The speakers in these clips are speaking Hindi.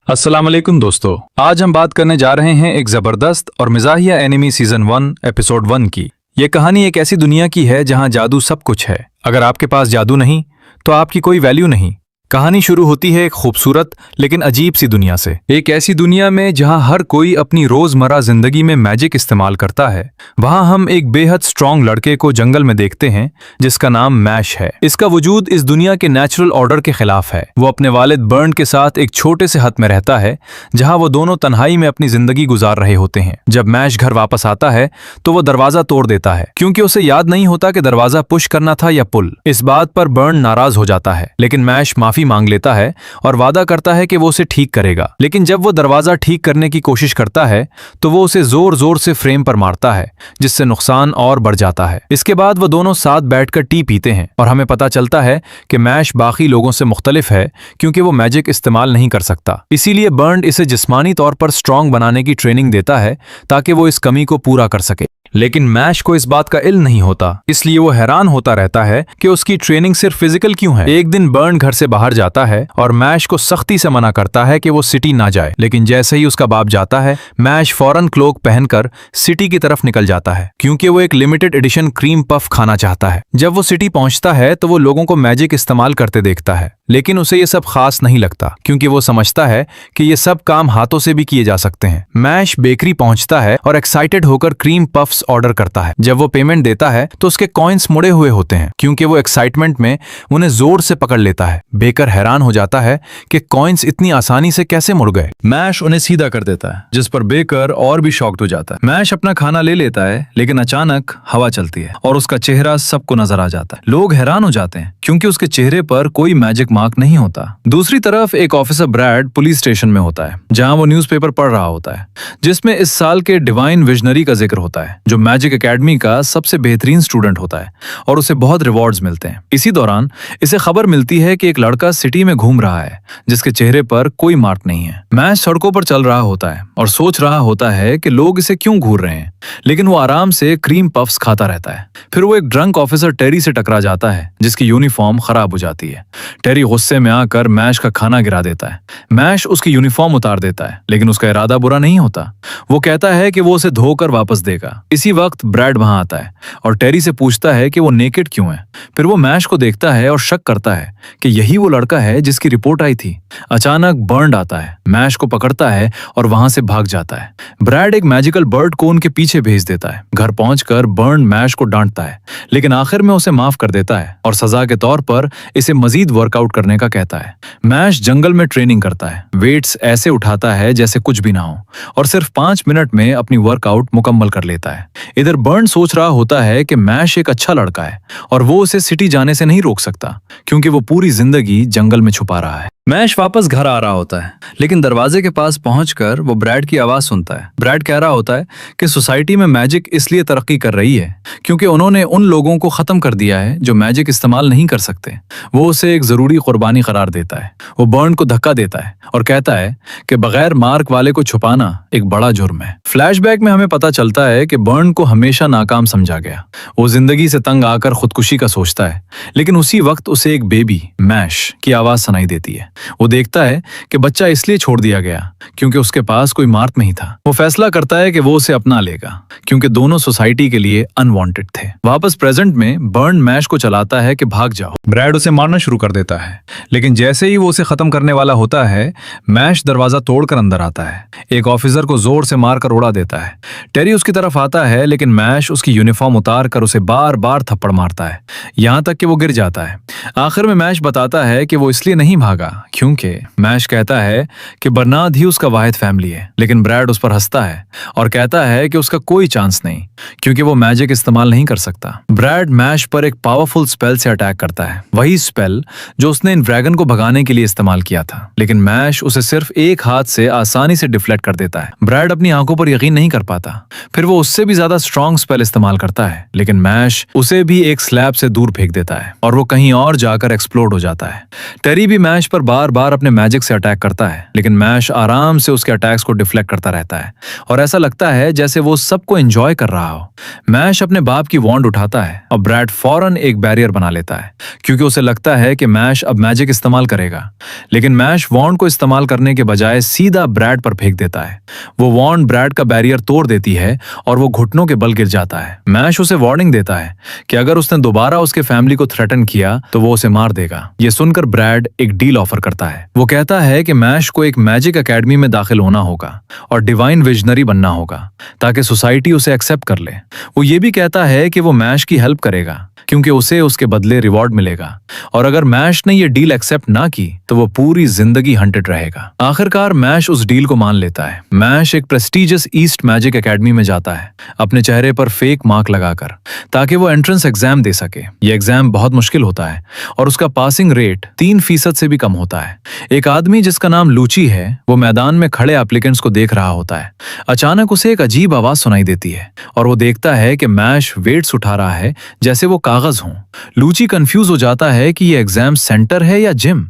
अस्सलाम वालेकुम दोस्तों, आज हम बात करने जा रहे हैं एक जबरदस्त और मिजाहिया एनिमी सीजन 1 एपिसोड 1 की। ये कहानी एक ऐसी दुनिया की है जहां जादू सब कुछ है। अगर आपके पास जादू नहीं तो आपकी कोई वैल्यू नहीं। कहानी शुरू होती है एक खूबसूरत लेकिन अजीब सी दुनिया से। एक ऐसी दुनिया में जहां हर कोई अपनी रोजमर्रा जिंदगी में मैजिक इस्तेमाल करता है। वहां हम एक बेहद स्ट्रॉन्ग लड़के को जंगल में देखते हैं जिसका नाम मैश है। इसका वजूद इस दुनिया के नेचुरल ऑर्डर के खिलाफ है। वो अपने वालिद बर्न के साथ एक छोटे से हट में रहता है जहां वो दोनों तन्हाई में अपनी जिंदगी गुजार रहे होते हैं। जब मैश घर वापस आता है तो वो दरवाजा तोड़ देता है क्योंकि उसे याद नहीं होता कि दरवाजा पुश करना था या पुल। इस बात पर बर्न नाराज हो जाता है, लेकिन मैश माफी मांग लेता है और वादा करता है कि वो उसे ठीक करेगा। लेकिन जब वो दरवाजा ठीक करने की कोशिश करता है तो वो उसे जोर जोर से फ्रेम पर मारता है, जिससे नुकसान और बढ़ जाता है। इसके बाद वो दोनों साथ बैठकर टी पीते हैं और हमें पता चलता है कि मैश बाकी लोगों से मुख्तलिफ है क्योंकि वो मैजिक इस्तेमाल नहीं कर सकता। इसीलिए बर्न इसे जिस्मानी तौर पर स्ट्रांग बनाने की ट्रेनिंग देता है ताकि वो इस कमी को पूरा कर सके। लेकिन मैश को इस बात का इल्म नहीं होता, इसलिए वो हैरान होता रहता है कि उसकी ट्रेनिंग सिर्फ फिजिकल क्यों है। एक दिन बर्न घर से बाहर जाता है और मैश को सख्ती से मना करता है कि वो सिटी ना जाए, लेकिन जैसे ही उसका बाप जाता है मैश फौरन क्लोक पहनकर सिटी की तरफ निकल जाता है क्योंकि वो एक लिमिटेड एडिशन क्रीम पफ खाना चाहता है। जब वो सिटी पहुंचता है तो वो लोगों को मैजिक इस्तेमाल करते देखता है, लेकिन उसे ये सब खास नहीं लगता क्योंकि वो समझता है कि ये सब काम हाथों से भी किए जा सकते हैं। मैश बेकरी पहुंचता है और एक्साइटेड होकर क्रीम पफ्स ऑर्डर करता है। जब वो पेमेंट देता है तो उसके कॉइन्स मुड़े हुए होते हैं क्योंकि वो एक्साइटमेंट में उन्हें जोर से पकड़ लेता है। बेकर हैरान हो जाता है कि कॉइन्स इतनी आसानी से कैसे मुड़ गए। मैश उन्हें सीधा कर देता है, जिस पर बेकर और भी शॉक्ड हो जाता है। मैश अपना खाना ले लेता है, लेकिन अचानक हवा चलती है और उसका चेहरा सबको नजर आ जाता है। लोग हैरान हो जाते हैं क्योंकि उसके चेहरे पर कोई मैजिक मार्क नहीं होता। दूसरी तरफ एक ऑफिसर ब्रैड पुलिस स्टेशन में होता है जहां वो न्यूज़पेपर पढ़ रहा होता है जिसमें इस साल के डिवाइन विजनरी का जिक्र होता है जो मैजिक एकेडमी का सबसे बेहतरीन स्टूडेंट होता है और उसे बहुत रिवॉर्ड्स मिलते हैं। इसी दौरान इसे खबर मिलती है कि एक लड़का सिटी में घूम रहा है जिसके चेहरे पर कोई मार्क नहीं है। मैश सड़कों पर चल रहा होता है और सोच रहा होता है कि लोग इसे क्यों घूर रहे हैं, लेकिन वो आराम से क्रीम पफ्स खाता रहता है। फिर वो एक ड्रंक ऑफिसर टेरी से टकरा जाता है जिसकी यूनिफॉर्म खराब हो जाती है। टेरी गुस्से में आकर मैश का खाना गिरा देता है। मैश उसकी यूनिफॉर्म उतार देता है, लेकिन उसका इरादा बुरा नहीं होता। वो कहता है कि वो उसे धोकर वापस देगा। इसी वक्त ब्रैड वहां आता है और टेरी से पूछता है कि वो नेकेड क्यों है। फिर वो मैश को देखता है और शक करता है कि यही वो लड़का है जिसकी रिपोर्ट आई थी। अचानक बर्न आता है, मैश को पकड़ता है और वहां से भाग जाता है। ब्रैड एक मैजिकल बर्ड को उनके पीछे भेज देता है। घर पहुंचकर बर्न मैश को डांटता है, लेकिन आखिर में उसे माफ कर देता है और सजा के तौर पर इसे मजीद वर्कआउट करने का कहता है। मैश जंगल में ट्रेनिंग करता है, वेट्स ऐसे उठाता है जैसे कुछ भी ना हो और सिर्फ 5 मिनट में अपनी वर्कआउट मुकम्मल कर लेता है। इधर बर्न सोच रहा होता है कि मैश एक अच्छा लड़का है और वो उसे सिटी जाने से नहीं रोक सकता क्योंकि वो पूरी जिंदगी जंगल में छुपा रहा है। मैश वापस घर आ रहा होता है, लेकिन दरवाजे के पास पहुंचकर वो ब्रैड की आवाज सुनता है। ब्रैड कह रहा होता है कि सोसाइटी में मैजिक इसलिए तरक्की कर रही है क्योंकि उन्होंने उन लोगों को खत्म कर दिया है जो मैजिक इस्तेमाल नहीं कर सकते। वो उसे एक जरूरी कुर्बानी करार देता है। वो बर्न को धक्का देता है और कहता है कि बगैर मार्क वाले को छुपाना एक बड़ा जुर्म है। फ्लैशबैक में हमें पता चलता है कि बर्न को हमेशा नाकाम समझा गया। वो जिंदगी से तंग आकर खुदकुशी का सोचता है, लेकिन उसी वक्त उसे एक बेबी मैश की आवाज सुनाई देती है। वो देखता है कि बच्चा इसलिए छोड़ दिया गया क्योंकि उसके पास कोई मार्क नहीं था। वो फैसला करता है कि वो उसे अपना लेगा क्योंकि दोनों सोसाइटी के लिए अनवांटेड थे। वापस प्रेजेंट में बर्न मैश को चलाता है कि भाग जाओ। ब्रैड उसे मारना शुरू कर देता है, लेकिन जैसे ही वो उसे खत्म करने वाला होता है मैश दरवाजा तोड़कर अंदर आता है। एक ऑफिसर को जोर से मारकर उड़ा देता है। टेरी उसकी तरफ आता है, लेकिन मैश उसकी यूनिफॉर्म उतार कर उसे बार बार थप्पड़ मारता है, यहां तक कि वो गिर जाता है। आखिर में मैश बताता है कि वो इसलिए नहीं भागा क्योंकि मैश कहता है कि बर्नार्ड ही उसका वाहिद फैमिली है, लेकिन ब्रैड उस पर हंसता है और कहता है कि उसका कोई चांस नहीं क्योंकि वो मैजिक इस्तेमाल नहीं कर सकता। ब्रैड मैश पर एक पावरफुल स्पेल से अटैक करता है, वही स्पेल जो उसने इन ड्रैगन को भगाने के लिए इस्तेमाल किया था, लेकिन मैश उसे सिर्फ एक हाथ से आसानी से डिफ्लेक्ट कर देता है। ब्रैड अपनी आंखों पर यकीन नहीं कर पाता। फिर वो उससे भी ज्यादा स्ट्रॉन्ग स्पेल इस्तेमाल करता है, लेकिन मैश उसे भी एक स्लैब से दूर फेंक देता है और वो कहीं और जाकर एक्सप्लोड हो जाता है। टेरी भी मैश पर बार बार अपने मैजिक से अटैक करता है, लेकिन मैश आराम से उसके अटैक्स को डिफ्लेक्ट करता रहता है और ऐसा लगता है जैसे वो सबको एंजॉय कर रहा हो। मैश अपने बाप की वॉन्ड उठाता है और ब्रैड फौरन एक बैरियर बना लेता है क्योंकि उसे लगता है कि मैश अब मैजिक इस्तेमाल करेगा, लेकिन मैश वॉन्ड को इस्तेमाल करने के बजाय सीधा ब्रैड पर फेंक देता है। वो वॉन्ड ब्रैड का बैरियर तोड़ देती है और वो घुटनों के बल गिर जाता है। मैश उसे वार्निंग देता है कि अगर उसने दोबारा उसके फैमिली को थ्रेटन किया तो वो उसे मार देगा। ये सुनकर ब्रैड एक डील ऑफर करता है। वो कहता है कि मैश को एक मैजिक एकेडमी में दाखिल होना होगा और डिवाइन विजनरी बनना होगा ताकि सोसाइटी उसे एक्सेप्ट कर ले। वो ये भी कहता है कि वो मैश की हेल्प करेगा क्योंकि उसे उसके बदले रिवॉर्ड मिलेगा और अगर मैश ने ये डील एक्सेप्ट ना की तो वो पूरी जिंदगी हंटेड रहेगा। आखिरकार मैश उस डील को मान लेता है। मैश एक प्रेस्टिजियस ईस्ट मैजिक एकेडमी में जाता है अपने चेहरे पर फेक मार्क लगाकर ताकि वो एंट्रेंस एग्जाम दे सके। ये एग्जाम बहुत मुश्किल होता है और उसका पासिंग रेट 3% से भी कम होता है। एक आदमी जिसका नाम लूची है वो मैदान में खड़े एप्लीकेंट्स को देख रहा होता है। अचानक उसे एक अजीब आवाज सुनाई देती है और वो देखता है कि मैश वेट्स उठा रहा है जैसे वो कागज हों। लूची कंफ्यूज हो जाता है कि ये एग्जाम सेंटर है या जिम।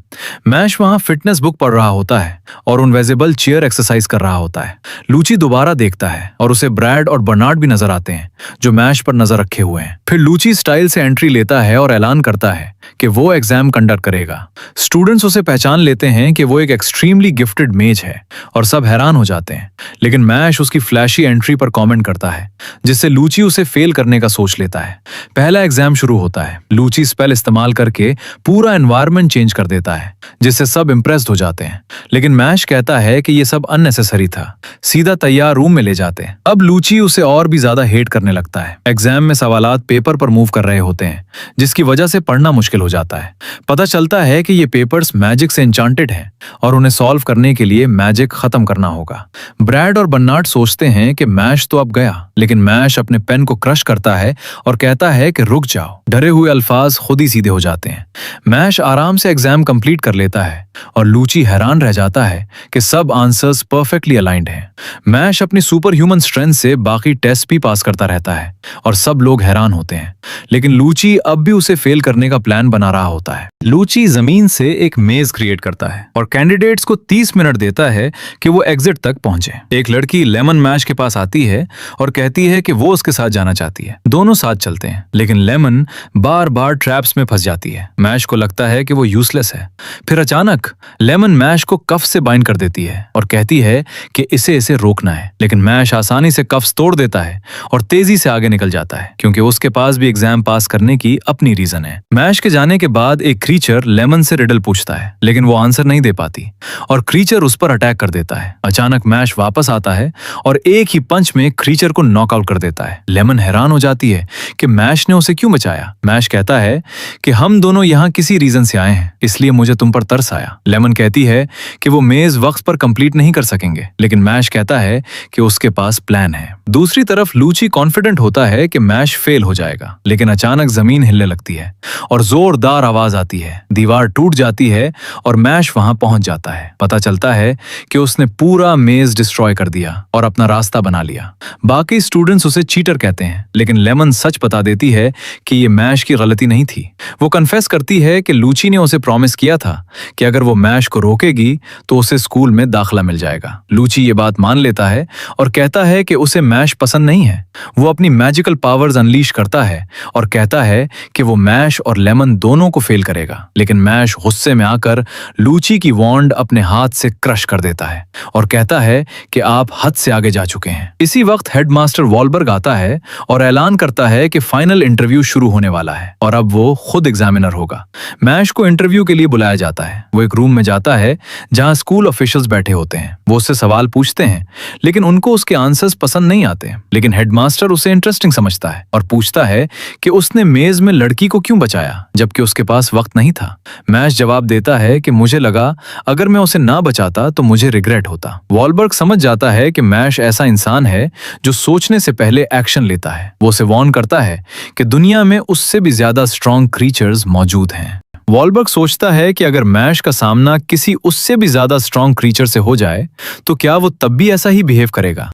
मैश वहां फिटनेस बुक पढ़ रहा होता है और इनविजिबल चेयर एक्सरसाइज कर रहा होता है। लूची दोबारा देखता है और उसे ब्रैड और बर्नार्ड भी नजर आते हैं जो मैश पर नजर रखे हुए हैं। फिर लूची स्टाइल से एंट्री लेता है और ऐलान करता है कि वो एग्जाम कंडक्ट करेगा। स्टूडेंट्स उसे पहचान लेते हैं कि वो एक एक्सट्रीमली गिफ्टेड मेज है और सब हैरान हो जाते हैं, लेकिन मैश उसकी फ्लैशी एंट्री पर कमेंट करता है जिससे लूची उसे फेल करने का सोच लेता है। पहला एग्जाम शुरू होता है। लूची स्पेल इस्तेमाल करके पूरा एनवायरनमेंट चेंज कर देता है जिससे सब इंप्रेस्ड हो जाते हैं, लेकिन मैश कहता है कि ये सब अननेसेसरी था, सीधा तैयार रूम में ले जाते हैं। अब लूची उसे और भी ज्यादा हेट करने लगता है। एग्जाम में सवालात पेपर पर मूव कर रहे होते हैं जिसकी वजह से पढ़ना मुश्किल हो जाता है। पता चलता है कि ये पेपर्स मैजिक से एन्चांटेड हैं और उन्हें सॉल्व करने के लिए मैजिक खत्म करना होगा। ब्रैड और बर्नार्ड सोचते हैं कि मैश तो अब गया, लेकिन मैश अपने पेन को क्रश करता है और कहता है कि रुक जाओ। डरे हुए अल्फाज खुद ही सीधे हो जाते हैं। मैश आराम से एग्जाम कंप्लीट कर लेता है और लूची हैरान रह जाता है कि सब आंसर्स परफेक्टली अलाइंड हैं। मैश अपनी सुपर ह्यूमन स्ट्रेंथ से बाकी टेस्ट भी पास करता रहता है और सब लोग हैरान होते हैं, लेकिन लूची अब भी उसे फेल करने का प्लान बना रहा होता है। लूची जमीन से एक मेज क्रिएट करता है और कैंडिडेट्स को 30 मिनट देता है कि वो एग्जिट तक पहुंचे। एक लड़की लेमन मैश के पास आती है और कहती है कि वो उसके साथ जाना चाहती है। दोनों साथ चलते हैं, लेकिन लेमन बार बार ट्रैप्स में फंस जाती है। मैश को लगता है कि वो यूजलेस है। फिर अचानक लेमन मैश को कफ से बाइंड कर देती है और कहती है कि इसे रोकना है, लेकिन मैश आसानी से कफ्स तोड़ देता है और तेजी से आगे निकल जाता है क्योंकि उसके पास भी एग्जाम पास करने की अपनी रीजन है। मैश के जाने के बाद एक क्रीचर लेमन से रिडल पूछता है, लेकिन वो आंसर नहीं दे पाती और क्रीचर उस पर अटैक कर देता है। अचानक मैश वापस आता है और एक ही पंच में क्रीचर को नॉकआउट कर देता है। लेमन हैरान हो जाती है कि मैश ने उसे क्यों बचाया। मैश कहता है कि हम दोनों यहाँ किसी रीजन से आए हैं, इसलिए मुझे तुम पर तरस आया। लेमन कहती है कि वो मेज वक्त पर कंप्लीट नहीं कर सकेंगे, लेकिन मैश कहता है कि उसके पास प्लान है। दूसरी तरफ लूची कॉन्फिडेंट होता है कि मैश फेल हो जाएगा, लेकिन अचानक जमीन हिलने लगती है और जोरदार आवाज आती है। दीवार टूट जाती है और मैश वहां पहुंच जाता है। पता चलता है कि उसने पूरा मेज डिस्ट्रॉय कर दिया और अपना रास्ता बना लिया। बाकी स्टूडेंट्स उसे चीटर कहते हैं, लेकिन लेमन सच बता देती है कि ये मैश की गलती नहीं थी। वो कन्फेस करती है कि लूची ने उसे प्रॉमिस किया था कि अगर वो मैश को रोकेगी तो उसे स्कूल में दाखिला मिल जाएगा। लूची ये बात मान लेता है और कहता है कि उसे मैश पसंद नहीं है। वो अपनी मैजिकल पावर्स अनलीश करता है और कहता है कि वो मैश और लेमन दोनों को फेल करेगा, लेकिन मैश गुस्से में आकर लूची की वॉन्ड अपने हाथ से क्रश कर देता है और कहता है कि आप हद से आगे जा चुके हैं। इसी वक्त हेडमास्टर वॉलबर्ग आता है और ऐलान करता है कि फाइनल इंटरव्यू शुरू होने वाला है और अब वो खुद एग्जामिनर होगा। मैश को इंटरव्यू के लिए बुलाया जाता है। वो एक रूम में जाता है जहां स्कूल ऑफिशियल्स बैठे होते हैं। वो उससे सवाल पूछते हैं, लेकिन उनको उसके आंसर्स पसंद नहीं आते, लेकिन हेडमास्टर उसे इंटरेस्टिंग समझता है और पूछता है कि उसने मेज में लड़की को क्यों बचाया जबकि उसके पास वक्त नहीं था। मैश जवाब देता है कि मुझे लगा अगर मैं उसे ना बचाता तो मुझे रिग्रेट होता। वॉलबर्ग समझ जाता है कि मैश ऐसा इंसान है जो सोचने से पहले एक्शन लेता है। वो उसे वार्न करता है कि दुनिया में उससे भी ज्यादा स्ट्रॉन्ग क्रीचर्स मौजूद हैं। वॉलबर्ग सोचता है कि अगर मैश का सामना किसी उससे भी ज्यादा स्ट्रॉन्ग क्रीचर से हो जाए तो क्या वो तब भी ऐसा ही बिहेव करेगा।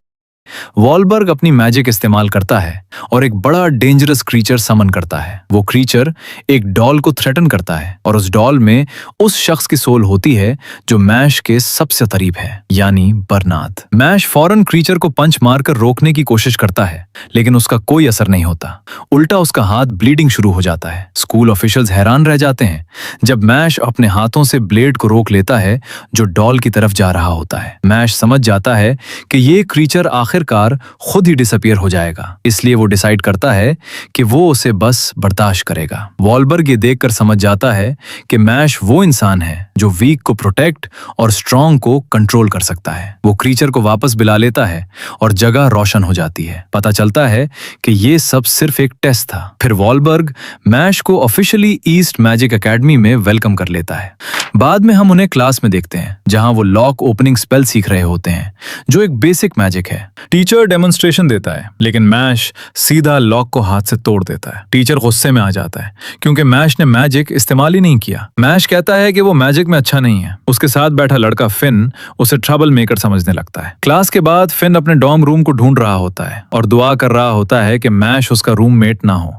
वॉलबर्ग अपनी मैजिक इस्तेमाल करता है और एक बड़ा डेंजरस क्रीचर समन करता है। वो क्रीचर एक डॉल को थ्रेटन करता है और उस डॉल में उस शख्स की सोल होती है जो मैश के सबसे करीब है, यानी बर्नार्ड। मैश फौरन क्रीचर को पंच मारकर रोकने की कोशिश करता है, लेकिन उसका कोई असर नहीं होता। उल्टा उसका हाथ ब्लीडिंग शुरू हो जाता है। स्कूल ऑफिशियल्स हैरान रह जाते हैं जब मैश अपने हाथों से ब्लेड को रोक लेता है जो डॉल की तरफ जा रहा होता है। मैश समझ जाता है कि ये क्रीचर आखिरकार खुद ही डिसअपियर हो जाएगा, इसलिए वो डिसाइड करता है कि वो उसे बस बर्दाश्त करेगा। वॉलबर्ग ये देखकर समझ जाता है कि मैश वो इंसान है जो वीक को प्रोटेक्ट और स्ट्रॉन्ग को कंट्रोल कर सकता है। वो क्रीचर को वापस बुला लेता है और जगह रोशन हो जाती है। पता चलता है कि ये सब सिर्फ एक टेस्ट था। फिर वॉलबर्ग मैश को ऑफिशियली ईस्ट मैजिक एकेडमी में वेलकम कर लेता है। बाद में हम उन्हें क्लास में देखते हैं जहां वो लॉक ओपनिंग स्पेल सीख रहे होते हैं, जो एक बेसिक मैजिक है। टीचर डेमोन्स्ट्रेशन देता है, लेकिन मैश सीधा लॉक को हाथ से तोड़ देता है। टीचर गुस्से में आ जाता है क्योंकि मैश ने मैजिक इस्तेमाल ही नहीं किया। मैश कहता है कि वो मैजिक में अच्छा नहीं है। उसके साथ बैठा लड़का फिन उसे ट्रबल मेकर समझने लगता है। क्लास के बाद फिन अपने डॉर्म रूम को ढूंढ रहा होता है और दुआ कर रहा होता है कि मैश उसका रूममेट ना हो।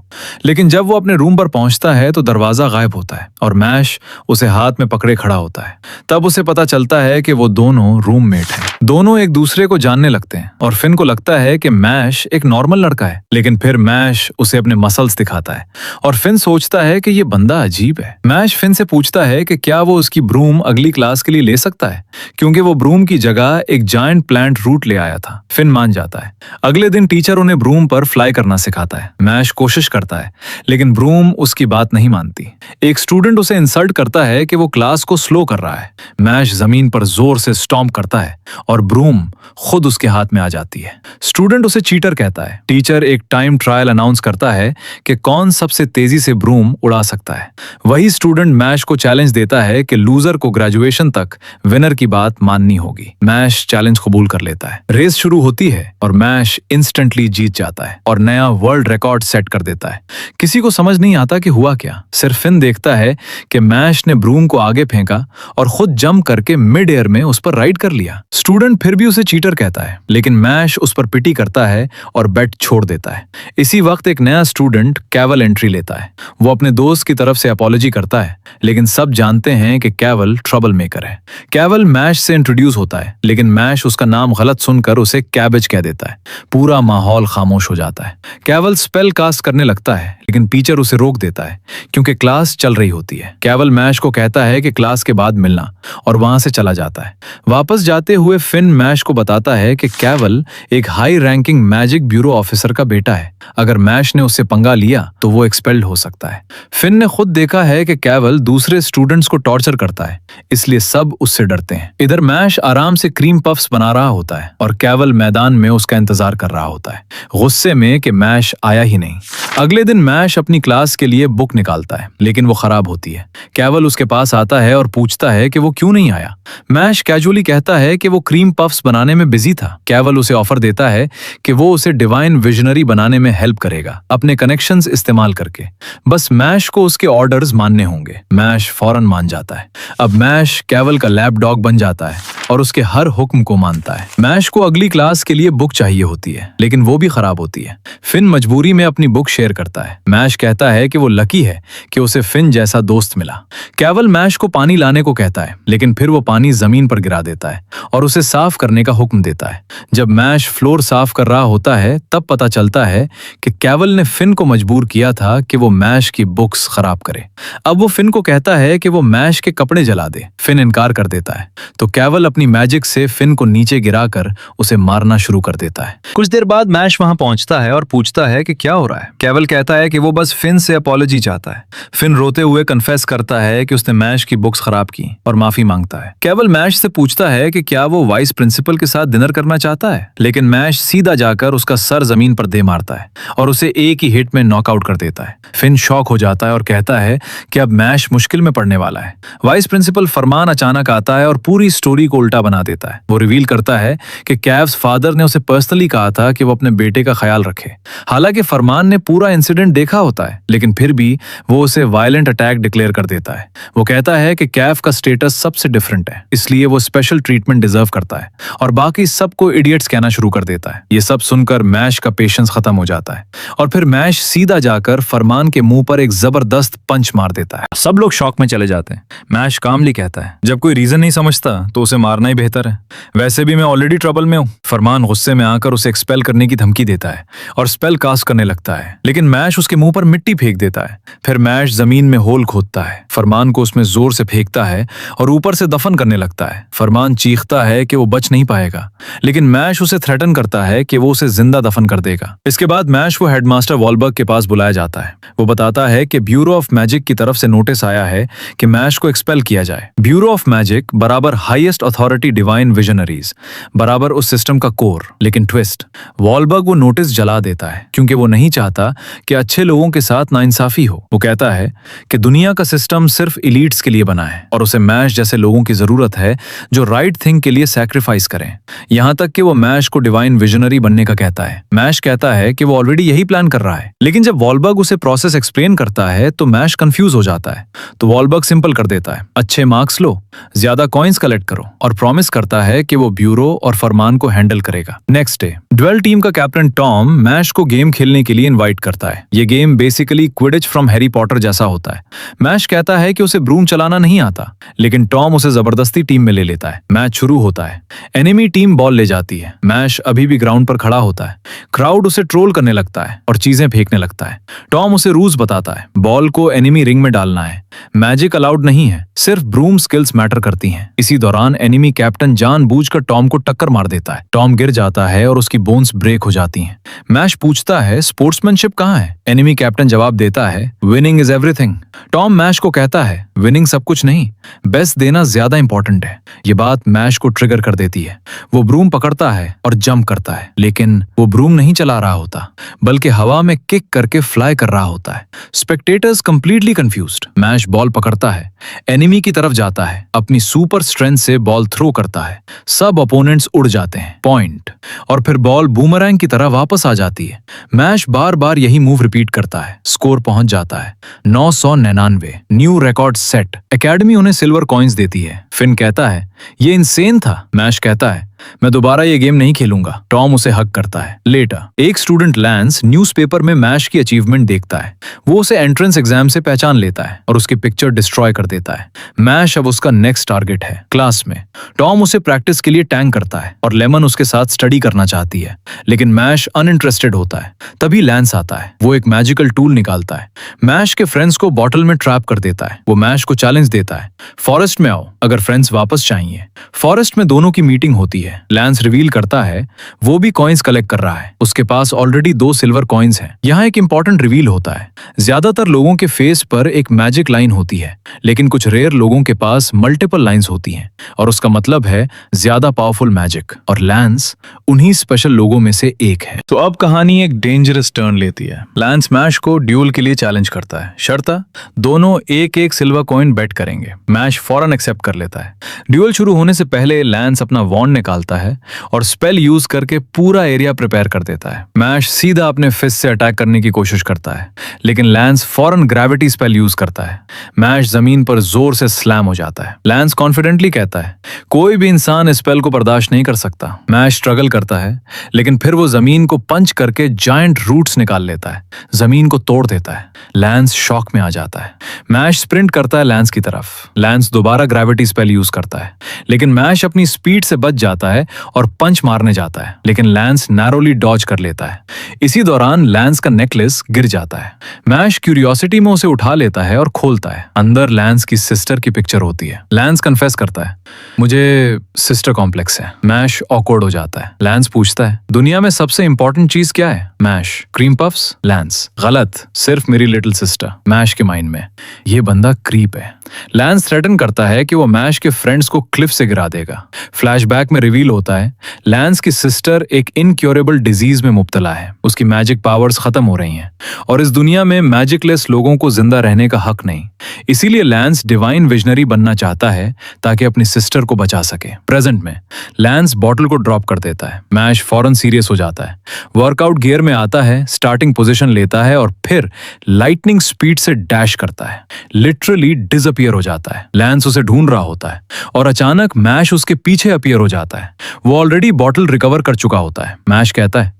लेकिन जब वो अपने रूम पर पहुंचता है तो दरवाजा गायब होता है और मैश उसे हाथ में पकड़े खड़ा होता है। तब उसे पता चलता है कि वो दोनों रूममेट हैं। दोनों एक दूसरे को जानने लगते हैं और फिन को लगता है कि मैश एक नॉर्मल लड़का है, लेकिन फिर मैश उसे अपने मसल्स दिखाता है और फिन सोचता है कि ये बंदा अजीब है। मैश फिन से पूछता है कि क्या वो उसकी ब्रूम अगली क्लास के लिए ले सकता है, क्योंकि वो ब्रूम की जगह एक जायंट प्लांट रूट ले आया था। फिन मान जाता है। अगले दिन टीचर उन्हें ब्रूम पर फ्लाई करना सिखाता है। मैश कोशिश करता है, लेकिन ब्रूम उसकी बात नहीं मानती। एक स्टूडेंट उसे इंसल्ट करता है कि वो क्लास को स्लो कर रहा है। मैश जमीन पर जोर से स्टॉम्प करता है और ब्रूम खुद उसके हाथ में आ जाती है। स्टूडेंट उसे चीटर कहता है। टीचर एक टाइम ट्रायल अनाउंस करता है कि कौन सबसे तेजी से ब्रूम उड़ा सकता है। वही स्टूडेंट मैश को चैलेंज देता है कि लूजर को ग्रेजुएशन तक विनर की बात माननी होगी। मैश चैलेंज कबूल कर लेता है। रेस शुरू होती है और मैश इंस्टेंटली जीत जाता है और नया वर्ल्ड रिकॉर्ड सेट कर देता है। किसी को समझ नहीं आता कि हुआ क्या। सिर्फ फिन देखता है कि मैश ने ब्रूम को आगे फेंका और खुद जंप करके मिड एयर में उस पर राइड कर लिया। स्टूडेंट फिर भी उसे चीटर कहता है, लेकिन मैश उस पर पिटी करता है और बेट छोड़ देता है। इसी वक्त एक नया स्टूडेंट कैवल एंट्री लेता है। वो अपने दोस्त की तरफ से अपॉलॉजी करता है, लेकिन सब जानते हैं कि कैवल ट्रबल मेकर है। कैवल मैश से इंट्रोड्यूस होता है, लेकिन मैश उसका नाम गलत सुनकर उसे कैबेज कह देता है। पूरा माहौल खामोश हो जाता है। कैवल स्पेल कास्ट करने लगता है, लेकिन टीचर उसे रोक देता है क्योंकि क्लास चल रही होती है। कैवल मैश को कहता है कि क्लास के बाद मिलना और वहां से चला जाता है। वापस जाते हुए फिन मैश को बताता है कि कैवल एक high ranking magic bureau officer का बेटा है। अगर मैश ने उससे पंगा लिया तो वो एक्सपेल्ड हो सकता है। फिन ने खुद देखा है कि कैवल दूसरे स्टूडेंट्स को टॉर्चर करता है, इसलिए सब उससे डरते हैं। इधर मैश आराम से क्रीम पफ्स बना रहा होता है और कैवल मैदान में उसका इंतजार कर रहा होता है, गुस्से में कि मैश आया ही नहीं। अगले दिन मैश अपनी क्लास के लिए बुक निकालता है, लेकिन वो खराब होती है। कैवल उसके पास आता है और पूछता है कि वो क्यों नहीं आया। मैश कैजुअली कहता है कि वो क्रीम पफ्स बनाने में बिजी था। कैवल उसे ऑफर देता है कि वो उसे डिवाइन विजनरी बनाने में हेल्प करेगा, अपने कनेक्शंस इस्तेमाल करके। बस मैश को उसके ऑर्डर्स मानने होंगे। मैश फौरन मान जाता है। अब मैश कैवल का लैप डॉग बन जाता है और उसके हर हुक्म को मानता है। मैश को अगली क्लास के लिए बुक चाहिए होती है, लेकिन वो भी खराब होती है। फिन मजबूरी में अपनी बुक शेयर करता है। मैश कहता है कि वो लकी है कि उसे फिन जैसा दोस्त मिला। कैवल मैश को पानी लाने को कहता है, लेकिन फिर वो पानी जमीन पर गिरा देता है और उसे साफ करने का हुक्म देता है। जब मैश फ्लोर साफ कर रहा होता है तब पता चलता है कि कैवल ने फिन को मजबूर किया था कि वो मैश की बुक्स खराब करे। अब वो फिन को कहता है कि वो मैश के कपड़े जला दे। फिन इनकार कर देता है तो कैवल अपनी मैजिक से फिन को नीचे गिराकर उसे मारना शुरू कर देता है। कुछ देर बाद मैश वहां पहुंचता है और पूछता है कि क्या हो रहा है। कैवल कहता है कि वो बस फिन से अपॉलॉजी चाहता है। फिन रोते हुए कन्फेस करता है कि उसने मैश की बुक्स खराब की और माफी मांगता है। कैवल मैश से पूछता है कि क्या वो वाइस प्रिंसिपल के साथ डिनर करना चाहता है, लेकिन मैश सीधा जाकर उसका सर जमीन पर दे मारता है और उसे एक ही हिट में नॉकआउट कर देता है। फिन शॉक हो जाता है और कहता है कि अब मैश मुश्किल में पड़ने वाला है। वाइस प्रिंसिपल फरमान अचानक आता है और पूरी स्टोरी को उल्टा बना देता है। वो रिवील करता है कि कैव्स फादर ने उसे पर्सनली कहा था कि वो अपने बेटे का ख्याल रखे। हालांकि फरमान ने पूरा इंसिडेंट देखा होता है, लेकिन फिर भी वो उसे वायलेंट अटैक डिक्लेयर कर देता है। वो कहता है कि कैव का स्टेटस सबसे डिफरेंट है, इसलिए वो स्पेशल ट्रीटमेंट डिजर्व करता है। करता है और बाकी सबको इडियट्स कहना शुरू कर देता है। ये सब सुनकर मैश का पेशेंस खत्म हो जाता है और फिर मैश सीधा जाकर फरमान के मुंह पर एक जबरदस्त पंच मार देता है। सब लोग शॉक में चले जाते हैं। मैश कामली कहता है, जब कोई रीजन नहीं समझता तो उसे मारना ही बेहतर है, वैसे भी मैं ऑलरेडी ट्रबल में हूं। फरमान गुस्से में आकर उसे एक्सपेल करने की धमकी देता है और स्पेल कास्ट करने लगता है, लेकिन मैश उसके मुंह पर मिट्टी फेंक देता है। फिर मैश जमीन में होल खोदता है, फरमान को उसमें जोर से फेंकता है और ऊपर से दफन करने लगता है। फरमान चीखता है कि वो बच नहीं पाएगा, लेकिन मैश उसे थ्रेटन करता है कि वो उसे जिंदा दफन कर देगा। इसके बाद मैश को हेडमास्टर वॉलबर्ग के पास बुलाया जाता है। वो बताता है कि ब्यूरो ऑफ मैजिक की तरफ से नोटिस आया है कि मैश को एक्सपेल किया जाए। ब्यूरो ऑफ मैजिक बराबर हाईएस्ट अथॉरिटी डिवाइन विजनरीज, बराबर उस सिस्टम का कोर। लेकिन ट्विस्ट, वॉलबर्ग वो नोटिस जला देता है क्योंकि वो नहीं चाहता कि अच्छे लोगों के साथ नाइंसाफी हो। वो कहता है कि दुनिया का सिस्टम सिर्फ इलीट्स के लिए बना है और उसे मैश जैसे लोगों की जरूरत है जो राइट थिंग के लिए सैक्रिफाइस करें। यहां तक कि वो मैश को डिवाइन विजनरी बनने का कहता है। मैश कहता है कि वो ऑलरेडी यही प्लान कर रहा है, लेकिन जब वॉलबर्ग उसे प्रोसेस एक्सप्लेन करता है तो मैश कंफ्यूज हो जाता है। तो वॉलबर्ग सिंपल कर देता है, अच्छे मार्क्स लो, ज्यादा कॉइन्स कलेक्ट करो, और प्रॉमिस करता है कि वो ब्यूरो और फरमान को हैंडल करेगा। नेक्स्ट डे ड्वेल टीम का कैप्टन टॉम मैश को गेम खेलने के लिए इनवाइट करता है। ये game basically Quidditch from Harry Potter जैसा होता है। मैश कहता है कि उसे ब्रूम चलाना नहीं आता, लेकिन टॉम उसे जबरदस्ती टीम में ले लेता है। मैच शुरू होता है, एनिमी टीम बॉल ले जाती है। मैश अभी भी ग्राउंड पर खड़ा होता है। क्राउड उसे ट्रोल करने लगता है और चीजें फेंकने लगता है। टॉम उसे रूल्स बताता है, बॉल को एनिमी रिंग में डालना है, मैजिक अलाउड नहीं है, सिर्फ ब्रूम स्किल्स मैटर करती हैं। इसी दौरान एनिमी कैप्टन जानबूझकर टॉम को टक्कर मार देता है। टॉम गिर जाता है और उसकी बोन्स ब्रेक हो जाती हैं। मैश पूछता है, स्पोर्ट्समैनशिप कहाँ है? एनिमी कैप्टन जवाब देता है, winning is everything. Tom Mash को कहता है, विनिंग सब कुछ नहीं, बेस्ट देना ज्यादा इंपॉर्टेंट है। ये बात मैश को ट्रिगर कर देती है। वो ब्रूम पकड़ता है और जंप करता है, लेकिन वो ब्रूम नहीं चला रहा होता, बल्कि हवा में किक करके फ्लाई कर रहा होता है। Spectators completely confused. Mash ball पकड़ता है, एनिमी की तरफ जाता है, अपनी सुपर स्ट्रेंथ से बॉल थ्रो करता है। सब ओपोनेंट्स उड़ जाते हैं, पॉइंट, और फिर बॉल बूमरैंग की तरह वापस आ जाती है। मैश बार बार यही मूव रिपीट करता है। स्कोर पहुंच जाता है 999, न्यू रिकॉर्ड सेट। एकेडमी उन्हें सिल्वर कॉइन्स देती है। फिन कहता है, ये इंसेन था। मैश कहता है, मैं दोबारा ये गेम नहीं खेलूंगा। टॉम उसे हक करता है। लेटर एक स्टूडेंट लैंस न्यूज़पेपर में मैश की अचीवमेंट देखता है। वो उसे एंट्रेंस एग्जाम से पहचान लेता है और उसकी पिक्चर डिस्ट्रॉय कर देता है। मैश अब उसका नेक्स्ट टारगेट है क्लास में। टॉम उसे प्रैक्टिस के लिए टैंक करता है और लेमन उसके साथ स्टडी करना चाहती है, लेकिन मैश अनइंटरेस्टेड होता है। तभी लैंस आता है। वो एक मैजिकल टूल निकालता है, मैश के फ्रेंड्स को बॉटल में ट्रैप कर देता है। वो मैश को चैलेंज देता है, फॉरेस्ट में आओ अगर फ्रेंड्स वापस चाहिए। फॉरेस्ट में दोनों की मीटिंग होती है। लैंस रिवील करता है वो भी कॉइन्स कलेक्ट कर रहा है। उसके पास ऑलरेडी 2 सिल्वर कॉइन्स हैं। यहाँ एक इंपॉर्टेंट रिवील होता है। ज्यादातर लोगों के फेस पर एक मैजिक लाइन होती है, लेकिन कुछ रेयर लोगों के पास मल्टीपल लाइंस होती हैं, और उसका मतलब है ज्यादा पावरफुल मैजिक, और लैंस उन्हीं स्पेशल लोगों में से एक है। तो अब कहानी एक डेंजरस टर्न लेती है। लैंस मैश को ड्यूल के लिए चैलेंज करता है, शर्ता दोनों एक एक सिल्वर कॉइन बेट करेंगे। मैश फौरन एक्सेप्ट कर लेता है। ड्यूल शुरू होने से पहले लैंस अपना वॉन्ड निकालता है और स्पेल यूज करके पूरा एरिया प्रिपेयर कर देता है। मैश सीधा अपने फिस्ट से अटैक करने की कोशिश करता है, लेकिन लैंस फौरन ग्रेविटी स्पेल यूज करता है। मैश जमीन पर जोर से स्लैम हो जाता है। लैंस कॉन्फिडेंटली कहता है, कोई भी इंसान इस स्पेल को बर्दाश्त नहीं कर सकता। मैश स्ट्रगल करता है, लेकिन फिर वो जमीन को पंच करके जायंट रूट्स निकाल लेता है, जमीन को तोड़ देता है। लैंस शॉक में आ जाता है। मैश स्प्रिंट करता है लैंस की तरफ। लैंस दोबारा ग्रेविटी स्पेल यूज करता है, लेकिन मैश अपनी स्पीड से बच जाता है और पंच मारने जाता है, लेकिन लैंस नैरोली डॉज कर लेता है। इसी दौरान लैंस का नेकलेस गिर जाता है। मैश क्यूरियोसिटी में उसे उठा लेता है और खोलता है। अंदर लैंस की सिस्टर की पिक्चर होती है। लैंस कन्फेस करता है, मुझे सिस्टर कॉम्प्लेक्स है। मैश ऑकवर्ड हो जाता है। लैंस पूछता है, दुनिया में सबसे इंपॉर्टेंट चीज क्या है? Mash, cream puffs. लैंस, गलत, सिर्फ मेरी लिटिल सिस्टर। मैश के माइंड में, ये बंदा क्रीप है। लैंस थ्रेटन करता है कि वो मैश के फ्रेंड्स को क्लिफ से गिरा देगा। फ्लैशबैक में रिवील होता है, लैंस की सिस्टर एक इनक्योरेबल डिजीज में मुब्तला है। उसकी मैजिक पावर्स खत्म हो रही हैं और इस दुनिया में मैजिकलेस लोगों को जिंदा रहने का हक नहीं। इसीलिए लैंस डिवाइन विजनरी बनना चाहता है ताकि अपनी सिस्टर को बचा सके। प्रेजेंट में लैंस बॉटल को ड्रॉप कर देता है। मैश फौरन सीरियस हो जाता है, वर्कआउट गियर में आता है, स्टार्टिंग पोजीशन लेता है और फिर लाइटनिंग स्पीड से डैश करता है। लिटरली डिसअपियर हो जाता है। लैंस उसे ढूंढ रहा होता है और अचानक मैश उसके पीछे अपीयर हो जाता है। वो ऑलरेडी बॉटल रिकवर कर चुका होता है। मैश कहता है,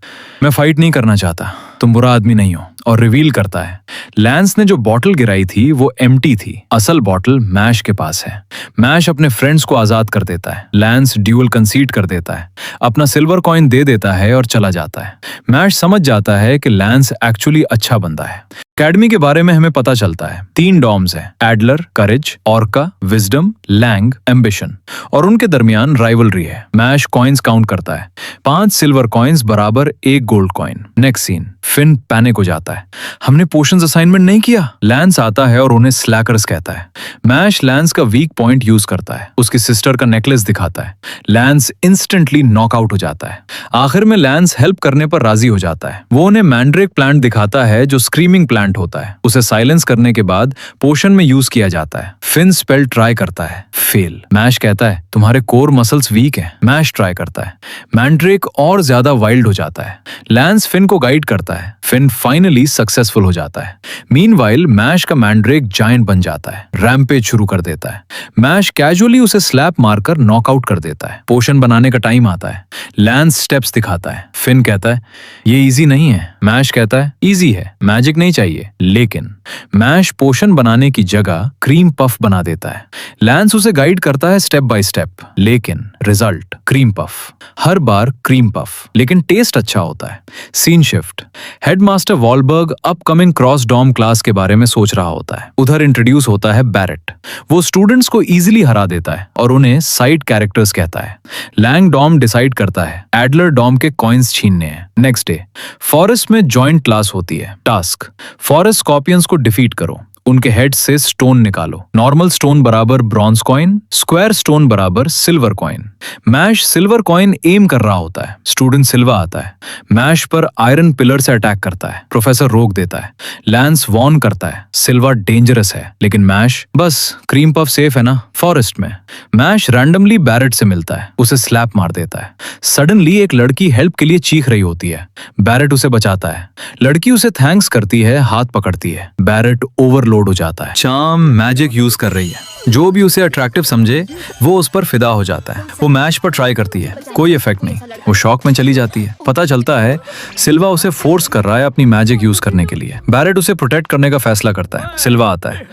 मैं फाइट नहीं करना चाहता, तुम बुरा आदमी नहीं हो, और रिवील करता है लैंस ने जो बॉटल गिराई थी वो एम्प्टी थी। असल बॉटल मैश के पास है। मैश अपने फ्रेंड्स को आजाद कर देता है। लैंस ड्यूल कंसीड कर देता है, अपना सिल्वर कॉइन दे देता है और चला जाता है। मैश समझ जाता है कि लैंस एक्चुअली अच्छा बंदा है। एकेडमी के बारे में हमें पता चलता है 3 डॉम्स हैं, एडलर, करेज, ऑर्का, विजडम, लैंग, एम्बिशन, और उनके दरमियान राइवलरी है। मैश कॉइन्स काउंट करता है, 5 सिल्वर कॉइन्स बराबर 1 gold coin. Next scene, Finn panic हो जाता है, हमने पोशंस असाइनमेंट नहीं किया। लैंस आता है और उन्हें स्लैकर्स कहता है। मैश लैंस का वीक पॉइंट यूज करता है, उसकी सिस्टर का नेकलेस दिखाता है। लैंस इंस्टेंटली नॉकआउट हो जाता है। आखिर में लैंस हेल्प करने पर राजी हो जाता है। वो उन्हें मैंड्रेक प्लांट दिखाता है जो स्क्रीमिंग प्लांट होता है। उसे साइलेंस करने के बाद पोशन में यूज किया जाता है। फिन स्पेल ट्राई करता है, फेल। मैश कहता है, तुम्हारे कोर मसल्स वीक हैं। मैश ट्राई करता है, मैंड्रेक और ज्यादा वाइल्ड हो जाता है। लैंस फिन को गाइड करता है। फिन फाइनली सक्सेसफुल हो जाता है। मीनवाइल मैश का मैंड्रेक जायंट बन जाता है, रैम्पेज शुरू कर देता है। मैश कैजुअली उसे स्लैप मारकर नॉकआउट कर देता है। पोशन बनाने का टाइम आता है। लैंस स्टेप्स दिखाता है। फिन कहता है, ये इजी नहीं है। मैश कहता है, इजी है, मैजिक नहीं चाहिए। लेकिन मैश पोशन बनाने की जगह क्रीम पफ बना देता है। लैंस उसे गाइड करता है स्टेप बाय स्टेप, लेकिन रिजल्ट क्रीम पफ। हर बार क्रीम पफ, लेकिन टेस्ट अच्छा होता है। Scene shift, headmaster Wahlberg upcoming cross dorm class के बारे में सोच रहा होता है। उधर इंट्रोड्यूस होता है बैरेट। वो स्टूडेंट्स को इजीली हरा देता है और उन्हें साइड कैरेक्टर्स कहता है। लैंग डॉम डिसाइड करता है एडलर डॉम के कॉइन्स छीनने हैं। नेक्स्ट डे फॉरेस्ट में जॉइंट क्लास होती है। टास्क, फॉरेस्ट स्कॉर्पियंस को डिफीट करो, उनके हेड से स्टोन निकालो। नॉर्मल स्टोन बराबर ब्रॉन्ज कॉइन, स्क्वायर स्टोन बराबर silver coin. Mash silver coin aim कर रहा होता है। स्टूडेंट सिल्वा आता है, मैश पर आयरन पिलर से अटैक करता है। प्रोफेसर रोक देता है। लैंस वॉर्न करता है, सिल्वा डेंजरस है, लेकिन मैश, बस क्रीम पफ सेफ है ना। फॉरेस्ट में मैश रैंडमली बैरेट से मिलता है, उसे स्लैप मार देता है। सडनली एक लड़की हेल्प के लिए चीख रही होती है। बैरेट उसे बचाता है। लड़की उसे थैंक्स करती है, हाथ पकड़ती है। बैरेट ओवरलोड हो जाता है। चार्म मैजिक यूज कर रही है। जो भी उसे अट्रैक्टिव समझे वो उस पर फिदा हो जाता है। वो मैश पर ट्राई करती है, कोई इफेक्ट नहीं। वो शॉक में चली जाती है। पता चलता है सिल्वा उसे फोर्स कर रहा है अपनी मैजिक यूज करने के लिए। बैरेट उसे प्रोटेक्ट करने का फैसला करता है। सिल्वा आता है।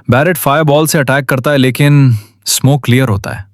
बैरेट फायरबॉल से अटैक करता है, लेकिन स्मोक क्लियर होता है।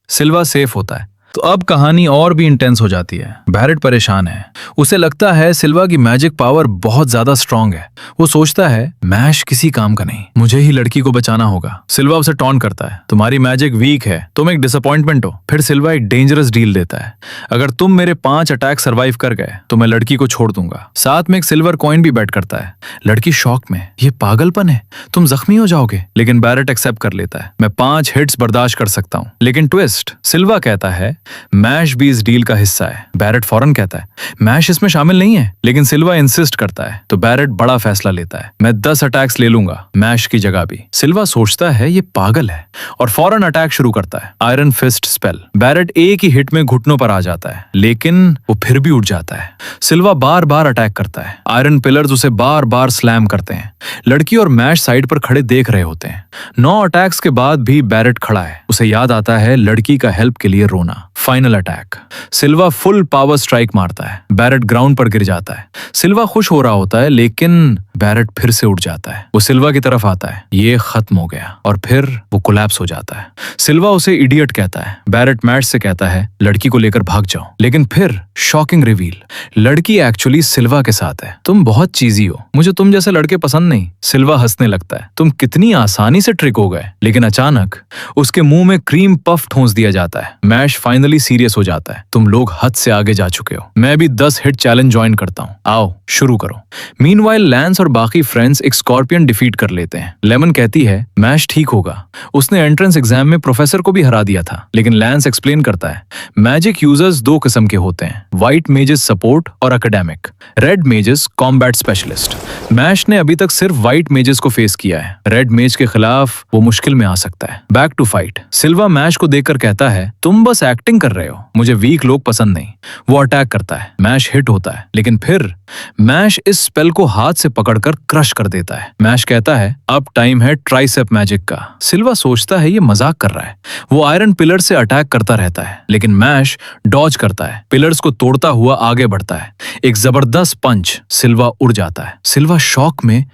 सिल्वा सेफ होता है। तो अब कहानी और भी इंटेंस हो जाती है। बैरेट परेशान है। उसे लगता है सिल्वा की मैजिक पावर बहुत ज्यादा स्ट्रांग है। वो सोचता है मैश किसी काम का नहीं, मुझे ही लड़की को बचाना होगा। सिल्वा उसे टॉन्ट करता है, तुम्हारी मैजिक वीक है, तुम एक डिसअपॉइंटमेंट हो। फिर सिल्वा एक डेंजरस डील देता है, अगर तुम मेरे 5 अटैक सर्वाइव कर गए तो मैं लड़की को छोड़ दूंगा। साथ में एक सिल्वर कॉइन भी बैट करता है। लड़की शॉक में, ये पागलपन है, तुम जख्मी हो जाओगे। लेकिन बैरेट एक्सेप्ट कर लेता है, मैं 5 हिट्स बर्दाश्त कर सकता हूँ। लेकिन ट्विस्ट, सिल्वा कहता है मैश भी इस डील का हिस्सा है। बैरेट फौरन कहता है मैश इसमें शामिल नहीं है, लेकिन सिल्वा इंसिस्ट करता है। तो बैरेट बड़ा फैसला लेता है, मैं 10 अटैक्स ले लूंगा, मैश की जगह भी। सिल्वा सोचता है ये पागल है और फौरन अटैक शुरू करता है, आयरन फिस्ट स्पेल। बैरेट एक ही हिट में घुटनों पर आ जाता है, लेकिन वो फिर भी उठ जाता है। सिल्वा बार बार अटैक करता है, आयरन पिलर्स उसे बार बार स्लैम करते हैं। लड़की और मैश साइड पर खड़े देख रहे होते हैं। 9 अटैक्स के बाद भी बैरेट खड़ा है। उसे याद आता है लड़की का हेल्प के लिए रोना। फाइनल अटैक, सिल्वा फुल पावर स्ट्राइक मारता है। बैरेट ग्राउंड पर गिर जाता है। सिल्वा खुश हो रहा होता है, लेकिन बैरेट फिर से उठ जाता है। वो सिल्वा की तरफ आता है, ये खत्म हो गया, और फिर वो कोलैप्स हो जाता है। सिल्वा उसे इडियट कहता है। बैरेट मैश से कहता है लड़की को लेकर भाग जाओ, लेकिन फिर शॉकिंग रिवील, लड़की एक्चुअली सिल्वा के साथ है। तुम बहुत चीजी हो, मुझे तुम जैसे लड़के पसंद नहीं। सिल्वा हंसने लगता है, तुम कितनी आसानी से ट्रिक हो गए। लेकिन अचानक उसके मुंह में क्रीम पफ ठोंस दिया जाता है। मैश फाइनली फाइनली सीरियस हो जाता है। तुम लोग हद से आगे जा चुके हो, मैं भी 10 हिट चैलेंज ज्वाइन करता हूँ, आओ शुरू करो। मीनवाइल लैंस और बाकी फ्रेंड्स एक स्कॉर्पियन डिफीट कर लेते हैं। लेमन कहती है मैश ठीक होगा, उसने एंट्रेंस एग्जाम में प्रोफेसर को भी हरा दिया था। लेकिन लैंस एक्सप्लेन करता है मैजिक यूजर्स 2 किस्म के होते हैं, व्हाइट मेजेस सपोर्ट और academic, red mages combat specialist. Mash ने अभी तक सिर्फ व्हाइट मेजेस को फेस किया है, रेड मेज के खिलाफ वो मुश्किल में आ सकता है। Back to fight. Silva Mash को देखकर कहता है तुम बस एक्टिंग कर रहे हो, मुझे वीक लोग पसंद नहीं। वो अटैक करता है, मैश हिट होता है, लेकिन फिर मैश इस स्पेल को हाथ से पकड़कर क्रश कर देता है। मैश कहता है अब टाइम है ट्राइसेप मैजिक का। सिल्वा सोचता है ये मजाक कर रहा है। वो आयरन पिलर से अटैक करता रहता है, लेकिन मैश डॉज करता है, पिलर्स को तोड़ता हुआ आगे बढ़ता है। एक जबरदस्त पंच, सिल्वा उड़ जाता है। सिल्वा शॉक में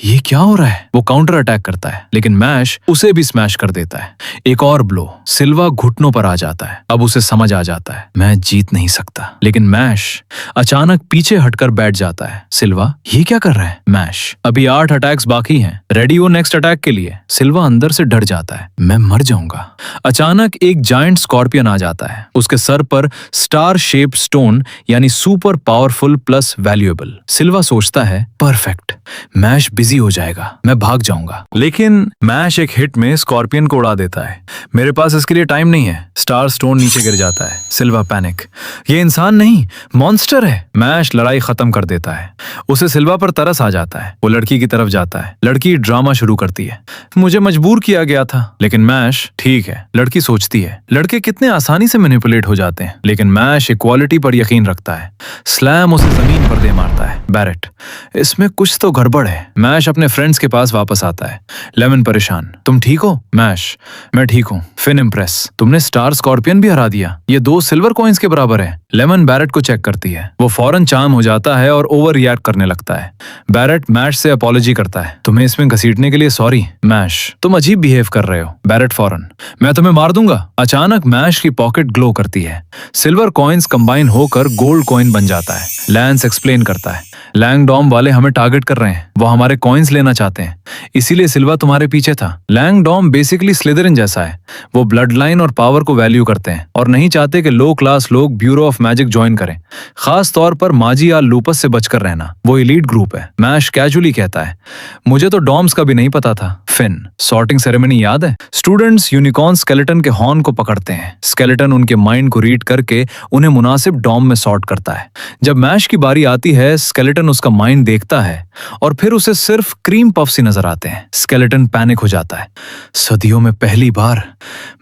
ये क्या हो रहा है। वो काउंटर अटैक करता है, लेकिन मैश उसे भी स्मैश कर देता है। एक और ब्लो, सिल्वा घुटनों पर आ जाता है। अब उसे समझ आ जाता है मैं जीत नहीं सकता, लेकिन मैश अचानक पीछे हटकर बैठ जाता है। सिल्वा ये क्या कर रहा है। मैश अभी 8 अटैक्स बाकी हैं, रेडी हो नेक्स्ट अटैक के लिए। सिल्वा अंदर से डर जाता है, मैं मर जाऊंगा। अचानक एक जायंट स्कॉर्पियन आ जाता है, उसके सर पर स्टार शेप्ड स्टोन यानी सुपर पावरफुल प्लस वैल्यूएबल। सिल्वा सोचता है परफेक्ट, मैश बिजी हो जाएगा, मैं भाग जाऊंगा। लेकिन मैश एक हिट में स्कॉर्पियन को उड़ा देता है। मेरे पास इसके लिए टाइम नहीं है। स्टार स्टोन नीचे गिर जाता है। सिल्वा पैनिक, ये इंसान नहीं मॉन्स्टर है। मैश लड़ाई खत्म कर देता है। उसे सिल्वा पर तरस आ जाता है। वो लड़की की तरफ जाता है। लड़की ड्रामा शुरू करती है, मुझे मजबूर किया गया था। लेकिन मैश ठीक है, लड़की सोचती है लड़के कितने आसानी से मैनिपुलेट हो जाते हैं। लेकिन मैश इक्वालिटी पर यकीन रखता है। स्लैम उसे जमीन पर दे मारता है। बैरेट, इसमें कुछ तो गड़बड़ है। मैश अपने फ्रेंड्स के पास वापस आता है। लेमन परेशान, तुम ठीक हो। मैश, मैं ठीक हूँ। फिन इम्प्रेस, तुमने स्टार स्कॉर्पियन भी हरा दिया, ये 2 सिल्वर कॉइंस के बराबर है। लेमन बैरेट को चेक करती है। वो फौरन चार्म हो जाता है और ओवर रिएक्ट करने लगता है। बैरेट मैश से अपॉलॉजी करता है, तुम्हें इसमें घसीटने के लिए सॉरी। मैश, तुम अजीब बिहेव कर रहे हो। बैरेट फौरन, मैं तुम्हें मार दूंगा। अचानक मैश की पॉकेट ग्लो करती है। सिल्वर कॉइंस कंबाइन होकर गोल्ड कॉइन बन जाता है। लैंस एक्सप्लेन करता है लैंगडॉम वाले हमें टारगेट कर रहे हैं, वो हमारे कॉइन्स लेना चाहते हैं, इसीलिए सिल्वा तुम्हारे पीछे था। लैंगडॉम बेसिकली स्लिदरिन जैसा है। वो ब्लड लाइन और पावर को वैल्यू करते हैं और नहीं चाहते कि लो क्लास लोग ब्यूरो ऑफ मैजिक ज्वाइन करें, खास तौर पर माजी या लूपस से बचकर रहना। वो एलीट ग्रुप है। मैश कैजुअली कहता है मुझे तो डॉम्स का भी नहीं पता था। फिन, सॉर्टिंग सेरेमनी याद है। स्टूडेंट्स यूनिकॉर्न स्केलेटन के हॉर्न को पकड़ते हैं। स्केलेटन उनके माइंड को रीड करके उन्हें मुनासिब डॉम में सॉर्ट करता है। जब मैश की बारी आती है, स्केलेटन उसका माइंड देखता है और फिर उसे सिर्फ क्रीम पफ सी नजर आते हैं। स्केलेटन पैनिक हो जाता है। सदियों में पहली बार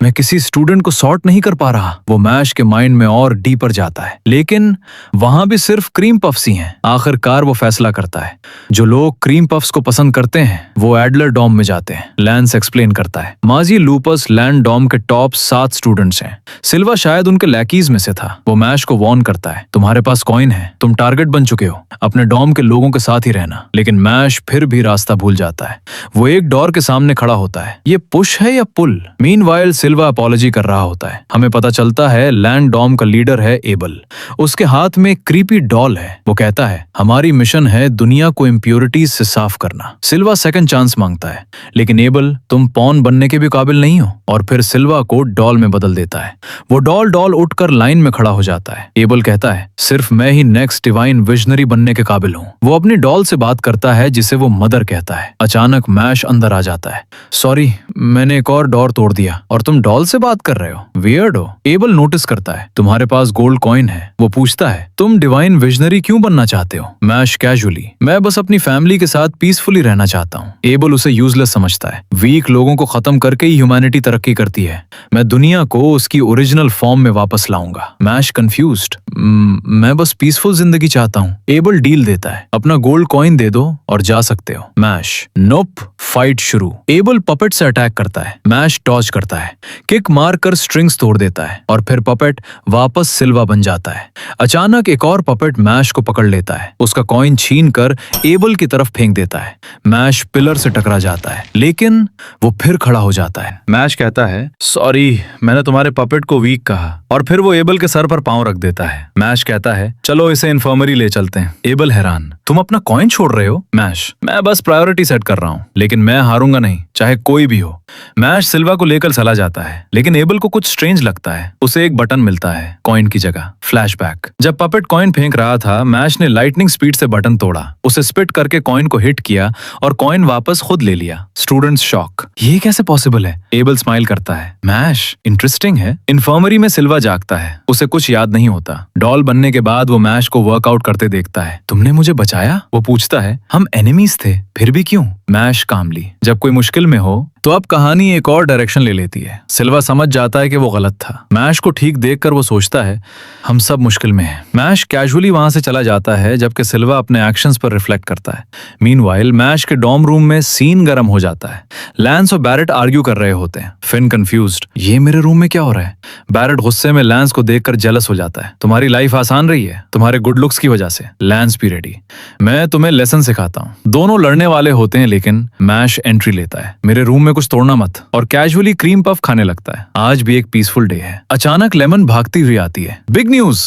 मैं किसी स्टूडेंट को सॉर्ट नहीं कर पा रहा। वो मैश के माइंड में और डीपर जाता है, लेकिन वहां भी सिर्फ क्रीम पफ्स ही हैं। आखिरकार वो फैसला करता है जो लोग क्रीम पफ्स को पसंद करते हैं वो एडलर डॉम में जाते हैं। लैंस एक्सप्लेन करता है माजी लूपस लैंड डॉम के टॉप 7 स्टूडेंट्स हैं। सिल्वा शायद उनके लैकीज में से था। वो मैश को वार्न करता है तुम्हारे पास कॉइन है, तुम टारगेट बन चुके हो, अपने डॉम के लोगों के साथ ही रहना। लेकिन मैश फिर भी रास्ता भूल जाता है। वो एक डोर के सामने खड़ा होता है। ये पुश है या पुल? मीनवाइल सिल्वा अपॉलॉजी कर रहा होता है। हमें पता चलता है लैंड डॉम का लीडर है एबल। उसके हाथ में क्रीपी डॉल है। वो कहता है हमारी मिशन है दुनिया को इम्प्योरिटीज से साफ करना। सिल्वा सेकंड चांस मांगता है, लेकिन एबल तुम पॉन बनने के भी काबिल नहीं हो, और फिर सिल्वा को डॉल में बदल देता है। वो डॉल उठकर लाइन में खड़ा हो जाता है। एबल कहता है सिर्फ मैं ही नेक्स्ट डिवाइन विजनरी बनने के काबिल हूँ। वो अपनी डॉल से बात करता है जिसे वो मदर कहता है। अचानक मैश अंदर आ जाता है। सॉरी, मैंने एक और डोर तोड़ दिया और तुम डॉल से बात कर रहे हो, वियर्ड हो। एबल नोटिस करता है तुम्हारे पास गोल्ड कॉइन है। वो पूछता है तुम डिवाइन विजनरी क्यों बनना चाहते हो? मैश कैजुअली, मैं बस अपनी फैमिली के साथ पीसफुली रहना चाहता हूँ। एबल उसे यूजलेस समझता है। वीक लोगों को खत्म करके ही ह्यूमैनिटी तरक्की करती है। मैं दुनिया को उसकी ओरिजिनल फॉर्म में वापस लाऊंगा। मैश कंफ्यूज्ड, मैं बस पीसफुल जिंदगी चाहता हूँ। एबल डील देता है, अपना गोल्ड कॉइन दे दो और जा सकते हो। मैश, नोप। फाइट शुरू। एबल पपेट से अटैक करता है। मैश डॉज करता है, किक मारकर स्ट्रिंग्स तोड़ देता है और फिर पपेट वापस सिल्वा बन बन जाता है। अचानक एक और पपेट मैश को पकड़ लेता है, उसका कॉइन छीन कर एबल की तरफ फेंक देता है। मैश पिलर से टकरा जाता है, लेकिन वो फिर खड़ा हो जाता है। मैश कहता है, सॉरी, मैंने तुम्हारे पपेट को वीक कहा, और फिर वो एबल के सर पर पांव रख देता है। मैश कहता है, चलो इसे इन्फर्मरी ले चलते हैं। एबल हैरान, तुम अपना कॉइन छोड़ रहे हो? मैश, मैं बस प्रायोरिटी सेट कर रहा हूँ, लेकिन मैं हारूंगा नहीं, चाहे कोई भी हो। मैश सिल्वा को लेकर चला जाता है, लेकिन एबल को कुछ स्ट्रेंज लगता है। उसे एक बटन मिलता है कॉइन की जगह। फ्लैशबैक, जब पपेट कॉइन फेंक रहा था, मैश ने लाइटनिंग स्पीड से बटन तोड़ा, उसे स्पिट करके कॉइन को हिट किया और कॉइन वापस खुद ले लिया। स्टूडेंट्स शॉक, ये कैसे पॉसिबल है? एबल स्माइल करता है, मैश, इंटरेस्टिंग है। इन्फर्मरी में सिल्वा जागता है, उसे कुछ याद नहीं होता। डॉल बनने के बाद वो मैश को वर्कआउट करते देखता है। तुमने मुझे बचाया? वो पूछता है। हम एनिमीज थे, फिर भी क्यों? मैश कामली, जब कोई मुश्किल में हो तो अब कहानी एक और डायरेक्शन ले लेती है। सिल्वा समझ जाता है कि वो गलत था। मैश को ठीक देखकर वो सोचता है, हम सब मुश्किल में हैं। मैश कैजुअली वहां से चला जाता है, जबकि सिल्वा अपने एक्शंस पर रिफ्लेक्ट करता है। मीनवाइल मैश के डॉर्म रूम में सीन गर्म हो जाता है। लैंस और बैरेट आर्ग्यू कर रहे होते हैं। फिन कंफ्यूज्ड, ये मेरे रूम में क्या हो रहा है? बैरेट गुस्से में लैंस को देखकर जेलस हो जाता है। तुम्हारी लाइफ आसान रही है तुम्हारे गुड लुक्स की वजह से। लैंस भी रेडी, मैं तुम्हें लेसन सिखाता हूँ। दोनों लड़ने वाले होते हैं, लेकिन मैश एंट्री लेता है। मेरे रूम में कुछ तोड़ना मत, और कैजुअली क्रीम पफ खाने लगता है। आज भी एक पीसफुल डे है। अचानक लेमन भागती हुई आती है। बिग न्यूज,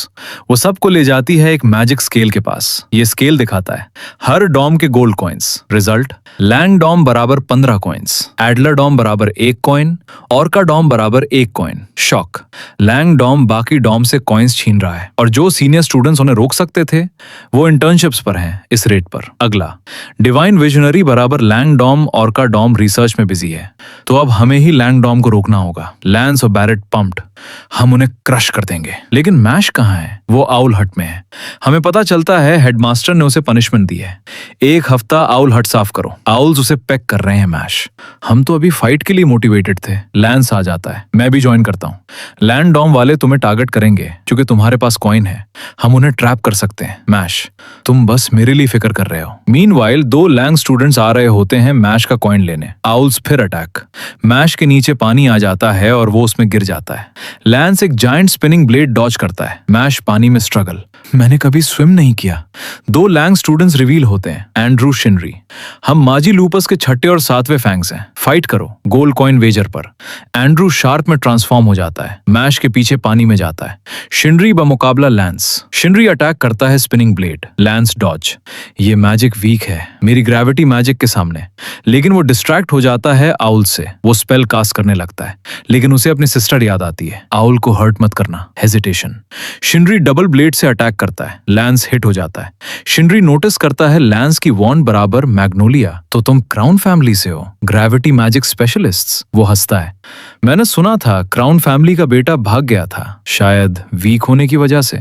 वो सबको ले जाती है एक मैजिक स्केल के पास। ये स्केल दिखाता है हर डॉम के gold coins. Result, Lang dorm बराबर 15 कॉइन्स, एडलर डॉम बराबर 1 कॉइन, ऑर्का डॉम बराबर 1 कॉइन। शॉक, लैंग डॉम बाकी डॉम से कॉइन्स छीन रहा है, और जो सीनियर स्टूडेंट्स उन्हें रोक सकते थे वो इंटर्नशिप्स पर हैं इस रेट पर। अगला, डिवाइन विजनरी बराबर Lang dorm, Orca dorm research में बिजी है, तो अब हमें ही लैंग डॉम को रोकना होगा। लैंस और बैरेट पंप्ड, हम उन्हें क्रश कर देंगे। लेकिन मैश कहाँ है? वो आउल हट में है। हमें पता चलता है हेडमास्टर ने उसे पनिशमेंट दी है, 1 हफ्ता आउल हट साफ करो। आउल्स उसे पैक कर रहे हैं। मैश, हम तो अभी फाइट के लिए मोटिवेटेड थे। लैंस आ जाता है, मैं भी ज्वाइन करता हूँ। लैंड डॉम वाले तुम्हें टारगेट करेंगे क्योंकि तुम्हारे पास कॉइन है, हम उन्हें ट्रैप कर सकते हैं। मैश, तुम बस मेरे लिए फिक्र कर रहे हो। मीनवाइल 2 लैंग स्टूडेंट्स आ रहे होते हैं मैश का कॉइन लेने। आउल्स फिर अटैक, मैश के नीचे पानी आ जाता है और वो उसमें गिर जाता है। लैंस एक जायंट स्पिनिंग ब्लेड डॉज करता है। मैश पानी में स्ट्रगल, मैंने कभी स्विम नहीं किया। 2 लैंग स्टूडेंट्स रिवील होते हैं, एंड्रू, शिनरी। हम माजी लूपस के 6ठे और 7वें फैंग्स हैं, फाइट करो गोल्ड कॉइन वेजर पर। एंड्रू शार्क में ट्रांसफॉर्म हो जाता है, मैश के पीछे पानी में जाता है। शिनरी बमुकाबला लैंस। शिनरी अटैक करता है स्पिनिंग ब्लेड, लैंस डॉज। ये मैजिक वीक है मेरी ग्रेविटी मैजिक के सामने, लेकिन वो डिस्ट्रैक्ट हो जाता है आउल से। वो स्पेल कास्ट करने लगता है, लेकिन उसे अपनी सिस्टर याद आती है। आउल को हर्ट मत करना। हेजिटेशन, शिनरी डबल ब्लेड से अटैक करता है, लैंस हिट हो जाता है। शिनरी नोटिस करता है लैंस की वॉन्ड बराबर मैग्नोलिया, तो तुम क्राउन फैमिली से हो, ग्रेविटी मैजिक स्पेशलिस्ट्स। वो हंसता है, मैंने सुना था क्राउन फैमिली का बेटा भाग गया था, शायद वीक होने की वजह से।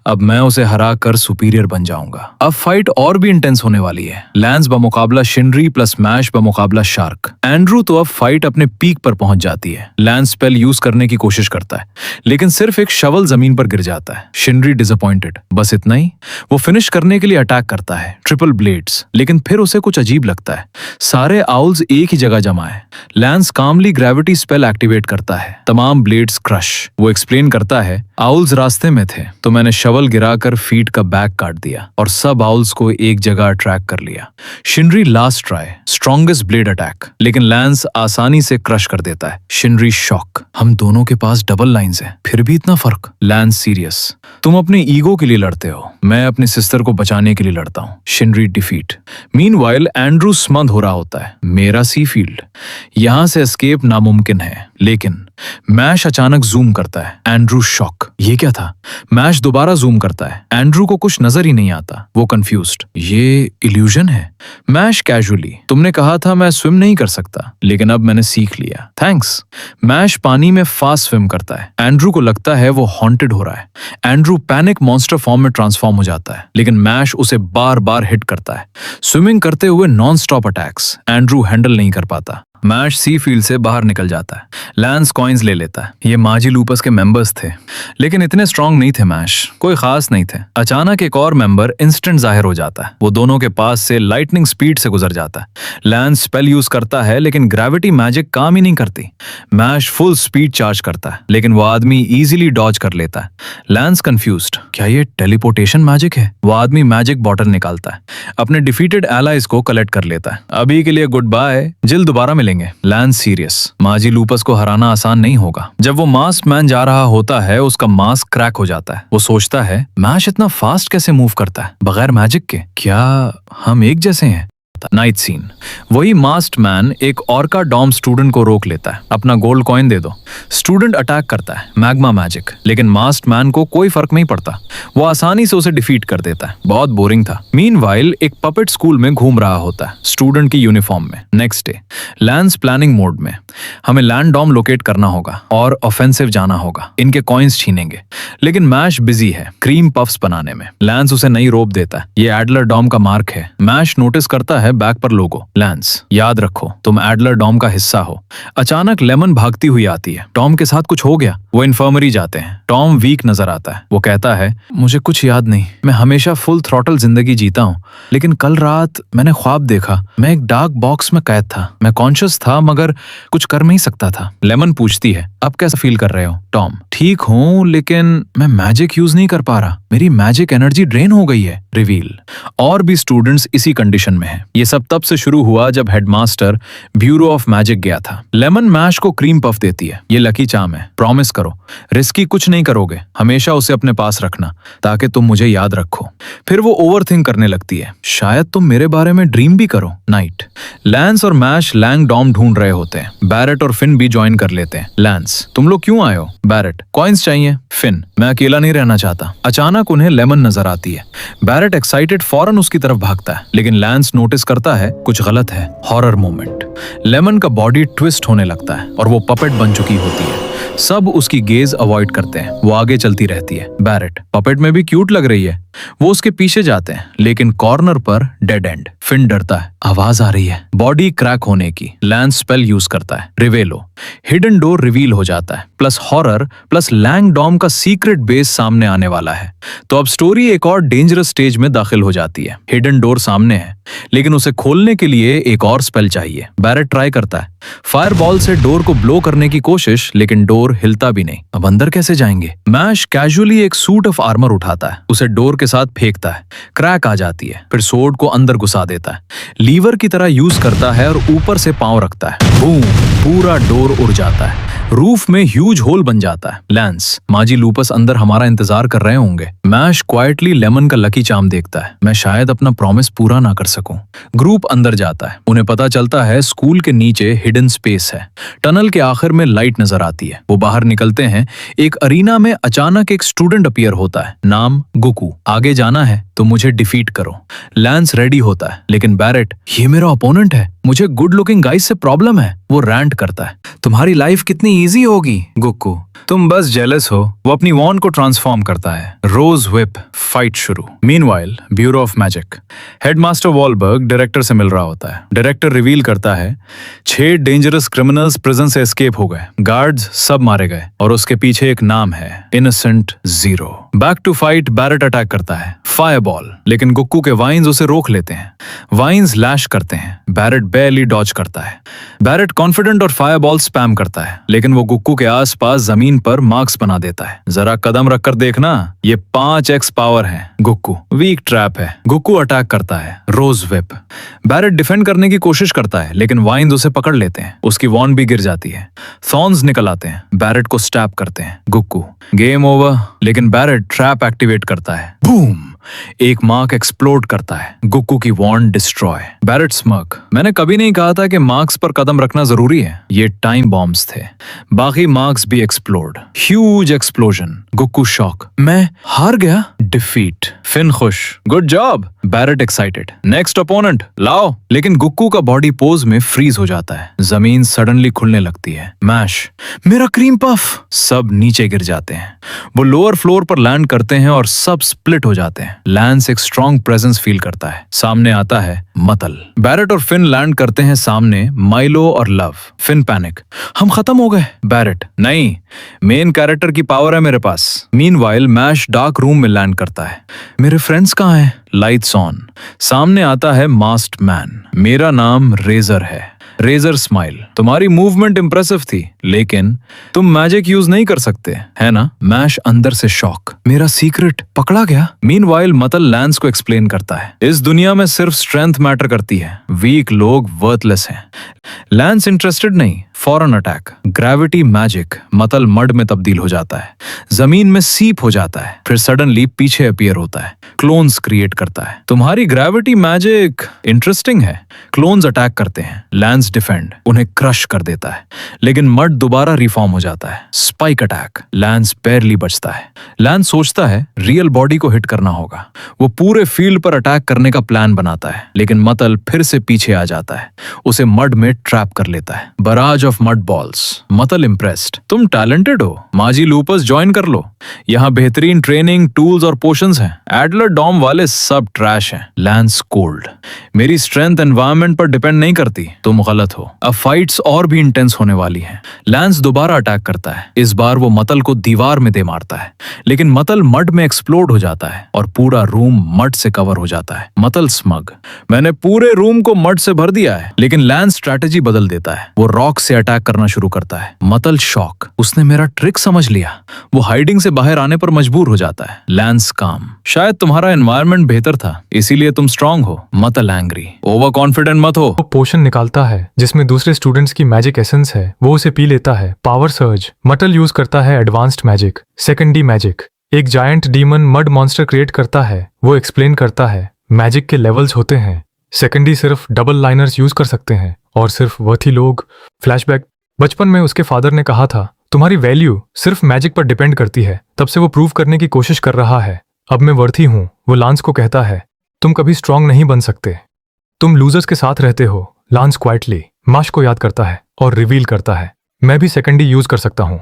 अब मैं उसे हरा कर सुपीरियर बन जाऊंगा। अब फाइट और भी इंटेंस होने वाली है। लैंस बमुकाबला शिनरी प्लस मैश बमुकाबला शार्क। एंड्रू तो अब फाइट अपने पीक पर पहुंच जाती है। लैंस स्पेल यूज करने की कोशिश करता है, लेकिन सिर्फ एक शवल जमीन पर गिर जाता है। शिनरी डिसअपॉइंटेड, बस इतना ही। वो फिनिश करने के लिए अटैक करता है, ट्रिपल ब्लेड्स, लेकिन फिर उसे कुछ अजीब लगता है। सारे आउल्स एक ही जगह जमा है। लैंस कामली ग्रेविटी स्पेल एक्टिवेट करता है, तमाम ब्लेड्स क्रश। वो एक्सप्लेन करता है, आउल्स रास्ते में थे तो मैंने शवल गिराकर फीट का बैक काट दिया और सब आउल्स को एक जगह अट्रैक्ट कर लिया। शिनरी last try, strongest blade attack, लेकिन लैंस आसानी से क्रश कर देता है। शिनरी शॉक, हम दोनों के पास डबल लाइंस हैं, फिर भी इतना फर्क। लैंस सीरियस, तुम अपने ईगो के लिए लड़ते हो, मैं अपनी सिस्टर को बचाने के लिए लड़ता हूँ। शिनरी डिफीट। मीनवाइल एंड्रू स्मंद हो रहा होता है, मेरा सी फील्ड, यहां से एस्केप नामुमकिन है। लेकिन मैश अचानक जूम करता है। एंड्रू शॉक, ये क्या था? मैश दोबारा जूम करता है, एंड्रू को कुछ नजर ही नहीं आता। वो कंफ्यूज्ड, ये इल्यूजन है। मैश कैजुअली, तुमने कहा था मैं स्विम नहीं कर सकता, लेकिन अब मैंने सीख लिया, थैंक्स। मैश पानी में फास्ट स्विम करता है। एंड्रू को लगता है वो हॉन्टेड हो रहा है। एंड्रू पैनिक मॉन्स्टर फॉर्म में ट्रांसफॉर्म हो जाता है, लेकिन मैश उसे बार बार हिट करता है। स्विमिंग करते हुए non stop attacks, Andrew handle नहीं कर पाता। मैश सी फील्ड से बाहर निकल जाता है। लैंस कॉइन्स ले लेता है। ये माजी लूपस के मेंबर्स थे, लेकिन इतने स्ट्रांग नहीं थे। मैश कोई खास नहीं थे। अचानक एक और मेंबर इंस्टेंट जाहिर हो जाता है। वो दोनों के पास से लाइटनिंग स्पीड से गुजर जाता है। लैंस स्पेल यूज करता है, लेकिन ग्रेविटी मैजिक काम ही नहीं करती। मैश फुल स्पीड चार्ज करता है, लेकिन वो आदमी इजीली डॉज कर लेता है। लैंस कंफ्यूज्ड, क्या ये टेलीपोर्टेशन मैजिक है? वो आदमी मैजिक बॉटल निकालता है, अपने डिफीटेड एलाइज को कलेक्ट कर लेता है। अभी के लिए गुड बाय, जल्द दोबारा मिलेंगे। लैंस सीरियस, माजी लूपस को हराना आसान नहीं होगा। जब वो मास्क मैन जा रहा होता है, उसका मास्क क्रैक हो जाता है। वो सोचता है मैश इतना फास्ट कैसे मूव करता है बगैर मैजिक के? क्या हम एक जैसे हैं? नाइट सीन, वही मास्क्ड मैन एक ऑर्का डॉम स्टूडेंट को रोक लेता है। अपना गोल्ड कॉइन दे दो। स्टूडेंट अटैक करता है, मैग्मा मैजिक, लेकिन मास्क्ड मैन को कोई फर्क नहीं पड़ता। वो आसानी से उसे डिफीट कर देता है। बहुत बोरिंग था। मीनवाइल एक पपेट स्कूल में घूम रहा होता है, स्टूडेंट की यूनिफॉर्म में। Next day, lens planning mode में। हमें लैंड डॉम लोकेट करना होगा और ऑफेंसिव जाना होगा। इनके कॉइन्स छीनेंगे, लेकिन मैश बिजी है क्रीम पफ्स बनाने में। लैंस उसे नई रोप देता है। ये एडलर डॉम का मार्क है। मैश नोटिस करता है बैक पर लोगो। लैंस, याद रखो तुम एडलर डॉम का हिस्सा हो। अचानक लेमन भागती हुई आती है। टॉम के साथ कुछ हो गया। वो इन्फर्मरी जाते हैं। टॉम वीक नजर आता है। वो कहता है मुझे कुछ याद नहीं, मैं हमेशा फुल थ्रॉटल जिंदगी जीता हूँ, लेकिन कल रात मैंने ख्वाब देखा। मैं एक डार्क बॉक्स में कैद था। मैं कॉन्शियस था मगर कुछ कर नहीं सकता था। लेमन पूछती है अब कैसा फील कर रहे हो? टॉम, ठीक हूँ, लेकिन मैं मैजिक यूज नहीं कर पा रहा। मेरी मैजिक एनर्जी ड्रेन हो गई है। रिवील, और भी स्टूडेंट्स इसी कंडीशन में हैं। ये सब तब से शुरू हुआ जब हेडमास्टर ब्यूरो ऑफ मैजिक गया था। लेमन मैश को क्रीम पफ देती है। ये लकी चार्म है, प्रॉमिस करो रिस्की कुछ नहीं करोगे। हमेशा उसे अपने पास रखना ताकि तुम मुझे याद रखो। फिर वो ओवरथिंक करने लगती है, शायद तुम मेरे बारे में ड्रीम भी करो। नाइट, लैंस और मैश लैंग डॉम ढूंढ रहे होते हैं। बैरेट और फिन भी ज्वाइन कर लेते हैं। लैंस, तुम लोग क्यों आए हो? बैरेट, कॉइन्स चाहिए। फिन, मैं अकेला नहीं रहना चाहता। अचानक उन्हें लेमन नजर आती है। बैरेट एक्साइटेड फौरन उसकी तरफ भागता है, लेकिन लैंस नोटिस करता है कुछ गलत है। हॉरर मोमेंट, लेमन का बॉडी ट्विस्ट होने लगता है और वो पपेट बन चुकी होती है। सब उसकी गेज अवॉइड करते हैं। वो आगे चलती रहती है। बैरेट, पपेट में भी क्यूट लग रही है। वो उसके पीछे जाते हैं, लेकिन कॉर्नर पर डेड एंड। फिन डरता है, आवाज आ रही है बॉडी क्रैक होने की। लैंस स्पेल यूज करता है, रिवेलो। हिडन डोर रिवील हो जाता है। Plus horror plus Lang dorm का सीक्रेट बेस सामने आने वाला है। तो अब स्टोरी एक और डेंजरस स्टेज में दाखिल हो जाती है। हिडन डोर सामने है, लेकिन उसे खोलने के लिए एक और स्पेल चाहिए। बैरेट ट्राई करता है फायरबॉल से डोर को ब्लो करने की कोशिश, लेकिन डोर हिलता भी नहीं। अब अंदर कैसे जाएंगे? मैश कैजुअली एक सूट ऑफ आर्मर उठाता है, उसे डोर के साथ फेंकता है। क्रैक आ जाती है। फिर सोर्ड को अंदर घुसा देता है, लीवर की तरह यूज करता है और ऊपर से पांव रखता है। बूम, पूरा डोर उड़ जाता है। रूफ में ह्यूज होल बन जाता है। लैंस, माजी लूपस अंदर हमारा इंतजार कर रहे होंगे। मैश क्वाइटली लेमन का लकी चार्म देखता है। मैं शायद अपना प्रॉमिस पूरा ना कर सकूं। ग्रुप अंदर जाता है। उन्हें पता चलता है स्कूल के नीचे हिडन स्पेस है। टनल के आखिर में लाइट नजर आती है। वो बाहर निकलते हैं। एक अरीना में अचानक एक स्टूडेंट अपीयर होता है, नाम गुकू। आगे जाना है तो मुझे डिफीट करो। लैंस रेडी होता है, लेकिन बैरेट, ये मेरा ओपोनेंट है, मुझे गुड लुकिंग गाइस से प्रॉब्लम है। वो रैंट करता है, तुम्हारी लाइफ कितनी इजी होगी गुक्कू, तुम बस जेलस हो। वो अपनी वॉन्ड को ट्रांसफॉर्म करता है। रोज व्हिप, फाइट शुरू। Meanwhile, bureau of magic, headmaster Wahlberg director से मिल रहा होता है। डायरेक्टर रिवील करता है 6 डेंजरस क्रिमिनल्स प्रिजन से एस्केप हो गए। गार्ड्स सब मारे गए और उसके पीछे एक नाम है, innocent zero. Back to fight, Barrett attack करता है, फायरबॉल, लेकिन गुक्कू के वाइन्स उसे रोक लेते हैं। वाइन्स लैश करते हैं। बैरेट बेयरली डॉज करता है। बैरेट कॉन्फिडेंट और फायरबॉल स्पैम करता है, लेकिन वो गुक्कू के आसपास जमीन पर मार्क्स बना देता है। जरा कदम रखकर देखना, ये 5x पावर है। गुक्कू, वीक ट्रैप है। गुक्कू अटैक करता है, रोज व्हिप। बैरेट डिफेंड करने की कोशिश करता है, लेकिन वाइन्स उसे पकड़ लेते हैं। उसकी वॉन्ड भी गिर जाती है। थॉर्न्स निकल आते हैं, बैरेट को स्टैप करते हैं। गुक्कू, गेम ओवर, लेकिन बैरेट ट्रैप एक्टिवेट करता है। बूम, एक मार्क एक्सप्लोड करता है। गुक्कू की वॉन्ड डिस्ट्रॉय। बैरेट स्मर्क, मैंने कभी नहीं कहा था कि मार्क्स पर कदम रखना जरूरी है। ये टाइम बॉम्ब्स थे। बाकी मार्क्स भी एक्सप्लोड। Huge explosion. गुक्कू शॉक, मैं हार गया। डिफीट। फिन खुश, good job. Barrett excited, next opponent लाओ। लेकिन गुक्कू का बॉडी पोज में फ्रीज हो जाता है। जमीन सडनली खुलने लगती है। मैश, मेरा क्रीम पफ। सब नीचे गिर जाते हैं। वो लोअर फ्लोर पर लैंड करते हैं और सब स्प्लिट हो जाते हैं। लैंस एक स्ट्रॉन्ग प्रेजेंस फील करता है। सामने आता है मतल। बैरेट और फिन लैंड करते हैं सामने, माइलो और लव। फिन पैनिक, हम खत्म हो गए। बैरेट, नहीं, मेन कैरेक्टर की पावर है मेरे पास। मीनवाइल मैश डार्क रूम में लैंड करता है। मेरे फ्रेंड्स कहाँ हैं? Lights on. सामने आता है मास्क्ड मैन। मेरा नाम रेजर है। रेजर स्माइल, तुम्हारी मूवमेंट इंप्रेसिव थी, लेकिन तुम मैजिक यूज नहीं कर सकते, है ना? मैश अंदर से शॉक, मेरा सीक्रेट पकड़ा गया। मीनवाइल मतल लैंस को एक्सप्लेन करता है, इस दुनिया में सिर्फ स्ट्रेंथ मैटर करती है, वीक लोग वर्थलेस हैं। लैंस इंटरेस्टेड नहीं, फॉरन अटैक, ग्रेविटी मैजिक। मतल मड में तब्दील हो जाता है, जमीन में सीप हो जाता है, फिर सडनली पीछे अपीयर होता है, क्लोन्स क्रिएट करता है। तुम्हारी ग्रेविटी मैजिक इंटरेस्टिंग है। क्लोन्स अटैक करते हैं, लैंस डिफेंड, उन्हें क्रश कर देता है, लेकिन मड दोबारा रिफॉर्म हो जाता है। स्पाइक अटैक, लैंस बैरली बचता है। लैंस सोचता है रियल बॉडी को हिट करना होगा। वो पूरे फील्ड पर अटैक करने का प्लान बनाता है, लेकिन मतल फिर से पीछे आ जाता है, उसे मड में ट्रैप कर लेता है। Barrage of mud balls. मतल इम्प्रेस्ड, तुम टैलेंटेड हो, माजी लूपस ज्वाइन कर लो, यहाँ बेहतरीन ट्रेनिंग, टूल्स और पोशंस हैं। एडलर डॉम वाले सब ट्रैश हैं। लैंस कोल्ड, मेरी स्ट्रेंथ एनवायरनमेंट पर डिपेंड नहीं करती, तुम गलत हो। अब फाइट्स और भी इंटेंस होने वाली हैं। लैंस दोबारा अटैक करता है, इस बार वो मतल को दीवार में दे मारता है, लेकिन मतल मड में एक्सप्लोड हो जाता है और पूरा रूम मड से कवर हो जाता है। मतल स्मग, मैंने पूरे रूम को मड से भर दिया है, लेकिन लैंस स्ट्रैटेजी बदल देता है, वो रॉक से अटैक करना शुरू करता है। मतल शॉक, उसने मेरा ट्रिक समझ लिया। वो हाइडिंग से बाहर आने पर मजबूर हो जाता है। लैंस काम, शायद तुम्हारा एनवायरनमेंट बेहतर था, इसीलिए तुम स्ट्रांग हो। मतल एंग्री, ओवर कॉन्फिडेंट मत हो। वो पोशन निकालता है जिसमें दूसरे स्टूडेंट्स की मैजिक एसेंस है, वो उसे पी लेता है। पावर सर्ज, मतल यूज करता है advanced magic, second D magic. एक giant demon mud monster create करता है, वो एक्सप्लेन करता है मैजिक के लेवल्स होते हैं। सेकंड डी सिर्फ डबल लाइनर्स यूज कर सकते हैं और सिर्फ वर्थी लोग। फ्लैशबैक, बचपन में उसके फादर ने कहा था तुम्हारी वैल्यू सिर्फ मैजिक पर डिपेंड करती है, तब से वो प्रूव करने की कोशिश कर रहा है। अब मैं वर्थी हूँ, वो लांस को कहता है तुम कभी स्ट्रांग नहीं बन सकते, तुम लूजर्स के साथ रहते हो। लांस क्वाइटली माश को याद करता है और रिवील करता है मैं भी सेकंड डी यूज कर सकता हूँ।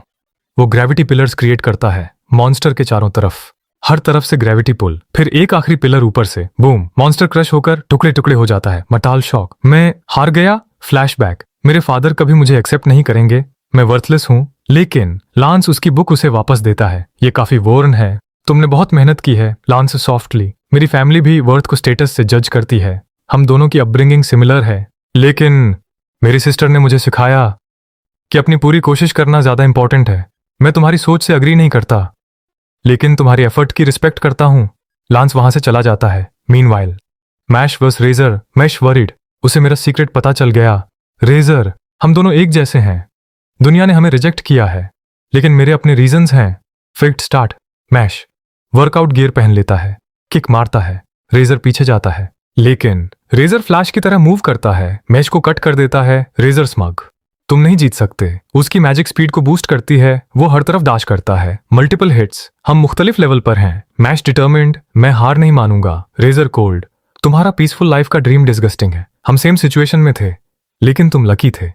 वो ग्रेविटी पिलर्स क्रिएट करता है मॉन्स्टर के चारों तरफ, हर तरफ से ग्रेविटी पुल, फिर एक आखिरी पिलर ऊपर से, बूम, मॉन्स्टर क्रश होकर टुकड़े टुकड़े हो जाता है। मटाल शॉक, मैं हार गया। फ्लैशबैक, मेरे फादर कभी मुझे एक्सेप्ट नहीं करेंगे, मैं वर्थलेस हूँ, लेकिन लांस उसकी बुक उसे वापस देता है। ये काफी वोर्न है, तुमने बहुत मेहनत की है। लांस सॉफ्टली, मेरी फैमिली भी वर्थ को स्टेटस से जज करती है, हम दोनों की अपब्रिंगिंग सिमिलर है, लेकिन मेरी सिस्टर ने मुझे सिखाया कि अपनी पूरी कोशिश करना ज्यादा इंपॉर्टेंट है। मैं तुम्हारी सोच से अग्री नहीं करता, लेकिन तुम्हारी एफर्ट की रिस्पेक्ट करता हूँ। लांस वहां से चला जाता है। Meanwhile, Mash versus Razor. Mash worried, उसे मेरा सीक्रेट पता चल गया। रेजर, हम दोनों एक जैसे हैं, दुनिया ने हमें रिजेक्ट किया है, लेकिन मेरे अपने रीजंस हैं। फिक्ट स्टार्ट, मैश वर्कआउट गियर पहन लेता है, किक मारता है, रेजर पीछे जाता है, लेकिन रेजर फ्लैश की तरह मूव करता है, मैश को कट कर देता है। रेजर स्मग, तुम नहीं जीत सकते। उसकी मैजिक स्पीड को बूस्ट करती है, वो हर तरफ दाश करता है। मल्टीपल हिट्स, हम मुख्तलिफ लेवल पर हैं। मैश डिटर्मिन्ड, मैं हार नहीं मानूंगा। रेजर कोल्ड, तुम्हारा पीसफुल लाइफ का ड्रीम डिस्गस्टिंग है, हम सेम सिचुएशन में थे, लेकिन तुम लकी थे।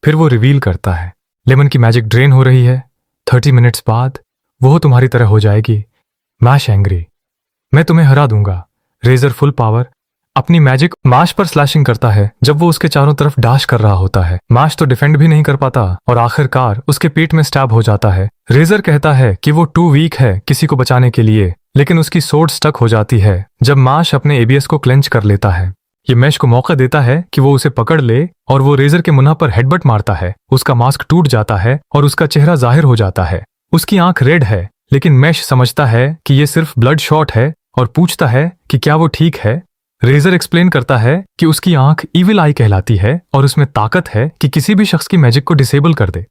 फिर वो रिवील करता है लेमन की मैजिक ड्रेन हो रही है, 30 मिनट्स बाद वो तुम्हारी तरह हो जाएगी। मैश एंग्री, मैं तुम्हें हरा दूंगा। रेजर फुल पावर, अपनी मैजिक मैश पर स्लैशिंग करता है जब वो उसके चारों तरफ डैश कर रहा होता है। मैश तो डिफेंड भी नहीं कर पाता और आखिरकार उसके पेट में स्टैब हो जाता है। रेजर कहता है कि वो टू वीक है किसी को बचाने के लिए, लेकिन उसकी सोर्ड स्टक हो जाती है जब मैश अपने एबीएस को क्लेंच कर लेता है। ये मैश को मौका देता है कि वो उसे पकड़ ले और वो रेजर के मुन्ना पर हेडबट मारता है। उसका मास्क टूट जाता है और उसका चेहरा जाहिर हो जाता है। उसकी आंख रेड है, लेकिन मैश समझता है कि ये सिर्फ ब्लड शॉट है और पूछता है कि क्या वो ठीक है। रेजर एक्सप्लेन करता है कि उसकी आंख इविल आई कहलाती है और उसमें ताकत है कि किसी भी शख्स की मैजिक को डिसेबल कर दे।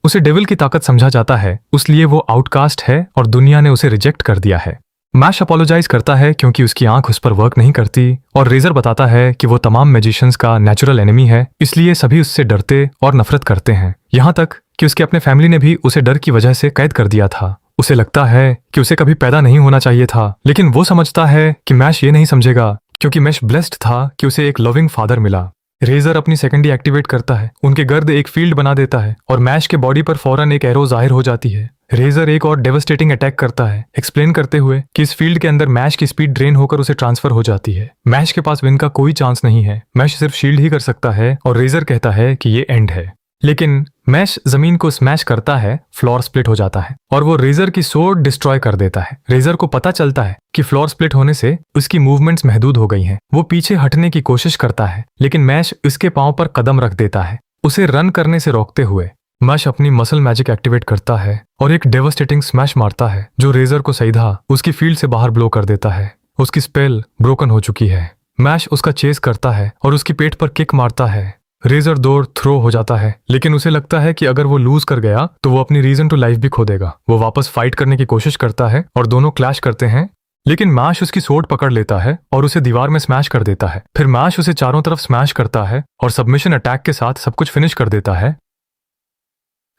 उसे डेविल की ताकत समझा जाता है, इसलिए वो आउटकास्ट है और दुनिया ने उसे रिजेक्ट कर दिया है। मैश अपोलोजाइज करता है क्योंकि उसकी आंख उस पर वर्क नहीं करती, और रेजर बताता है कि वो तमाम मैजिशियंस का नेचुरल एनिमी है, इसलिए सभी उससे डरते और नफरत करते हैं। यहाँ तक कि उसके अपने फैमिली ने भी उसे डर की वजह से कैद कर दिया था। उसे लगता है कि उसे कभी पैदा नहीं होना चाहिए था, लेकिन वो समझता है कि मैश ये नहीं समझेगा क्योंकि मैश ब्लेस्ड था कि उसे एक लविंग फादर मिला। रेजर अपनी सेकेंडरी एक्टिवेट करता है, उनके गर्द एक फील्ड बना देता है और मैश के बॉडी पर फौरन एक एरो जाहिर हो जाती है। रेजर एक और डेवस्टेटिंग अटैक करता है, एक्सप्लेन करते हुए कि इस फील्ड के अंदर मैश की स्पीड ड्रेन होकर उसे ट्रांसफर हो जाती है। मैश के पास विन का कोई चांस नहीं है, मैश सिर्फ शील्ड ही कर सकता है और रेजर कहता है कि ये एंड है। लेकिन मैश जमीन को स्मैश करता है, फ्लोर स्प्लिट हो जाता है और वो रेजर की सोर्ड डिस्ट्रॉय कर देता है। रेजर को पता चलता है कि फ्लोर स्प्लिट होने से उसकी मूवमेंट्स महदूद हो गई हैं। वो पीछे हटने की कोशिश करता है, लेकिन मैश उसके पांव पर कदम रख देता है, उसे रन करने से रोकते हुए। मैश अपनी मसल मैजिक एक्टिवेट करता है और एक डेवस्टेटिंग स्मैश मारता है जो रेजर को सीधा उसकी फील्ड से बाहर ब्लो कर देता है। उसकी स्पेल ब्रोकन हो चुकी है। मैश उसका चेस करता है और उसकी पेट पर किक मारता है। रेजर दूर थ्रो हो जाता है, लेकिन उसे लगता है कि अगर वो लूज कर गया तो वो अपनी रीजन टू लाइफ भी खो देगा। वो वापस फाइट करने की कोशिश करता है और दोनों क्लैश करते हैं, लेकिन मैश उसकी सोर्ड पकड़ लेता है और उसे दीवार में स्मैश कर देता है। फिर मैश उसे चारों तरफ स्मैश करता है और सबमिशन अटैक के साथ सब कुछ फिनिश कर देता है।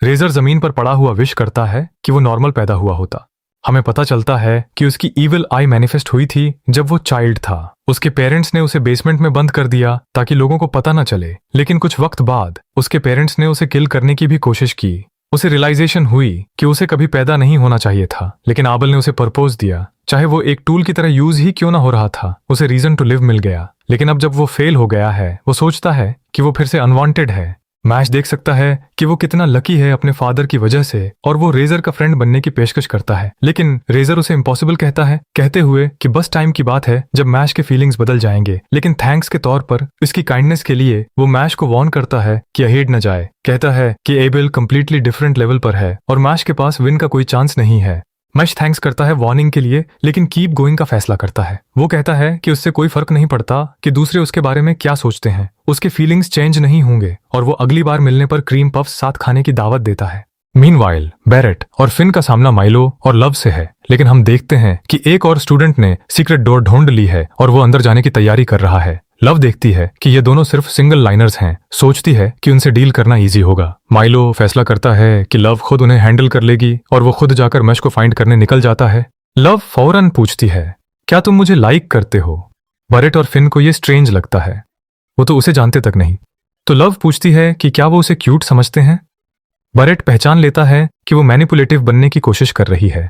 रेजर जमीन पर पड़ा हुआ विश करता है कि वो नॉर्मल पैदा हुआ होता। हमें पता चलता है कि उसकी ईविल आई मैनिफेस्ट हुई थी जब वो चाइल्ड था। उसके पेरेंट्स ने उसे बेसमेंट में बंद कर दिया ताकि लोगों को पता न चले, लेकिन कुछ वक्त बाद उसके पेरेंट्स ने उसे किल करने की भी कोशिश की। उसे रियलाइजेशन हुई कि उसे कभी पैदा नहीं होना चाहिए था, लेकिन आबल ने उसे प्रपोज दिया। चाहे वो एक टूल की तरह यूज ही क्यों ना हो रहा था, उसे रीजन टू लिव मिल गया। लेकिन अब जब वो फेल हो गया है, वो सोचता है कि वो फिर से अनवांटेड है। मैश देख सकता है कि वो कितना लकी है अपने फादर की वजह से और वो रेजर का फ्रेंड बनने की पेशकश करता है, लेकिन रेजर उसे इम्पॉसिबल कहता है, कहते हुए कि बस टाइम की बात है जब मैश के फीलिंग्स बदल जाएंगे। लेकिन थैंक्स के तौर पर इसकी काइंडनेस के लिए वो मैश को वार्न करता है कि अहेड न जाए। कहता है कि एबल कंप्लीटली डिफरेंट लेवल पर है और मैश के पास विन का कोई चांस नहीं है। मैश थैंक्स करता है वार्निंग के लिए, लेकिन कीप गोइंग का फैसला करता है। वो कहता है कि उससे कोई फर्क नहीं पड़ता कि दूसरे उसके बारे में क्या सोचते हैं, उसके फीलिंग्स चेंज नहीं होंगे और वो अगली बार मिलने पर क्रीम पफ्स साथ खाने की दावत देता है। मीनवाइल बैरेट और फिन का सामना माइलो और लव से है, लेकिन हम देखते हैं कि एक और स्टूडेंट ने सीक्रेट डोर ढूंढ ली है और वो अंदर जाने की तैयारी कर रहा है। लव देखती है कि ये दोनों सिर्फ सिंगल लाइनर्स हैं, सोचती है कि उनसे डील करना इजी होगा। माइलो फैसला करता है कि लव खुद उन्हें हैंडल कर लेगी और वो खुद जाकर मैश को फाइंड करने निकल जाता है। लव फौरन पूछती है, क्या तुम मुझे लाइक करते हो? बैरेट और फिन को ये स्ट्रेंज लगता है, वो तो उसे जानते तक नहीं। तो लव पूछती है कि क्या वो उसे क्यूट समझते हैं? बैरेट पहचान लेता है कि वो मैनिपुलेटिव बनने की कोशिश कर रही है,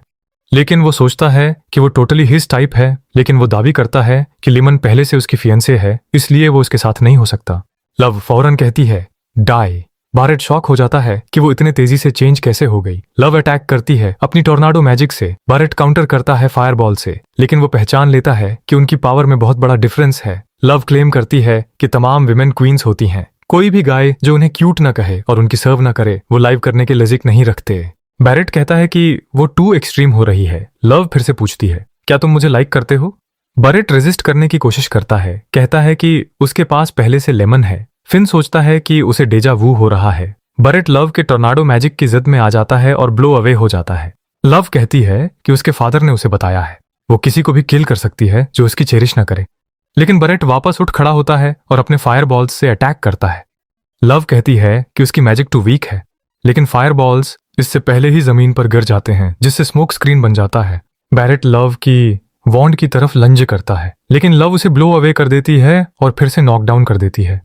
लेकिन वो सोचता है कि वो टोटली हिज टाइप है। लेकिन वो दावी करता है कि लिमन पहले से उसकी फियंसे है, इसलिए वो उसके साथ नहीं हो सकता। लव फौरन कहती है डाई। बैरेट शॉक हो जाता है कि वो इतने तेजी से चेंज कैसे हो गई। लव अटैक करती है अपनी टोर्नाडो मैजिक से, बैरेट काउंटर करता है फायरबॉल से, लेकिन वो पहचान लेता है कि उनकी पावर में बहुत बड़ा डिफरेंस है। लव क्लेम करती है कि तमाम विमेन क्वींस होती हैं, कोई भी गाय जो उन्हें क्यूट न कहे और उनकी सर्व न करे वो लाइव करने के लजिक नहीं रखते। बैरेट कहता है कि वो टू एक्सट्रीम हो रही है। लव फिर से पूछती है, क्या तुम मुझे लाइक करते हो? बैरेट रेजिस्ट करने की कोशिश करता है, कहता है कि उसके पास पहले से लेमन है। फिन सोचता है कि उसे डेजा वू हो रहा है। बैरेट लव के टोर्नाडो मैजिक की जिद में आ जाता है और ब्लो अवे हो जाता है। लव कहती है कि उसके फादर ने उसे बताया है वो किसी को भी किल कर सकती है जो उसकी चेरिश न करे, लेकिन बैरेट वापस उठ खड़ा होता है और अपने फायरबॉल्स से अटैक करता है। लव कहती है कि उसकी मैजिक टू वीक है, लेकिन फायरबॉल्स इससे पहले ही जमीन पर गिर जाते हैं, जिससे स्मोक स्क्रीन बन जाता है। बैरेट लव की वॉन्ड की तरफ लंज करता है, लेकिन लव उसे ब्लो अवे कर देती है और फिर से नॉकडाउन कर देती है।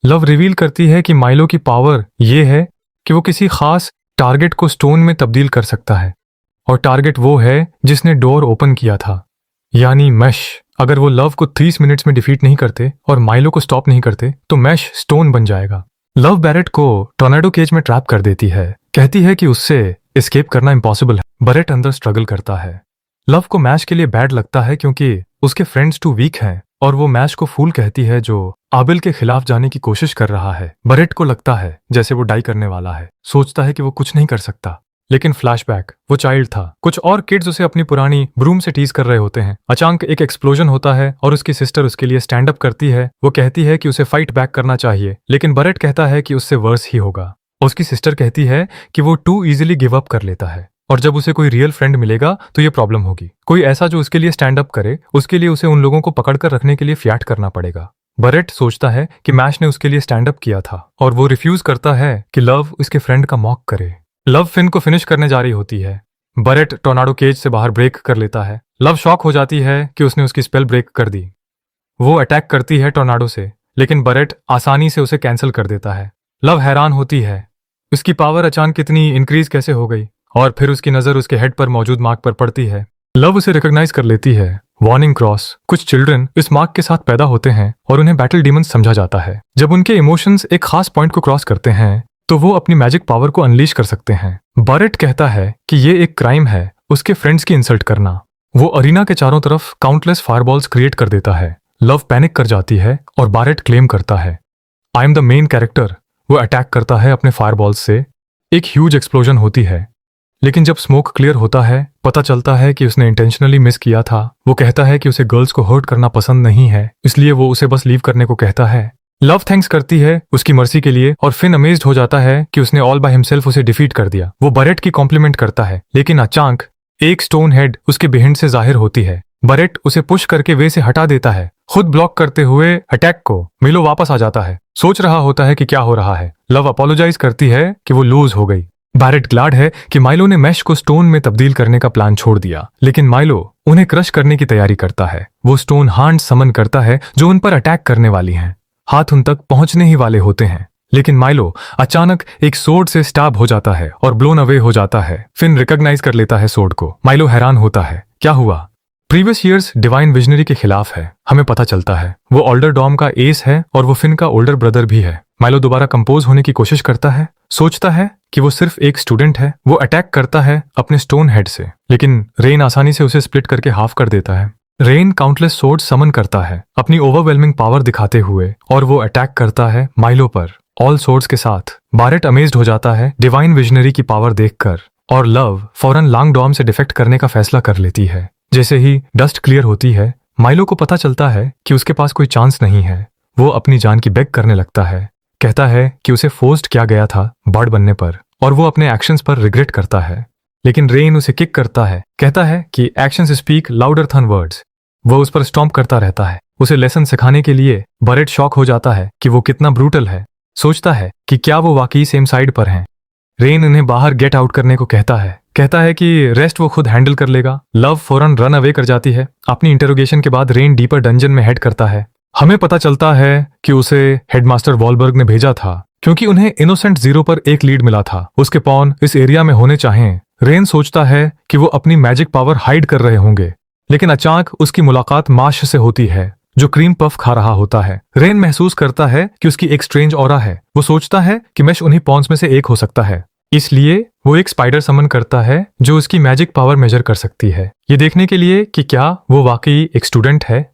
लव रिवील करती है कि माइलो की पावर ये है कि वो किसी खास टारगेट को स्टोन में तब्दील कर सकता है, और टारगेट वो है जिसने डोर ओपन किया था, यानी मैश। अगर वो लव को 30 मिनट्स में डिफीट नहीं करते और माइलो को स्टॉप नहीं करते तो मैश स्टोन बन जाएगा। लव बैरेट को टोर्नाडो केज में ट्रैप कर देती है, कहती है कि उससे एस्केप करना इम्पॉसिबल है। बैरेट अंदर स्ट्रगल करता है। लव को मैश के लिए बैड लगता है क्योंकि उसके फ्रेंड्स टू वीक हैं और वो मैश को फूल कहती है जो आबिल के खिलाफ जाने की कोशिश कर रहा है। बैरेट को लगता है जैसे वो डाई करने वाला है, सोचता है कि वो कुछ नहीं कर सकता, लेकिन फ्लैशबैक, वो चाइल्ड था। कुछ और किड्स उसे अपनी पुरानी ब्रूम से टीज कर रहे होते हैं। अचानक एक एक्सप्लोजन होता है और उसकी सिस्टर उसके लिए स्टैंड अप करती है। वो कहती है कि उसे फाइट बैक करना चाहिए, लेकिन बैरेट कहता है कि उससे वर्स ही होगा। उसकी सिस्टर कहती है कि वो टू इजीली गिव अप कर लेता है और जब उसे कोई रियल फ्रेंड मिलेगा तो ये प्रॉब्लम होगी। कोई ऐसा जो उसके लिए स्टैंड अप करे, उसके लिए उसे उन लोगों को पकड़कर रखने के लिए फ्याट करना पड़ेगा। बैरेट सोचता है कि मैश ने उसके लिए स्टैंड अप किया था और वो रिफ्यूज करता है कि लव उसके फ्रेंड का मॉक करे। लव फिन को फिनिश करने जा रही होती है। बरेट टोर्नाडो केज से बाहर ब्रेक कर लेता है। लव शॉक हो जाती है कि उसने उसकी स्पेल ब्रेक कर दी। वो अटैक करती है टोर्नाडो से, लेकिन बरेट आसानी से उसे कैंसिल कर देता है। लव हैरान होती है, उसकी पावर अचानक इतनी इंक्रीज कैसे हो गई, और फिर उसकी नजर उसके हेड पर मौजूद मार्क पर पड़ती है। लव उसे रिकॉग्नाइज कर लेती है। Warning cross. कुछ चिल्ड्रन इस मार्क के साथ पैदा होते हैं और उन्हें बैटल डीमंस समझा जाता है। जब उनके इमोशंस एक खास पॉइंट को क्रॉस करते हैं तो वो अपनी मैजिक पावर को अनलीश कर सकते हैं। बरेट कहता है कि ये एक क्राइम है उसके फ्रेंड्स की इंसल्ट करना। वो अरीना के चारों तरफ काउंटलेस फायरबॉल्स क्रिएट कर देता है। लव पैनिक कर जाती है और बरेट क्लेम करता है, I am the main character. वो अटैक करता है अपने फायरबॉल्स से। एक ह्यूज एक्सप्लोजन होती है, लेकिन जब स्मोक क्लियर होता है पता चलता है कि उसने इंटेंशनली मिस किया था। वो कहता है कि उसे गर्ल्स को हर्ट करना पसंद नहीं है, इसलिए वो उसे बस लीव करने को कहता है। लव थैंक्स करती है उसकी मर्सी के लिए और फिन अमेज्ड हो जाता है कि उसने ऑल बाय हिमसेल्फ उसे डिफीट कर दिया। वो बरेट की कॉम्प्लीमेंट करता है, लेकिन अचानक एक स्टोन हेड उसके बिहाइंड से जाहिर होती है। बरेट उसे पुश करके वे से हटा देता है, खुद ब्लॉक करते हुए अटैक को। मिलो वापस आ जाता है, सोच रहा होता है कि क्या हो रहा है। लव अपोलोजाइज करती है कि वो लूज हो गई। बैरेट ग्लाड है कि माइलो ने मैश को स्टोन में तब्दील करने का प्लान छोड़ दिया, लेकिन माइलो उन्हें क्रश करने की तैयारी करता है। वो स्टोन हांड समन करता है जो उन पर अटैक करने वाली हैं। हाथ उन तक पहुंचने ही वाले होते हैं, लेकिन माइलो अचानक एक सोर्ड से स्टैब हो जाता है और ब्लोन अवे हो जाता है। फिन रिकॉग्नाइज कर लेता है सोर्ड को। माइलो हैरान होता है, क्या हुआ? प्रीवियस ईयर्स डिवाइन विजनरी के खिलाफ है, हमें पता चलता है। वो ओल्डर डॉम का एस है और वो फिन का ओल्डर ब्रदर भी है। माइलो दोबारा कंपोज होने की कोशिश करता है, सोचता है कि वो सिर्फ एक स्टूडेंट है। वो अटैक करता है अपने स्टोन हेड से, लेकिन रेन आसानी से उसे स्प्लिट करके हाफ कर देता है। रेन काउंटलेस सोर्ड समन करता है अपनी ओवरवेलमिंग पावर दिखाते हुए, और वो अटैक करता है माइलो पर ऑल सोर्ड्स के साथ। बारेट अमेज्ड हो जाता है डिवाइन विजनरी की पावर देखकर, और लव फौरन लांगडॉम से डिफेक्ट करने का फैसला कर लेती है। जैसे ही डस्ट क्लियर होती है, माइलो को पता चलता है कि उसके पास कोई चांस नहीं है। वो अपनी जान की बेग करने लगता है, कहता है कि उसे फोर्स्ड किया गया था बर्ड बनने पर, और वो अपने एक्शंस पर रिग्रेट करता है। लेकिन रेन उसे किक करता है, कहता है कि एक्शंस स्पीक लाउडर थन वर्ड्स। वो उस पर स्टॉम्प करता रहता है। उसे लेसन सिखाने के लिए बरेट शॉक हो जाता है कि वो कितना ब्रूटल है। सोचता है कि क्या वो वाकई सेम साइड पर हैं। रेन उन्हें बाहर गेट आउट करने को कहता है कि रेस्ट वो खुद हैंडल कर लेगा। लव फौरन रन अवे कर जाती है। अपनी इंटरोगेशन के बाद रेन डीपर डंजन में हेड करता है। हमें पता चलता है कि उसे हेडमास्टर वॉलबर्ग ने भेजा था, क्योंकि उन्हें इनोसेंट जीरो पर एक लीड मिला था। उसके पॉन इस एरिया में होने चाहिए। रेन सोचता है कि वो अपनी मैजिक पावर हाइड कर रहे होंगे, लेकिन अचानक उसकी मुलाकात माश से होती है, जो क्रीम पफ खा रहा होता है। रेन महसूस करता है कि उसकी एक स्ट्रेंज ऑरा है। वो सोचता है कि मैश उन्हीं पॉन्स में से एक हो सकता है, इसलिए वो एक स्पाइडर समन करता है जो उसकी मैजिक पावर मेजर कर सकती है, ये देखने के लिए कि क्या वो वाकई एक स्टूडेंट है।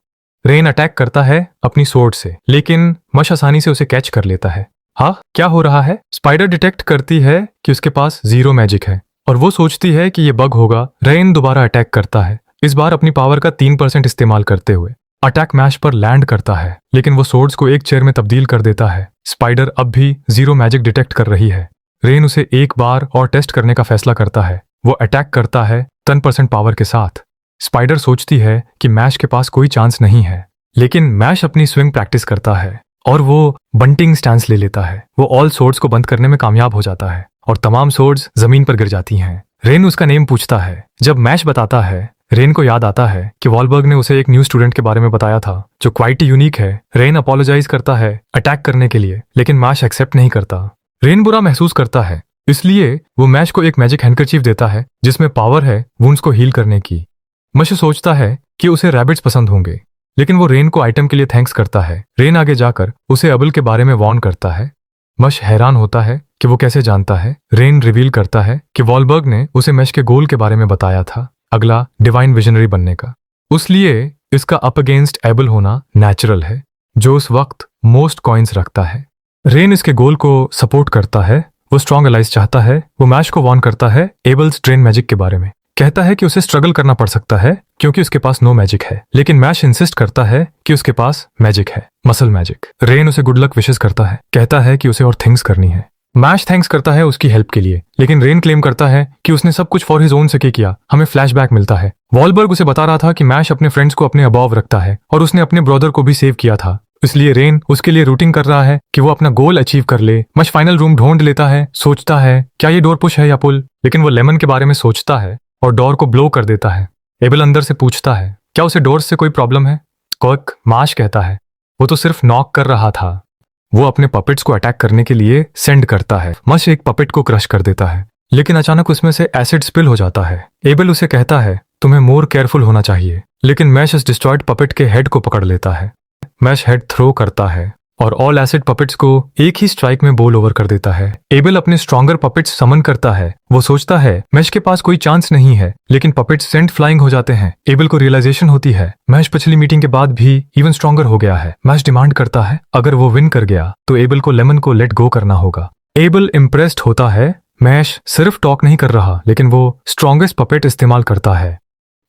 रेन अटैक करता है अपनी सोर्ड से, लेकिन मश आसानी से उसे कैच कर लेता है। हाँ, क्या हो रहा है? स्पाइडर डिटेक्ट करती है कि उसके पास जीरो मैजिक है, और वो सोचती है कि ये बग होगा। रेन दोबारा अटैक करता है, इस बार अपनी पावर का 3% इस्तेमाल करते हुए। अटैक मैश पर लैंड करता है, लेकिन वो सोर्ड्स को एक चेयर में तब्दील कर देता है। स्पाइडर अब भी जीरो मैजिक डिटेक्ट कर रही है। रेन उसे एक बार और टेस्ट करने का फैसला करता है। वो अटैक करता है 10% पावर के साथ। स्पाइडर सोचती है कि मैश के पास कोई चांस नहीं है, लेकिन मैश अपनी स्विंग प्रैक्टिस करता है और वो बंटिंग स्टैंस ले लेता है। वो ऑल सोर्ड्स को बंद करने में कामयाब हो जाता है और तमाम सोर्ड्स जमीन पर गिर जाती हैं। रेन उसका नेम पूछता है। जब मैश बताता है, रेन को याद आता है कि वॉलबर्ग ने उसे एक न्यू स्टूडेंट के बारे में बताया था जो क्वाइट यूनिक है। रेन अपोलोजाइज करता है अटैक करने के लिए, लेकिन मैश एक्सेप्ट नहीं करता। रेन बुरा महसूस करता है, इसलिए वो मैश को एक मैजिक हैंडकरचीफ देता है जिसमें पावर है वुंड्स को हील करने की। मश सोचता है कि उसे रैबिट्स पसंद होंगे, लेकिन वो रेन को आइटम के लिए थैंक्स करता है। रेन आगे जाकर उसे अबल के बारे में वार्न करता है। मश हैरान होता है कि वो कैसे जानता है। रेन रिवील करता है कि वॉलबर्ग ने उसे मैश के गोल के बारे में बताया था, अगला डिवाइन विजनरी बनने का। उसलिए इसका अप अगेंस्ट एबल होना नेचुरल है, जो उस वक्त मोस्ट कॉइन्स रखता है। रेन इसके गोल को सपोर्ट करता है। वो स्ट्रॉन्ग अलाइज चाहता है। वो मैश को वार्न करता है एबल्स ट्रेन मैजिक के बारे में, कहता है कि उसे स्ट्रगल करना पड़ सकता है क्योंकि उसके पास नो मैजिक है, लेकिन मैश इंसिस्ट करता है कि उसके पास मैजिक है, मसल मैजिक। रेन उसे गुड लक विशेस करता है, कहता है कि उसे और थिंग्स करनी है। मैश थैंक्स करता है उसकी हेल्प के लिए, लेकिन रेन क्लेम करता है कि उसने सब कुछ फॉर हिज ओन सके किया। हमें फ्लैशबैक मिलता है। वॉलबर्ग उसे बता रहा था कि मैश अपने फ्रेंड्स को अपने अबव रखता है और उसने अपने ब्रदर को भी सेव किया था, इसलिए रेन उसके लिए रूटिंग कर रहा है कि वो अपना गोल अचीव कर ले। मश फाइनल रूम ढूंढ लेता है, सोचता है क्या ये डोर पुश है या पुल, लेकिन वो लेमन के बारे में सोचता है और डोर को ब्लो कर देता है। एबल अंदर से पूछता है क्या उसे डोर से कोई प्रॉब्लम है। क्वर्क माश कहता है वो तो सिर्फ नॉक कर रहा था। वो अपने पपेट्स को अटैक करने के लिए सेंड करता है। मश एक पपेट को क्रश कर देता है, लेकिन अचानक उसमें से एसिड स्पिल हो जाता है। एबल उसे कहता है तुम्हें मोर केयरफुल होना चाहिए, लेकिन मैश इस डिस्ट्रॉयड पपेट के हेड को पकड़ लेता है। मैश हेड थ्रो करता है और ऑल एसिड पपेट्स को एक ही स्ट्राइक में बोल ओवर कर देता है। एबल अपने स्ट्रॉन्गर पपेट्स समन करता है। वो सोचता है मैश के पास कोई चांस नहीं है, लेकिन पपेट्स सेंट फ्लाइंग हो जाते हैं। एबल को रियलाइजेशन होती है मैश पिछली मीटिंग के बाद भी इवन स्ट्रॉन्गर हो गया है। मैश डिमांड करता है अगर वो विन कर गया तो एबल को लेमन को लेट गो करना होगा। एबल इम्प्रेस्ड होता है मैश सिर्फ टॉक नहीं कर रहा, लेकिन वो स्ट्रॉन्गेस्ट पपेट इस्तेमाल करता है।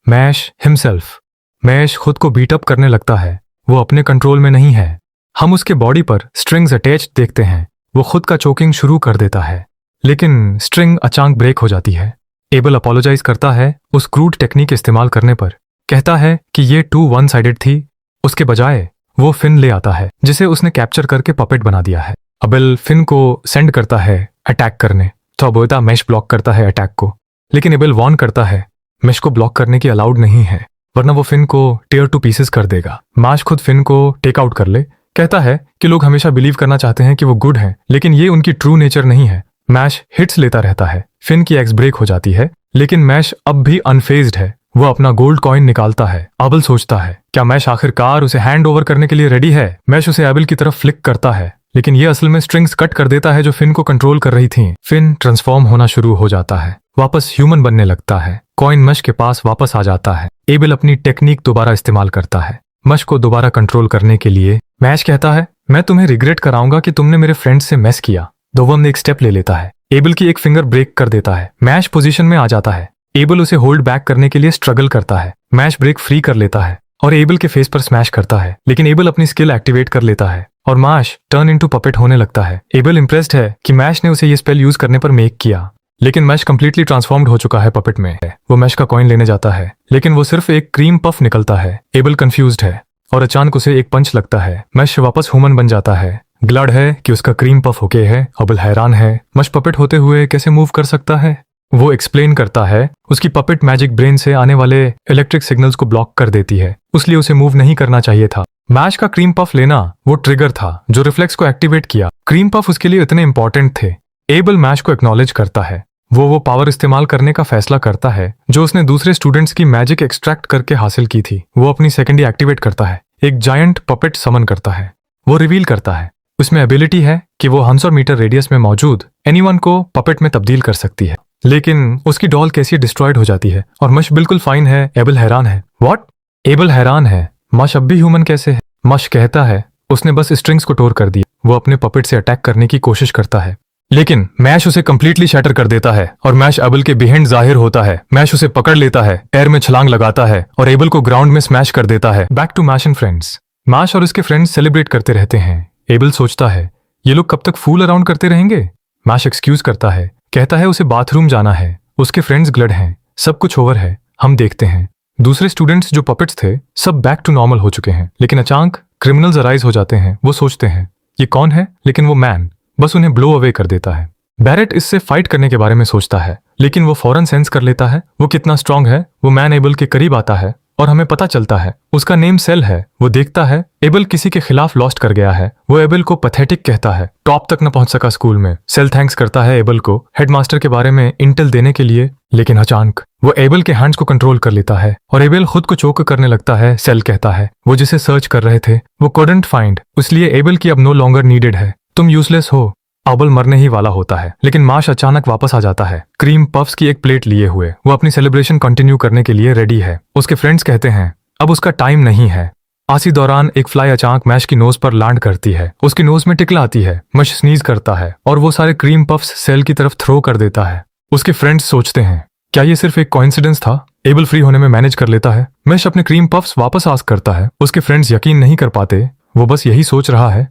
Mash himself. मैश खुद को बीट अप करने लगता है। वो अपने कंट्रोल में नहीं है। हम उसके बॉडी पर स्ट्रिंग्स अटैच देखते हैं। वो खुद का चोकिंग शुरू कर देता है, लेकिन स्ट्रिंग अचानक ब्रेक हो जाती है। एबल अपोलोजाइज करता है उस क्रूड टेक्निक इस्तेमाल करने पर। कहता है कि ये टू वन साइडेड थी। उसके बजाय वो फिन ले आता है जिसे उसने कैप्चर करके पपेट बना दिया है। अबेल फिन को सेंड करता है अटैक करने, तो अबोयता मैश ब्लॉक करता है अटैक को, लेकिन एबल वॉर्न करता है मैश को ब्लॉक करने की अलाउड नहीं है, वरना वो फिन को टेयर टू पीसेस कर देगा। मैश खुद फिन को टेक आउट कर ले। कहता है कि लोग हमेशा बिलीव करना चाहते हैं कि वो गुड हैं, लेकिन ये उनकी ट्रू नेचर नहीं है। मैश हिट्स लेता रहता है। फिन की एक्स ब्रेक हो जाती है, लेकिन मैश अब भी अनफेज्ड है। वो अपना गोल्ड कॉइन निकालता है। अबल सोचता है क्या मैश आखिरकार उसे हैंड ओवर करने के लिए रेडी है। मैश उसे एबल की तरफ फ्लिक करता है, लेकिन ये असल में स्ट्रिंग्स कट कर देता है जो फिन को कंट्रोल कर रही थी। फिन ट्रांसफॉर्म होना शुरू हो जाता है, वापस ह्यूमन बनने लगता है। कॉइन मैश के पास वापस आ जाता है। एबल अपनी टेक्निक दोबारा इस्तेमाल करता है मैश को दोबारा कंट्रोल करने के लिए। मैश कहता है मैं तुम्हें रिग्रेट कराऊंगा कि तुमने मेरे फ्रेंड से मेस किया। दोवम ने एक स्टेप ले लेता है। एबल की एक फिंगर ब्रेक कर देता है। मैश पोजीशन में आ जाता है। एबल उसे होल्ड बैक करने के लिए स्ट्रगल करता है। मैश ब्रेक फ्री कर लेता है और एबल के फेस पर स्मैश करता है, लेकिन एबल अपनी स्किल एक्टिवेट कर लेता है और मैश टर्न इनटू पपेट होने लगता है। एबल इंप्रेस्ड है कि मैश ने उसे ये स्पेल यूज करने पर मेक किया, लेकिन मैश कंप्लीटली ट्रांसफॉर्म्ड हो चुका है पपेट में। वो मैश का कॉइन लेने जाता है, लेकिन वो सिर्फ एक क्रीम पफ निकलता है। एबल कंफ्यूज्ड है और अचानक उसे एक पंच लगता है। मैश वापस ह्यूमन बन जाता है। ग्लड है कि उसका क्रीम पफ ओके है। अबल हैरान है मैश पपेट होते हुए कैसे मूव कर सकता है। वो एक्सप्लेन करता है उसकी पपेट मैजिक ब्रेन से आने वाले इलेक्ट्रिक सिग्नल्स को ब्लॉक कर देती है, इसलिए उसे मूव नहीं करना चाहिए था। मैश का क्रीम पफ लेना वो ट्रिगर था जो रिफ्लेक्स को एक्टिवेट किया। क्रीम पफ उसके लिए इतने इंपॉर्टेंट थे। एबल मैश को एक्नॉलेज करता है। वो पावर इस्तेमाल करने का फैसला करता है जो उसने दूसरे स्टूडेंट्स की मैजिक एक्सट्रैक्ट करके हासिल की थी। वो अपनी सेकेंडरी एक्टिवेट करता है। एक जायंट पपेट समन करता है। वो रिवील करता है उसमें एबिलिटी है कि वो 100 मीटर रेडियस में मौजूद एनीवन को पपेट में तब्दील कर सकती है, लेकिन उसकी डॉल कैसी डिस्ट्रॉयड हो जाती है और मश बिल्कुल फाइन है। एबल हैरान है। व्हाट? एबल हैरान है मश अब भी ह्यूमन कैसे है। मश कहता है उसने बस स्ट्रिंग्स को तोड़ कर दिया। वो अपने पपेट से अटैक करने की कोशिश करता है, लेकिन मैश उसे कंप्लीटली शैटर कर देता है और मैश एबल के बिहाइंड जाहिर होता है। मैश उसे पकड़ लेता है, एयर में छलांग लगाता है और एबल को ग्राउंड में स्मैश कर देता है। Back to Mash and friends. Mash और उसके फ्रेंड्स सेलिब्रेट करते रहते हैं। एबल सोचता है ये लोग कब तक फूल अराउंड करते रहेंगे। मैश एक्सक्यूज करता है, कहता है उसे बाथरूम जाना है। उसके फ्रेंड्स ग्लड हैं, सब कुछ ओवर है, हम देखते हैं। दूसरे स्टूडेंट्स जो पपेट्स थे सब बैक टू नॉर्मल हो चुके हैं, लेकिन अचानक क्रिमिनल्स अराइज हो जाते हैं। वो सोचते हैं ये कौन है, लेकिन वो मैन बस उन्हें ब्लो अवे कर देता है। बैरेट इससे फाइट करने के बारे में सोचता है, लेकिन वो फौरन सेंस कर लेता है वो कितना स्ट्रांग है। वो मैन एबल के करीब आता है और हमें पता चलता है उसका नेम सेल है। वो देखता है एबल किसी के खिलाफ लॉस्ट कर गया है। वो एबल को पैथेटिक कहता है, टॉप तक न पहुंच सका स्कूल में। सेल थैंक्स करता है एबल को हेडमास्टर के बारे में इंटेल देने के लिए, लेकिन अचानक वो एबल के हैंड्स को कंट्रोल कर लेता है और एबल खुद को चोक करने लगता है। सेल कहता है वो जिसे सर्च कर रहे थे वो couldn't फाइंड, इसलिए एबल की अब नो लॉन्गर नीडेड है, तुम यूजलेस हो। अबल मरने ही वाला होता है, लेकिन माश अचानक वापस आ जाता है क्रीम पफ्स की एक प्लेट लिए हुए। वो अपनी सेलिब्रेशन कंटिन्यू करने के लिए रेडी है। उसके फ्रेंड्स कहते हैं अब उसका टाइम नहीं है। आसी दौरान एक फ्लाई अचानक मैश की नोज पर लैंड करती है। उसकी नोज में टिकला आती है। मश स्नीज करता है और वो सारे क्रीम पफ्स सेल की तरफ थ्रो कर देता है। उसके फ्रेंड्स सोचते हैं क्या ये सिर्फ एक कोइंसिडेंस था। एबल फ्री होने में मैनेज कर लेता है। मश अपने क्रीम पफ्स वापस आस्क करता है। उसके फ्रेंड्स यकीन नहीं कर पाते, वो बस यही सोच रहा है।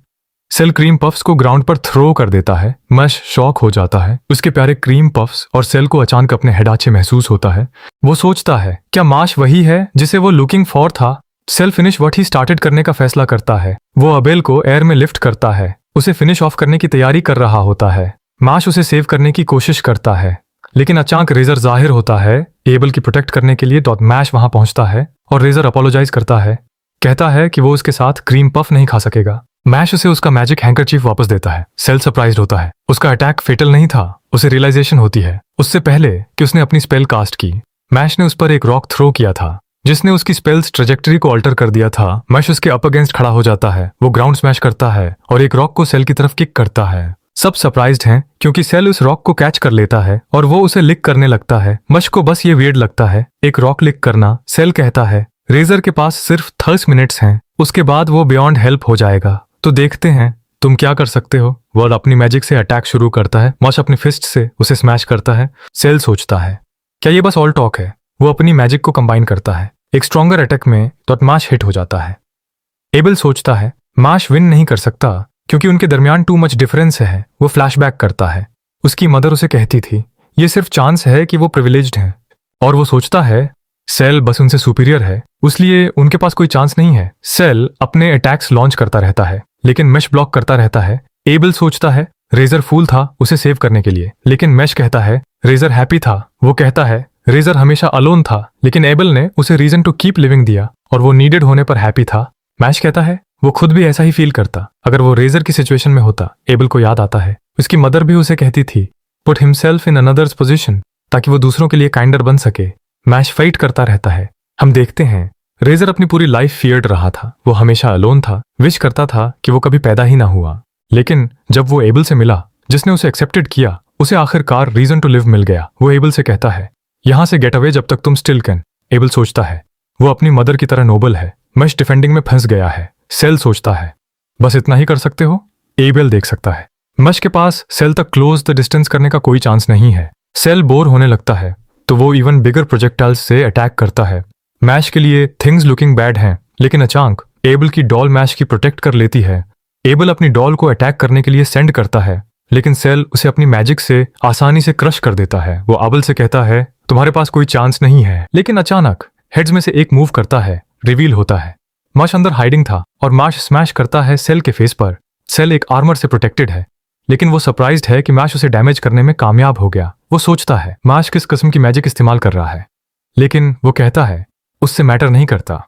सेल क्रीम पफ्स को ग्राउंड पर थ्रो कर देता है। मश शॉक हो जाता है। उसके प्यारे क्रीम पफ्स और सेल को अचानक अपने हेडाचे महसूस होता है। वो सोचता है क्या माश वही है जिसे वो लुकिंग फॉर था। Cell finish what he started करने का फैसला करता है। वो अबेल को एयर में लिफ्ट करता है, उसे फिनिश ऑफ करने की तैयारी कर रहा होता है। माश उसे सेव करने की कोशिश करता है, लेकिन अचानक रेजर जाहिर होता है एबल की प्रोटेक्ट करने के लिए। मैश वहां पहुंचता है और रेजर अपोलोजाइज करता है, कहता है कि वो उसके साथ क्रीम पफ नहीं खा सकेगा। मैश उसे उसका मैजिक हैंकरचीफ वापस देता है। सेल सरप्राइज्ड होता है, उसका अटैक फेटल नहीं था। उसे रियलाइजेशन होती है उससे पहले कि उसने अपनी स्पेल कास्ट की। मैश ने उस पर एक रॉक थ्रो किया था जिसने उसकी स्पेल्स ट्रेजेक्टरी को अल्टर कर दिया था। मैश उसके अप अगेंस्ट खड़ा हो जाता है, वो ग्राउंड स्मैश करता है और एक रॉक को सेल की तरफ किक करता है। सब सरप्राइज्ड हैं क्योंकि सेल उस रॉक को कैच कर लेता है और वो उसे लिक करने लगता है। मश को बस ये वियर्ड लगता है, एक रॉक लिक करना। सेल कहता है रेजर के पास सिर्फ 30 मिनट्स हैं, उसके बाद वो बियॉन्ड हेल्प हो जाएगा, तो देखते हैं तुम क्या कर सकते हो। वर्ड अपनी मैजिक से अटैक शुरू करता है। मश अपनी फिस्ट से उसे स्मैश करता है। सेल सोचता है क्या ये बस ऑल टॉक है। वो अपनी मैजिक को कंबाइन करता है, एक स्ट्रॉन्गर अटैक में तो माश हिट हो जाता है। एबल सोचता है माश विन नहीं कर सकता क्योंकि उनके दरमियान टू मच डिफरेंस है। वो फ्लैशबैक करता है, उसकी मदर उसे कहती थी ये सिर्फ चांस है कि वो प्रिविलेज्ड हैं, और वो सोचता है सेल बस उनसे सुपीरियर है, इसलिए उनके पास कोई चांस नहीं है। सेल अपने अटैक्स लॉन्च करता रहता है लेकिन मैश ब्लॉक करता रहता है। एबल सोचता है रेजर फूल था उसे सेव करने के लिए, लेकिन मैश कहता है रेजर हैप्पी था। वो कहता है रेजर हमेशा अलोन था, लेकिन एबल ने उसे रीजन टू कीप लिविंग दिया और वो नीडेड होने पर हैप्पी था। मैश कहता है वो खुद भी ऐसा ही फील करता अगर वो रेजर की सिचुएशन में होता। एबल को याद आता है उसकी मदर भी उसे कहती थी put himself in another's position, ताकि वो दूसरों के लिए काइंडर बन सके। मैश फाइट करता रहता है। हम देखते हैं रेजर अपनी पूरी लाइफ फियर्ड रहा था, वो हमेशा अलोन था, विश करता था कि वो कभी पैदा ही ना हुआ। लेकिन जब वो एबल से मिला जिसने उसे एक्सेप्टेड किया, उसे आखिरकार रीजन टू लिव मिल गया। वो एबल से कहता है यहां से गेट अवे जब तक तुम स्टिल कैन। एबल सोचता है वो अपनी मदर की तरह नोबल है। मैश डिफेंडिंग में फंस गया है। सेल सोचता है बस इतना ही कर सकते हो। एबल देख सकता है मैश के पास सेल तक क्लोज द डिस्टेंस करने का कोई चांस नहीं है। सेल बोर होने लगता है तो वो इवन बिगर प्रोजेक्टाइल्स से अटैक करता है। मैश के लिए थिंग्स लुकिंग बैड हैं, लेकिन अचानक एबल की डॉल मैश की प्रोटेक्ट कर लेती है। एबल अपनी डॉल को अटैक करने के लिए सेंड करता है, लेकिन सेल उसे अपनी मैजिक से आसानी से क्रश कर देता है। वो अबल से कहता है तुम्हारे पास कोई चांस नहीं है, लेकिन अचानक हेड्स में से एक मूव करता है, रिवील होता है माश अंदर हाइडिंग था और माश स्मैश करता है सेल के फेस पर। सेल एक आर्मर से प्रोटेक्टेड है, लेकिन वो सरप्राइज्ड है कि मैश उसे डैमेज करने में कामयाब हो गया। वो सोचता है माश किस किस्म की मैजिक इस्तेमाल कर रहा है, लेकिन वो कहता है उससे मैटर नहीं करता।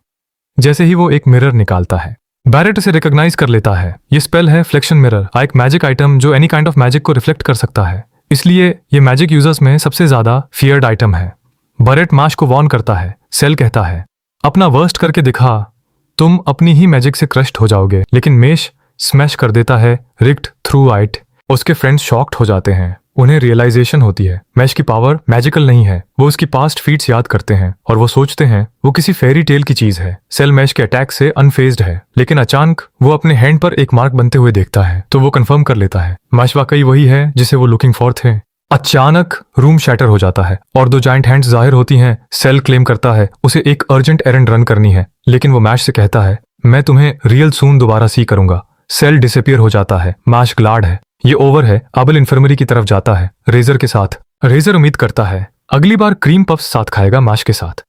जैसे ही वो एक मिरर निकालता है, बैरेट उसे रिकॉग्नाइज कर लेता है। ये स्पेल है फ्लेक्शन मिरर, एक मैजिक आइटम जो एनी काइंड ऑफ मैजिक को रिफ्लेक्ट कर सकता है, इसलिए ये मैजिक यूजर्स में सबसे ज्यादा फियर्ड आइटम है। बैरेट माश को वॉर्न करता है। सेल कहता है अपना वर्स्ट करके दिखा, तुम अपनी ही मैजिक से क्रश्ड हो जाओगे, लेकिन मेश स्मैश कर देता है रिक्ट थ्रू आइट। उसके फ्रेंड्स शॉक्ड हो जाते हैं। उन्हें रियलाइजेशन होती है मैश की पावर मैजिकल नहीं है। वो उसकी पास्ट फीट्स याद करते हैं और वो सोचते हैं वो किसी फेरी टेल की चीज है। सेल मैश के अटैक से अनफेज्ड है, लेकिन अचानक वो अपने हैंड पर एक मार्क बनते हुए देखता है, तो वो कंफर्म कर लेता है मैश वाकई वही है जिसे वो लुकिंग फॉर थे। अचानक रूम शैटर हो जाता है और दो जाइंट हैंड्स जाहिर होती हैं। सेल क्लेम करता है उसे एक अर्जेंट एरंड रन करनी है, लेकिन वो मैश से कहता है मैं तुम्हें रियल सून दोबारा सी करूंगा। सेल डिसअपियर हो जाता है। मैश ग्लाड है ये ओवर है। अबल इन्फर्मरी की तरफ जाता है रेजर के साथ। रेजर उम्मीद करता है अगली बार क्रीम पफ्स साथ खाएगा मैश के साथ।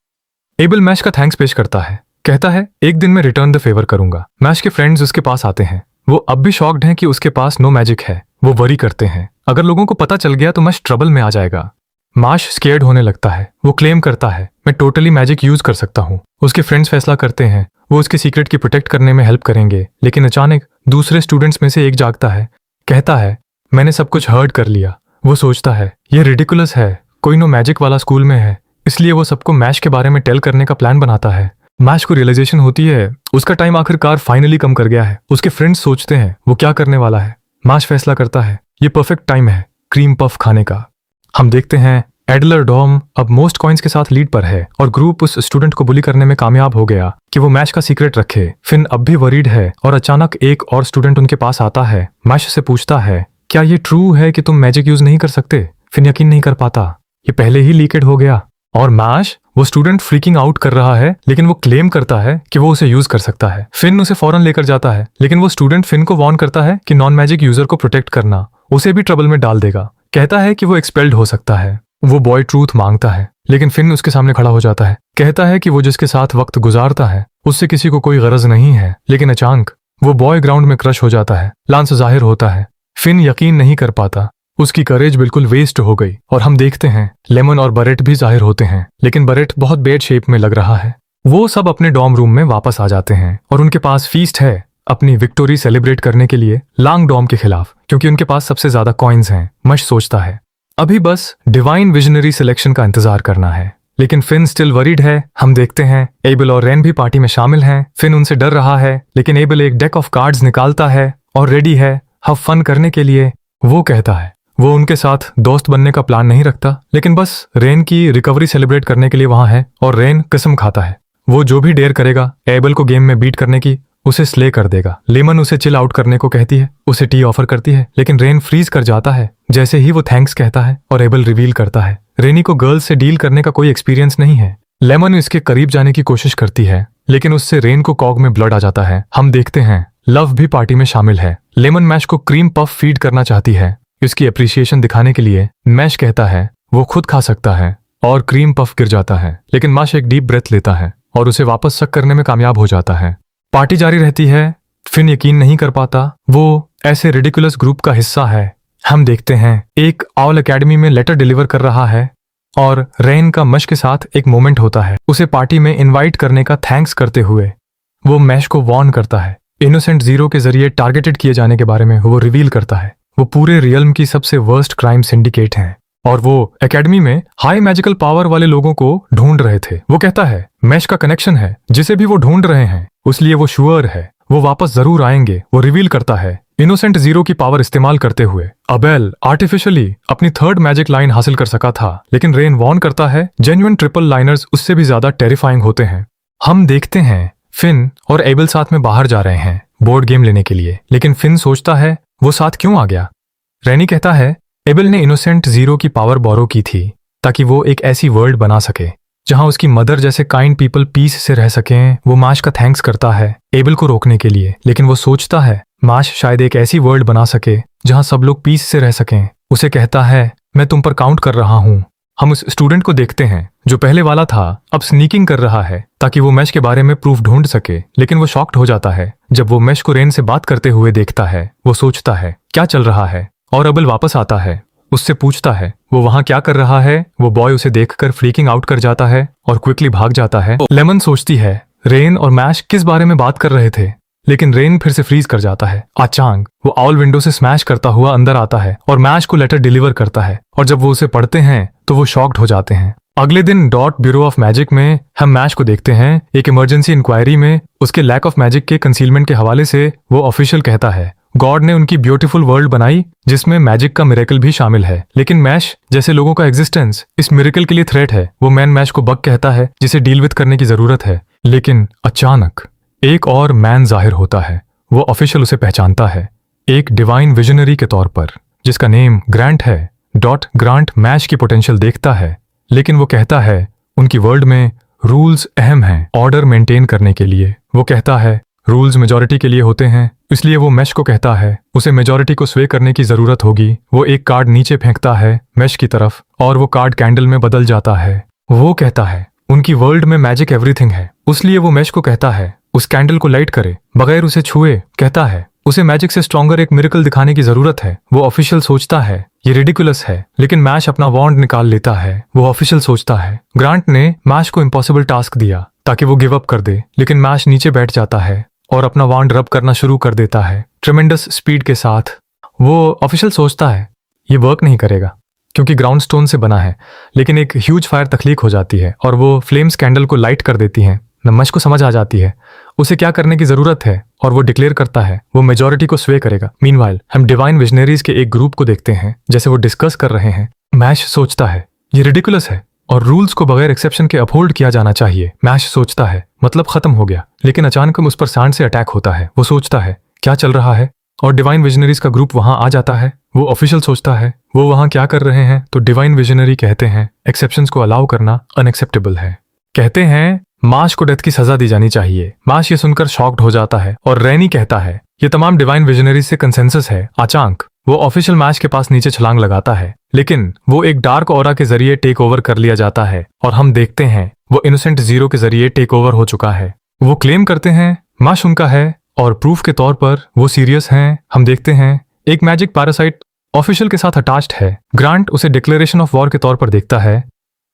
एबल मैश का थैंक्स पेश करता है, कहता है एक दिन में रिटर्न द फेवर करूंगा। मैश के फ्रेंड्स उसके पास आते हैं। वो अब भी शॉक्ड हैं कि उसके पास नो मैजिक है। वो वरी करते हैं अगर लोगों को पता चल गया तो मैश ट्रबल में आ जाएगा। मैश स्केर्ड होने लगता है। वो क्लेम करता है मैं टोटली मैजिक यूज कर सकता हूँ। उसके फ्रेंड्स फैसला करते हैं वो उसके सीक्रेट की प्रोटेक्ट करने में हेल्प करेंगे, लेकिन अचानक दूसरे स्टूडेंट्स में से एक जागता है, कहता है मैंने सब कुछ हर्ट कर लिया। वो सोचता है ये रिडिकुलस है, कोई नो मैजिक वाला स्कूल में है, इसलिए वो सबको मैश के बारे में टेल करने का प्लान बनाता है। मैश को रियलाइजेशन होती है उसका टाइम आखिरकार फाइनली कम कर गया है। उसके फ्रेंड्स सोचते हैं वो क्या करने वाला है। मैश फैसला करता है ये परफेक्ट टाइम है क्रीम पफ खाने का। हम देखते हैं एडलर डॉम अब मोस्ट कॉइन्स के साथ लीड पर है और ग्रुप उस स्टूडेंट को बुली करने में कामयाब हो गया कि वो मैश का सीक्रेट रखे। फिन अब भी वरीड है और अचानक एक और स्टूडेंट उनके पास आता है। मैश से पूछता है क्या ये ट्रू है कि तुम मैजिक यूज नहीं कर सकते। फिन यकीन नहीं कर पाता, ये पहले ही लीकेड हो गया। और मैश वो स्टूडेंट फ्रीकिंग आउट कर रहा है, लेकिन वो क्लेम करता है कि वो उसे यूज कर सकता है। फिन उसे फौरन लेकर जाता है, लेकिन वो स्टूडेंट फिन को वार्न करता है कि नॉन मैजिक यूजर को प्रोटेक्ट करना उसे भी ट्रबल में डाल देगा। कहता है कि वो एक्सपेल्ड हो सकता है। वो बॉय ट्रूथ मांगता है, लेकिन फिन उसके सामने खड़ा हो जाता है। कहता है कि वो जिसके साथ वक्त गुजारता है उससे किसी को कोई गरज नहीं है, लेकिन अचानक वो बॉय ग्राउंड में क्रश हो जाता है। लांस जाहिर होता है। फिन यकीन नहीं कर पाता। उसकी करेज बिल्कुल वेस्ट हो गई और हम देखते हैं लेमन और बरेट भी जाहिर होते हैं, लेकिन बरेट बहुत बेड शेप में लग रहा है। वो सब अपने डॉर्म रूम में वापस आ जाते हैं और उनके पास फीस्ट है अपनी विक्टोरी सेलिब्रेट करने के लिए लांग डॉम के खिलाफ, क्योंकि उनके पास सबसे ज्यादा कॉइन्स हैं। मश सोचता है अभी बस डिवाइन विजनरी सिलेक्शन का इंतजार करना है, लेकिन फिन स्टिल वरीड है। हम देखते हैं एबल और रेन भी पार्टी में शामिल हैं। फिन उनसे डर रहा है, लेकिन एबल एक डेक ऑफ कार्ड्स निकालता है और रेडी है हव फन करने के लिए। वो कहता है वो उनके साथ दोस्त बनने का प्लान नहीं रखता, लेकिन बस रेन की रिकवरी सेलिब्रेट करने के लिए वहां है। और रेन कसम खाता है वो जो भी डेयर करेगा एबल को गेम में बीट करने की, उसे स्ले कर देगा। लेमन उसे चिल आउट करने को कहती है, उसे टी ऑफर करती है, लेकिन रेन फ्रीज कर जाता है जैसे ही वो थैंक्स कहता है और एबल रिवील करता है रेनी को गर्ल्स से डील करने का कोई एक्सपीरियंस नहीं है। लेमन इसके करीब जाने की कोशिश करती है, लेकिन उससे रेन को कॉग में ब्लड आ जाता है। हम देखते हैं लव भी पार्टी में शामिल है। लेमन मैश को क्रीम पफ फीड करना चाहती है। उसकी अप्रिसिएशन दिखाने के लिए मैश कहता है वो खुद खा सकता है और क्रीम पफ गिर जाता है, लेकिन मैश एक डीप ब्रेथ लेता है और उसे वापस सक करने में कामयाब हो जाता है। पार्टी जारी रहती है। फिन यकीन नहीं कर पाता वो ऐसे रिडिकुलस ग्रुप का हिस्सा है। हम देखते हैं एक ऑल एकेडमी में लेटर डिलीवर कर रहा है और रेन का मश के साथ एक मोमेंट होता है। उसे पार्टी में इनवाइट करने का थैंक्स करते हुए वो मैश को वार्न करता है। इनोसेंट जीरो के जरिए टारगेटेड किए जाने के बारे में वो रिवील करता है वो पूरे रियल्म की सबसे वर्स्ट क्राइम सिंडिकेट हैं और वो एकेडमी में हाई मैजिकल पावर वाले लोगों को ढूंढ रहे थे। वो कहता है मैश का कनेक्शन है जिसे भी वो ढूंढ रहे हैं, इसलिए वो श्योर है वो वापस जरूर आएंगे। वो रिवील करता है इनोसेंट जीरो की पावर इस्तेमाल करते हुए अबेल आर्टिफिशियली अपनी थर्ड मैजिक लाइन हासिल कर सका था, लेकिन रेन वॉर्न करता है जेन्युइन ट्रिपल लाइनर्स उससे भी ज्यादा टेरिफाइंग होते हैं। हम देखते हैं फिन और एबल साथ में बाहर जा रहे हैं बोर्ड गेम लेने के लिए, लेकिन फिन सोचता है वो साथ क्यों आ गया। रेनी कहता है एबल ने इनोसेंट जीरो की पावर बोरो की थी ताकि वो एक ऐसी वर्ल्ड बना सके जहां उसकी मदर जैसे काइंड पीपल पीस से रह सकें। वो माश का थैंक्स करता है एबल को रोकने के लिए, लेकिन वो सोचता है माश शायद एक ऐसी वर्ल्ड बना सके जहां सब लोग पीस से रह सकें। उसे कहता है मैं तुम पर काउंट कर रहा हूं। हम उस स्टूडेंट को देखते हैं जो पहले वाला था अब स्नीकिंग कर रहा है ताकि वो मैश के बारे में प्रूफ ढूंढ सके, लेकिन वो शॉक्ड हो जाता है जब वो मैश को रेन से बात करते हुए देखता है। वो सोचता है क्या चल रहा है और अबल वापस आता है, उससे पूछता है वो वहां क्या कर रहा है। वो बॉय उसे देखकर फ्रीकिंग आउट कर जाता है और क्विकली भाग जाता है। लेमन सोचती है रेन और मैश किस बारे में बात कर रहे थे, लेकिन रेन फिर से फ्रीज कर जाता है। अचानक वो ऑल विंडो से स्मैश करता हुआ अंदर आता है और मैश को लेटर डिलीवर करता है, और जब वो उसे पढ़ते हैं तो वो शॉक्ड हो जाते हैं। अगले दिन डॉट ब्यूरो ऑफ मैजिक में हम मैश को देखते हैं एक इमरजेंसी इंक्वायरी में। उसके लैक ऑफ मैजिक के कंसीलमेंट के हवाले से वो ऑफिशियल कहता है गॉड ने उनकी ब्यूटीफुल वर्ल्ड बनाई जिसमें मैजिक का मिरेकल भी शामिल है, लेकिन मैश जैसे लोगों का एग्जिस्टेंस इस मिरेकल के लिए थ्रेट है। वो मैन मैश को बग कहता है जिसे डील विद करने की जरूरत है, लेकिन अचानक एक और मैन जाहिर होता है। वो ऑफिशियल उसे पहचानता है एक डिवाइन विजनरी के तौर पर जिसका नेम ग्रांट है। डॉट ग्रांट मैश की पोटेंशियल देखता है, लेकिन वो कहता है उनकी वर्ल्ड में रूल्स अहम हैं ऑर्डर मेंटेन करने के लिए। वो कहता है रूल्स मेजॉरिटी के लिए होते हैं, इसलिए वो मैश को कहता है उसे मेजॉरिटी को स्वे करने की जरूरत होगी। वो एक कार्ड नीचे फेंकता है मैश की तरफ और वो कार्ड कैंडल में बदल जाता है। वो कहता है उनकी वर्ल्ड में मैजिक एवरीथिंग है, इसलिए वो मैश को कहता है उस कैंडल को लाइट करे बगैर उसे छुए। कहता है उसे मैजिक से स्ट्रॉन्गर एक मिरेकल दिखाने की जरूरत है। वो ऑफिशियल सोचता है ये रिडिकुलस है, लेकिन मैश अपना वॉन्ड निकाल लेता है। वो ऑफिशियल सोचता है ग्रांट ने मैश को इम्पॉसिबल टास्क दिया ताकि वो गिव अप कर दे, लेकिन मैश नीचे बैठ जाता है और अपना वॉन्ड रब करना शुरू कर देता है ट्रेमेंडस स्पीड के साथ। वो ऑफिशियल सोचता है ये वर्क नहीं करेगा क्योंकि ग्राउंड स्टोन से बना है, लेकिन एक ह्यूज फायर तख्लीक हो जाती है और वो फ्लेम्स कैंडल को लाइट कर देती हैं। मैश को समझ आ जाती है उसे क्या करने की जरूरत है और वो डिक्लेयर करता है वो मेजॉरिटी को स्वे करेगा। मीनवाइल हम डिवाइन विजनरीज के एक ग्रुप को देखते हैं जैसे वो डिस्कस कर रहे हैं। मैश सोचता है ये रिडिकुलस है और रूल्स को बगैर एक्सेप्शन के अपहोल्ड किया जाना चाहिए। मैश सोचता है मतलब खत्म हो गया, लेकिन अचानक उस पर सांड से अटैक होता है। वो सोचता है क्या चल रहा है और डिवाइन विजनरीज का ग्रुप वहां आ जाता है। वो ऑफिशियल सोचता है वो वहां क्या कर रहे हैं, तो डिवाइन विजनरी कहते हैं एक्सेप्शंस को अलाउ करना अनएक्सेप्टेबल है। कहते हैं माश को डेथ की सजा दी जानी चाहिए। माश ये सुनकर शॉक्ड हो जाता है और रेनी कहता है ये तमाम डिवाइन विजनरीज से कंसेंसस है। अचानक वो ऑफिशियल मैश के पास नीचे छलांग लगाता है, लेकिन वो एक डार्क ऑरा के जरिए टेक ओवर कर लिया जाता है और हम देखते हैं वो इनोसेंट जीरो के जरिए टेक ओवर हो चुका है। वो क्लेम करते हैं माश उनका है और प्रूफ के तौर पर वो सीरियस हैं। हम देखते हैं एक मैजिक पैरासाइट ऑफिशियल के साथ अटैच्ड है। ग्रांट उसे डिक्लेरेशन ऑफ वॉर के तौर पर देखता है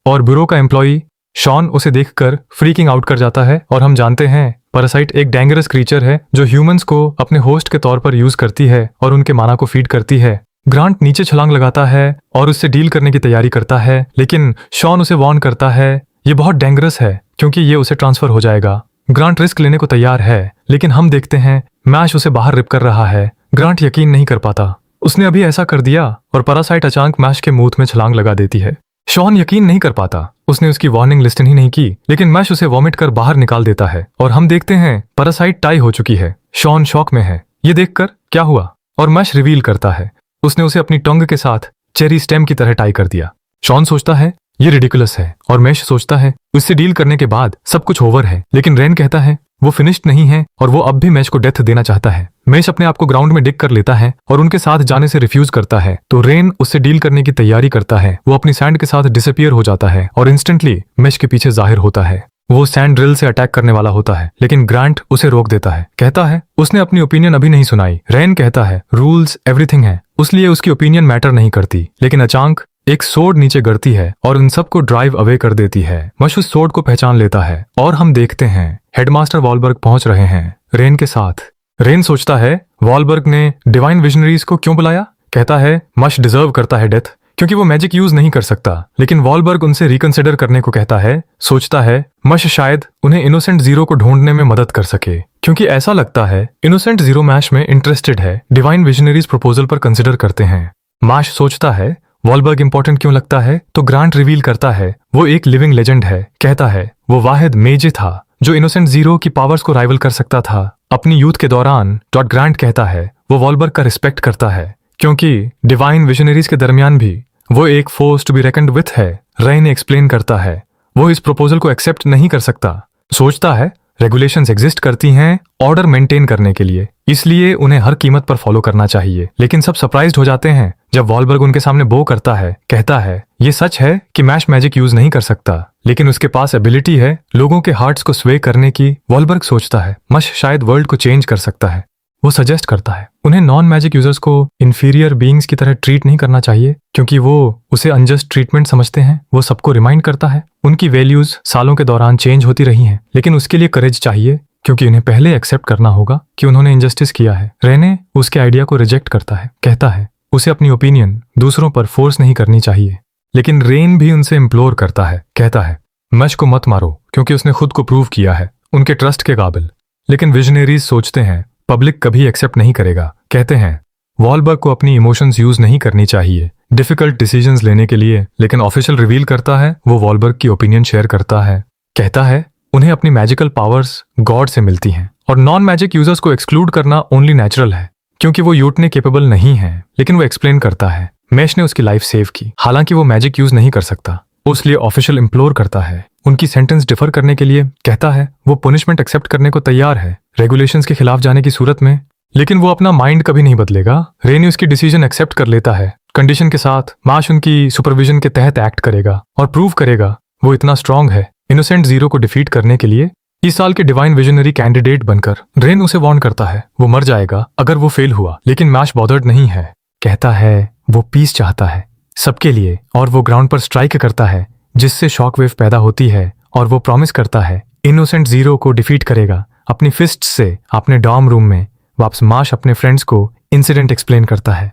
और ब्यूरो का एम्प्लॉई शॉन उसे देखकर फ्रीकिंग आउट कर जाता है और हम जानते हैं पैरासाइट एक डेंजरस क्रीचर है जो ह्यूमंस को अपने होस्ट के तौर पर यूज करती है और उनके माना को फीड करती है। ग्रांट नीचे छलांग लगाता है और उससे डील करने की तैयारी करता है, लेकिन शॉन उसे वार्न करता है ये बहुत डेंजरस है क्योंकि ये उसे ट्रांसफर हो जाएगा। ग्रांट रिस्क लेने को तैयार है, लेकिन हम देखते हैं मैश उसे बाहर रिप कर रहा है। ग्रांट यकीन नहीं कर पाता, उसने अभी ऐसा कर दिया और पैरासाइट अचानक मैश के मुंह में छलांग लगा देती है। शॉन यकीन नहीं कर पाता, उसने उसकी वार्निंग लिस्टन ही नहीं की, लेकिन मैश उसे वॉमिट कर बाहर निकाल देता है और हम देखते हैं पैरासाइट टाई हो चुकी है। शॉन शॉक में है, ये देखकर क्या हुआ, और मैश रिवील करता है उसने उसे अपनी टंग के साथ चेरी स्टेम की तरह टाई कर दिया। शॉन सोचता है ये रिडिकुलस है और मैश सोचता है उससे डील करने के बाद सब कुछ ओवर है, लेकिन रेन कहता है वो फिनिश्ड नहीं है और वो अब भी मैश को डेथ देना चाहता है। मैश अपने आप को ग्राउंड में डिग कर लेता है और उनके साथ जाने से रिफ्यूज करता है, तो रेन उससे डील करने की तैयारी करता है। वो अपनी सैंड के साथ डिसअपियर हो जाता है और इंस्टेंटली मैश के पीछे जाहिर होता है। वो सैंड ड्रिल से अटैक करने वाला होता है, लेकिन ग्रांट उसे रोक देता है, कहता है उसने अपनी ओपिनियन अभी नहीं सुनाई। रेन कहता है रूल्स एवरीथिंग है, इसलिए उसकी ओपिनियन मैटर नहीं करती, लेकिन अचानक एक सोर्ड नीचे गिरती है और उन सबको ड्राइव अवे कर देती है। मश उस सोर्ड को पहचान लेता है और हम देखते हैं हेडमास्टर वॉलबर्ग पहुंच रहे हैं रेन के साथ। रेन सोचता है वॉलबर्ग ने डिवाइन विजनरीज को क्यों बुलाया। कहता है मश डिजर्व करता है डेथ क्योंकि वो मैजिक यूज नहीं कर सकता, लेकिन वॉलबर्ग उनसे रिकंसिडर करने को कहता है। सोचता है मश शायद उन्हें इनोसेंट जीरो को ढूंढने में मदद कर सके, क्योंकि ऐसा लगता है इनोसेंट जीरो मैश में इंटरेस्टेड है। डिवाइन विजनरीज प्रपोजल पर कंसिडर करते हैं। मैश सोचता है वॉलबर्ग इंपॉर्टेंट क्यों लगता है, तो ग्रांट रिवील करता है वो एक लिविंग लेजेंड है। कहता है वो वाहिद मेजे था जो इनोसेंट जीरो की पावर्स को राइवल कर सकता था अपनी यूथ के दौरान। ग्रांट कहता है वो वॉलबर्ग का रिस्पेक्ट करता है क्योंकि डिवाइन विजनरीज के दरमियान भी वो एक फोर्स टू बी रेकन्ड विथ है। रेन एक्सप्लेन करता है वो इस प्रपोजल को एक्सेप्ट नहीं कर सकता। सोचता है रेगुलेशंस एग्जिस्ट करती हैं ऑर्डर मेंटेन करने के लिए, इसलिए उन्हें हर कीमत पर फॉलो करना चाहिए। लेकिन सब सरप्राइज्ड हो जाते हैं जब वॉलबर्ग उनके सामने बो करता है। कहता है ये सच है कि मैश मैजिक यूज नहीं कर सकता, लेकिन उसके पास एबिलिटी है लोगों के हार्ट्स को स्वे करने की। वॉलबर्ग सोचता है मश शायद वर्ल्ड को चेंज कर सकता है। वो सजेस्ट करता है उन्हें नॉन मैजिक यूजर्स को इंफीरियर बीइंग्स की तरह ट्रीट नहीं करना चाहिए क्योंकि वो उसे अनजस्ट ट्रीटमेंट समझते हैं। वो सबको रिमाइंड करता है उनकी वैल्यूज सालों के दौरान चेंज होती रही हैं, लेकिन उसके लिए करेज चाहिए क्योंकि उन्हें पहले एक्सेप्ट करना होगा कि उन्होंने इंजस्टिस किया है। रेने उसके आइडिया को रिजेक्ट करता है, कहता है उसे अपनी ओपिनियन दूसरों पर फोर्स नहीं करनी चाहिए, लेकिन रेन भी उनसे इम्प्लोर करता है। कहता है मश को मत मारो क्योंकि उसने खुद को प्रूव किया है उनके ट्रस्ट के काबिल। लेकिन विजनरीज सोचते हैं पब्लिक कभी एक्सेप्ट नहीं करेगा। कहते हैं वॉलबर्ग को अपनी इमोशंस यूज नहीं करनी चाहिए डिफिकल्ट डिसीजंस लेने के लिए, लेकिन ऑफिशियल रिवील करता है वो वॉलबर्ग की ओपिनियन शेयर करता है। कहता है उन्हें अपनी मैजिकल पावर्स गॉड से मिलती हैं और नॉन मैजिक यूजर्स को एक्सक्लूड करना ओनली नेचुरल है क्योंकि वो यूटने केपेबल नहीं है। लेकिन वो एक्सप्लेन करता है मैश ने उसकी लाइफ सेव की, हालांकि वो मैजिक यूज नहीं कर सकता, उसलिए ऑफिशियल इम्प्लोर करता है उनकी सेंटेंस डिफर करने के लिए। कहता है वो पनिशमेंट एक्सेप्ट करने को तैयार है रेगुलेशंस के खिलाफ जाने की सूरत में, लेकिन वो अपना माइंड कभी नहीं बदलेगा। रेनी उसकी डिसीजन एक्सेप्ट कर लेता है कंडीशन के साथ माश उनकी सुपरविजन के तहत एक्ट करेगा और प्रूव करेगा वो इतना स्ट्रांग है इनोसेंट जीरो को डिफीट करने के लिए। इस साल के डिवाइन विजनरी कैंडिडेट बनकर रेन उसे वार्न करता है वो मर जाएगा अगर वो फेल हुआ, लेकिन मैश बॉदर्ड नहीं है। कहता है वो पीस चाहता है सबके लिए और वो ग्राउंड पर स्ट्राइक करता है जिससे शॉक वेव पैदा होती है और वो प्रॉमिस करता है इनोसेंट जीरो को डिफीट करेगा अपनी फिस्ट से। अपने डॉर्म रूम में वापस माश अपने फ्रेंड्स को इंसिडेंट एक्सप्लेन करता है।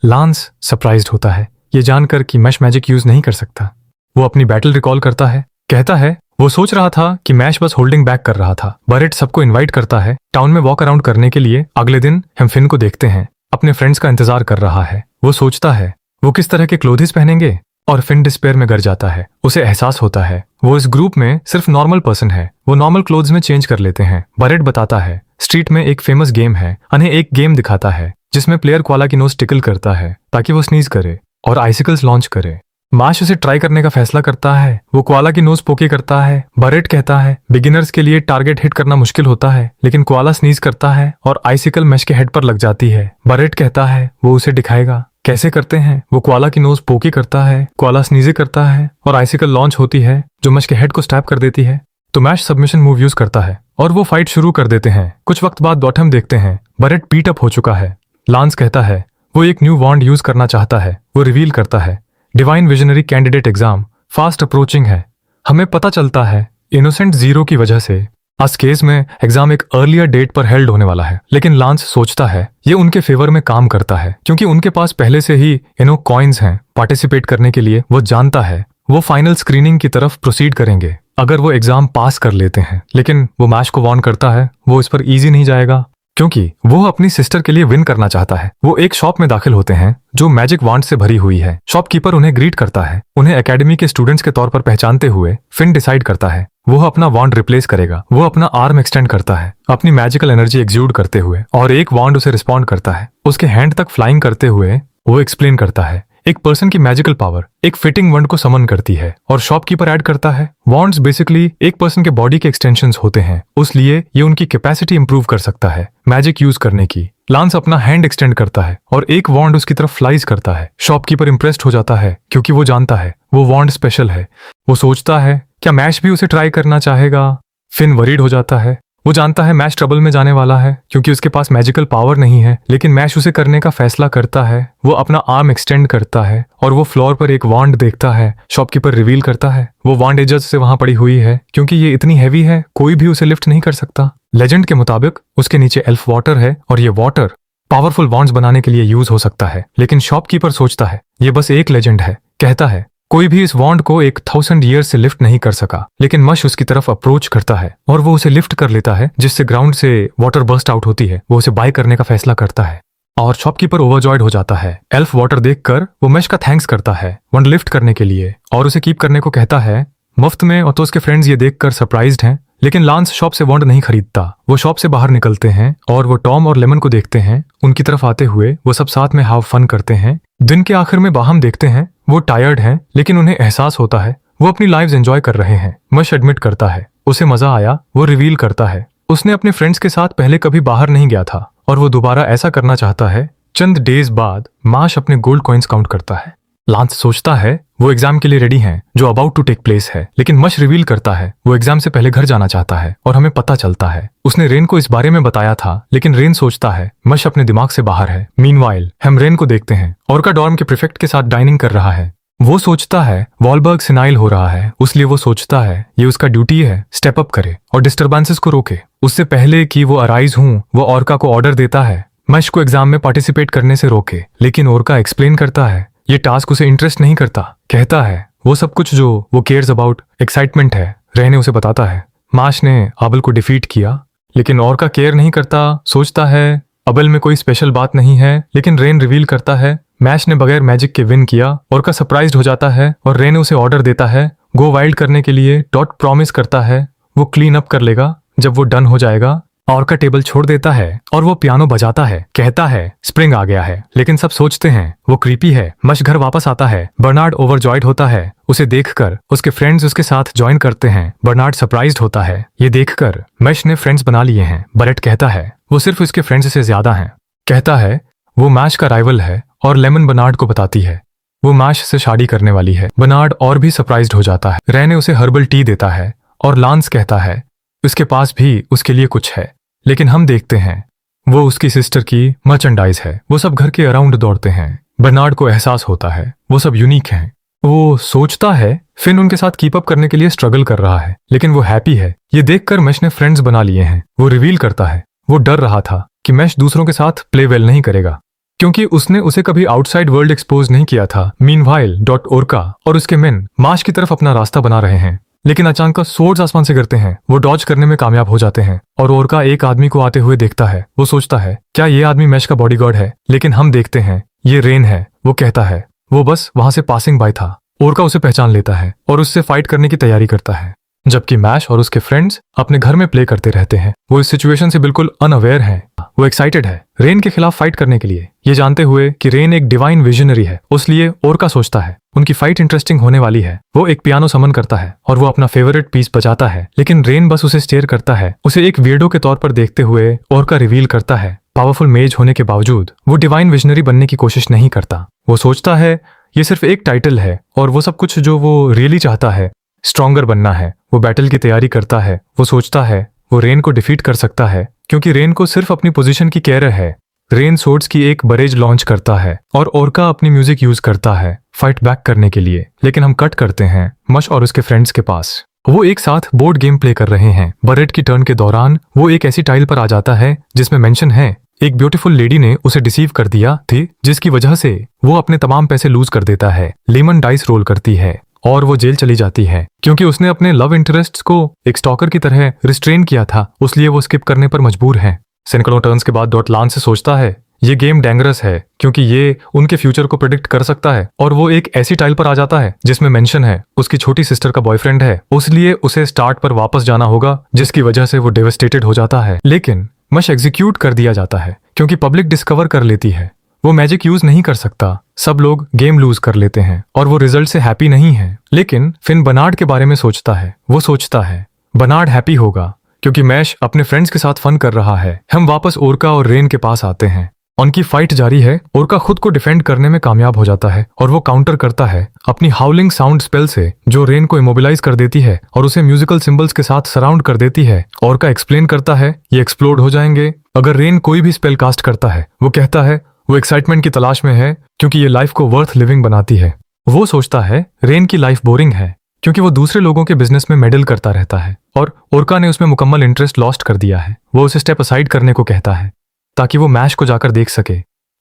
लांस सरप्राइज्ड होता है ये जानकर कि मैश मैजिक यूज नहीं कर सकता। वो अपनी बैटल रिकॉल करता है। कहता है वो सोच रहा था कि मैश बस होल्डिंग बैक कर रहा था। बरेट सबको इनवाइट करता है टाउन में वॉक अराउंड करने के लिए। अगले दिन हम फिन को देखते हैं अपने फ्रेंड्स का इंतजार कर रहा है। वो सोचता है वो किस तरह के क्लोथिस पहनेंगे और फिन डिस्पेयर में गिर जाता है। उसे एहसास होता है वो इस ग्रुप में सिर्फ नॉर्मल पर्सन है। वो नॉर्मल क्लोथ्स में चेंज कर लेते हैं। बरेट बताता है स्ट्रीट में एक फेमस गेम है। उन्हें एक गेम दिखाता है जिसमें प्लेयर कोआला की नोज टिकल करता है ताकि वो स्नीज करे और आइसिकल्स लॉन्च करे। माश उसे ट्राई करने का फैसला करता है। वो कोआला की नोज पोके करता है। बरेट कहता है बिगिनर्स के लिए टारगेट हिट करना मुश्किल होता है, लेकिन कोआला स्नीज करता है और आइसिकल मैश के हेड पर लग जाती है। बरेट कहता है वो उसे दिखाएगा कैसे करते हैं। वो कोआला की नोज पोके करता है, कोआला स्नीजे करता है और आइसिकल लॉन्च होती है जो मैश के हेड को स्टैप कर देती है। तो मैश सबमिशन मूव यूज करता है और वो फाइट शुरू कर देते हैं। कुछ वक्त बाद बॉटम देखते हैं बरेट बीट अप हो चुका है। लांस कहता है वो एक न्यू वॉन्ड यूज करना चाहता है। वो रिवील करता है divine visionary candidate exam fast approaching है। हमें पता चलता है इनोसेंट जीरो की वजह से आज केस में एग्जाम एक अर्लियर डेट पर हेल्ड होने वाला है। लेकिन लांस सोचता है ये उनके फेवर में काम करता है क्योंकि उनके पास पहले से ही कॉइन्स हैं पार्टिसिपेट करने के लिए। वो जानता है वो फाइनल स्क्रीनिंग की तरफ प्रोसीड करेंगे अगर वो एग्जाम पास कर लेते हैं। लेकिन वो मैश को वार्न करता है वो इस पर इजी नहीं जाएगा क्योंकि वो अपनी सिस्टर के लिए विन करना चाहता है। वो एक शॉप में दाखिल होते हैं जो मैजिक वांड से भरी हुई है। शॉपकीपर उन्हें ग्रीट करता है। उन्हें एकेडमी के स्टूडेंट्स के तौर पर पहचानते हुए फिन डिसाइड करता है वो अपना वांड रिप्लेस करेगा। वो अपना आर्म एक्सटेंड करता है अपनी मैजिकल एनर्जी एक्सुड करते हुए और एक वांड उसे रिस्पॉन्ड करता है। उसके हैंड तक फ्लाइंग करते हुए वो एक्सप्लेन करता है एक पर्सन की मैजिकल पावर एक फिटिंग वंड को समन करती है। और शॉपकीपर ऐड करता है वॉन्ड्स बेसिकली एक पर्सन के बॉडी के एक्सटेंशंस होते हैं, उसलिए ये उनकी कैपेसिटी इंप्रूव कर सकता है मैजिक यूज करने की। लांस अपना हैंड एक्सटेंड करता है और एक वॉन्ड उसकी तरफ फ्लाइज करता है। शॉपकीपर इंप्रेस्ड हो जाता है क्योंकि वो जानता है वो वॉन्ड स्पेशल है। वो सोचता है क्या मैश भी उसे ट्राई करना चाहेगा। फिन वरीड हो जाता है। वो जानता है मैश ट्रबल में जाने वाला है क्योंकि उसके पास मैजिकल पावर नहीं है। लेकिन मैश उसे करने का फैसला करता है। वो अपना आर्म एक्सटेंड करता है और वो फ्लोर पर एक वांड देखता है। शॉपकीपर रिवील करता है वो वांड एजेस से वहां पड़ी हुई है क्योंकि ये इतनी हैवी है कोई भी उसे लिफ्ट नहीं कर सकता। लेजेंड के मुताबिक उसके नीचे एल्फ वाटर है और ये वाटर पावरफुल वॉन्ड्स बनाने के लिए यूज हो सकता है। लेकिन शॉपकीपर सोचता है ये बस एक लेजेंड है। कहता है कोई भी इस वॉन्ड को 1000 ईयर से लिफ्ट नहीं कर सका। लेकिन मश उसकी तरफ अप्रोच करता है और वो उसे लिफ्ट कर लेता है जिससे ग्राउंड से वाटर बर्स्ट आउट होती है। वो उसे बाय करने का फैसला करता है और शॉपकीपर ओवरजॉयड हो जाता है। एल्फ वाटर देखकर वो मश का थैंक्स करता है वॉन्ड लिफ्ट करने के लिए और उसे कीप करने को कहता है मुफ्त में। और तो उसके फ्रेंड्स ये देखकर सरप्राइज्ड हैं। लेकिन लांस शॉप से वॉन्ड नहीं खरीदता। वो शॉप से बाहर निकलते हैं और वो टॉम और लेमन को देखते हैं। उनकी तरफ आते हुए वो सब साथ में हाव फन करते हैं। दिन के आखिर में बाहम देखते हैं वो टायर्ड हैं लेकिन उन्हें एहसास होता है वो अपनी लाइव्स एंजॉय कर रहे हैं। मश एडमिट करता है उसे मजा आया। वो रिवील करता है उसने अपने फ्रेंड्स के साथ पहले कभी बाहर नहीं गया था और वो दोबारा ऐसा करना चाहता है। चंद डेज बाद माश अपने गोल्ड कॉइन्स काउंट करता है। लांस सोचता है वो एग्जाम के लिए रेडी हैं जो अबाउट टू टेक प्लेस है। लेकिन मश रिवील करता है वो एग्जाम से पहले घर जाना चाहता है और हमें पता चलता है उसने रेन को इस बारे में बताया था। लेकिन रेन सोचता है मश अपने दिमाग से बाहर है। मीनवाइल हम रेन को देखते हैं और का डॉर्म के प्रीफेक्ट के साथ डाइनिंग कर रहा है। वो सोचता है वॉलबर्ग सिनाइल हो रहा है इसलिए वो सोचता है ये उसका ड्यूटी है स्टेप अप करे और डिस्टर्बेंसेस को रोके। उससे पहले कि वो अराइज वो ओरका को ऑर्डर देता है मश को एग्जाम में पार्टिसिपेट करने से रोके। लेकिन ओरका एक्सप्लेन करता है ये टास्क उसे इंटरेस्ट नहीं करता। कहता है वो सब कुछ जो वो केयर्स अबाउट एक्साइटमेंट है। रहने उसे बताता है माश ने अबल को डिफीट किया लेकिन ओरका केयर नहीं करता। सोचता है अबल में कोई स्पेशल बात नहीं है। लेकिन रेन रिवील करता है मैश ने बगैर मैजिक के विन किया। ओरका सरप्राइज्ड हो जाता है और रेन उसे ऑर्डर देता है गो वाइल्ड करने के लिए। डॉट प्रॉमिस करता है वो क्लीन अप कर लेगा जब वो डन हो जाएगा। ओरका टेबल छोड़ देता है और वो पियानो बजाता है। कहता है स्प्रिंग आ गया है। लेकिन सब सोचते हैं वो क्रीपी है। मश घर वापस आता है। बर्नार्ड ओवरजॉयड होता है उसे देखकर। उसके फ्रेंड्स उसके साथ ज्वाइन करते हैं। बर्नार्ड सरप्राइज्ड होता है ये देखकर मश ने फ्रेंड्स बना लिए हैं। बरेट कहता है वो सिर्फ उसके फ्रेंड्स से ज्यादा हैं। कहता है वो मैश का राइवल है और लेमन बर्नार्ड को बताती है वो मैश से शादी करने वाली है। बर्नार्ड और भी सरप्राइज्ड हो जाता है। रहने उसे हर्बल टी देता है और लांस कहता है उसके पास भी उसके लिए कुछ है। लेकिन हम देखते हैं वो उसकी सिस्टर की मर्चेंडाइज है। वो सब घर के अराउंड दौड़ते हैं। बर्नार्ड को एहसास होता है वो सब यूनिक हैं। वो सोचता है फिन उनके साथ कीप अप करने के लिए स्ट्रगल कर रहा है लेकिन वो हैप्पी है। ये देखकर मैश ने फ्रेंड्स बना लिए हैं। वो रिवील करता है वो डर रहा था कि मैश दूसरों के साथ प्ले वेल नहीं करेगा क्योंकि उसने उसे कभी आउटसाइड वर्ल्ड एक्सपोज नहीं किया था। मीनवाइल डॉट ओरका और उसके मेन माश की तरफ अपना रास्ता बना रहे हैं। लेकिन अचानक सोर्ड्स आसमान से गिरते हैं। वो डॉज करने में कामयाब हो जाते हैं और ओरका एक आदमी को आते हुए देखता है। वो सोचता है क्या ये आदमी मैश का बॉडीगार्ड है। लेकिन हम देखते हैं ये रेन है। वो कहता है वो बस वहां से पासिंग बाय था। ओरका उसे पहचान लेता है और उससे फाइट करने की तैयारी करता है जबकि मैश और उसके फ्रेंड्स अपने घर में प्ले करते रहते हैं। वो इस सिचुएशन से बिल्कुल अनअवेयर हैं। वो एक्साइटेड है रेन के खिलाफ फाइट करने के लिए ये जानते हुए कि रेन एक डिवाइन विजनरी है। इसलिए ओरका सोचता है उनकी फाइट इंटरेस्टिंग होने वाली है। वो एक पियानो समन करता है और वो अपना फेवरेट पीस बजाता है। लेकिन रेन बस उसे स्टेयर करता है उसे एक वियर्डो के तौर पर देखते हुए। ओरका रिवील करता है पावरफुल मेज होने के बावजूद वो डिवाइन विजनरी बनने की कोशिश नहीं करता। वो सोचता है ये सिर्फ एक टाइटल है और वो सब कुछ जो वो रियली चाहता है स्ट्रॉन्गर बनना है। वो बैटल की तैयारी करता है। वो सोचता है वो रेन को डिफीट कर सकता है क्योंकि रेन को सिर्फ अपनी पोजीशन की केयर है। रेन सोर्ड्स की एक बरेज लॉन्च करता है और ओरका अपनी म्यूजिक यूज करता है फाइट बैक करने के लिए। लेकिन हम कट करते हैं मश और उसके फ्रेंड्स के पास। वो एक साथ बोर्ड गेम प्ले कर रहे हैं। बरेट की टर्न के दौरान वो एक ऐसी टाइल पर आ जाता है जिसमें मेंशन है एक ब्यूटीफुल लेडी ने उसे डिसीव कर दिया थी, जिसकी वजह से वो अपने तमाम पैसे लूज कर देता है। लेमन डाइस रोल करती है और वो जेल चली जाती है क्योंकि उसने अपने लव इंटरेस्ट्स को एक स्टॉकर की तरह रिस्ट्रेन किया था, इसलिए वो स्किप करने पर मजबूर है। सैकड़ों टर्न्स के बाद डॉट लांस से सोचता है ये गेम डेंजरस है क्योंकि ये उनके फ्यूचर को प्रिडिक्ट कर सकता है, और वो एक ऐसी टाइल पर आ जाता है जिसमें मेंशन है उसकी छोटी सिस्टर का बॉयफ्रेंड है, इसलिए उसे स्टार्ट पर वापस जाना होगा, जिसकी वजह से वो डेवस्टेटेड हो जाता है। लेकिन मश एग्जीक्यूट कर दिया जाता है क्योंकि पब्लिक डिस्कवर कर लेती है वो मैजिक यूज नहीं कर सकता। सब लोग गेम लूज कर लेते हैं और वो रिजल्ट से हैप्पी नहीं है। लेकिन फिन बर्नार्ड के बारे में सोचता है। वो सोचता है बर्नार्ड हैप्पी होगा क्योंकि मैश अपने फ्रेंड्स के साथ फन कर रहा है। हम वापस ओरका और रेन के पास आते हैं। उनकी फाइट जारी है। ओरका खुद को डिफेंड करने में कामयाब हो जाता है और वो काउंटर करता है अपनी हाउलिंग साउंड स्पेल से, जो रेन को इमोबिलाइज कर देती है और उसे म्यूजिकल सिंबल्स के साथ सराउंड कर देती है। ओरका एक्सप्लेन करता है ये एक्सप्लोड हो जाएंगे अगर रेन कोई भी स्पेल कास्ट करता है। वो कहता है वो एक्साइटमेंट की तलाश में है क्योंकि ये लाइफ को वर्थ लिविंग बनाती है। वो सोचता है रेन की लाइफ बोरिंग है क्योंकि वो दूसरे लोगों के बिजनेस में मेडल करता रहता है और ओरका ने उसमें मुकम्मल इंटरेस्ट लॉस्ट कर दिया है। वो उसे स्टेप असाइड करने को कहता है ताकि वो मैश को जाकर देख सके।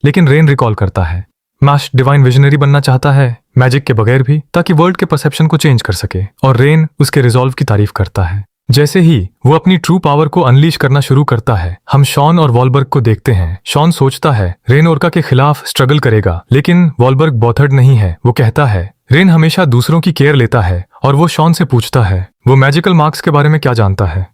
लेकिन रेन रिकॉल करता है मैश डिवाइन विजनरी बनना चाहता है मैजिक के बगैर भी, ताकि वर्ल्ड के परसेप्शन को चेंज कर सके, और रेन उसके रिजॉल्व की तारीफ करता है। जैसे ही वो अपनी ट्रू पावर को अनलीश करना शुरू करता है, हम शॉन और वॉलबर्ग को देखते हैं। शॉन सोचता है रेन ओरका के खिलाफ स्ट्रगल करेगा, लेकिन वॉलबर्ग बॉथर्ड नहीं है। वो कहता है रेन हमेशा दूसरों की केयर लेता है, और वो शॉन से पूछता है वो मैजिकल मार्क्स के बारे में क्या जानता है।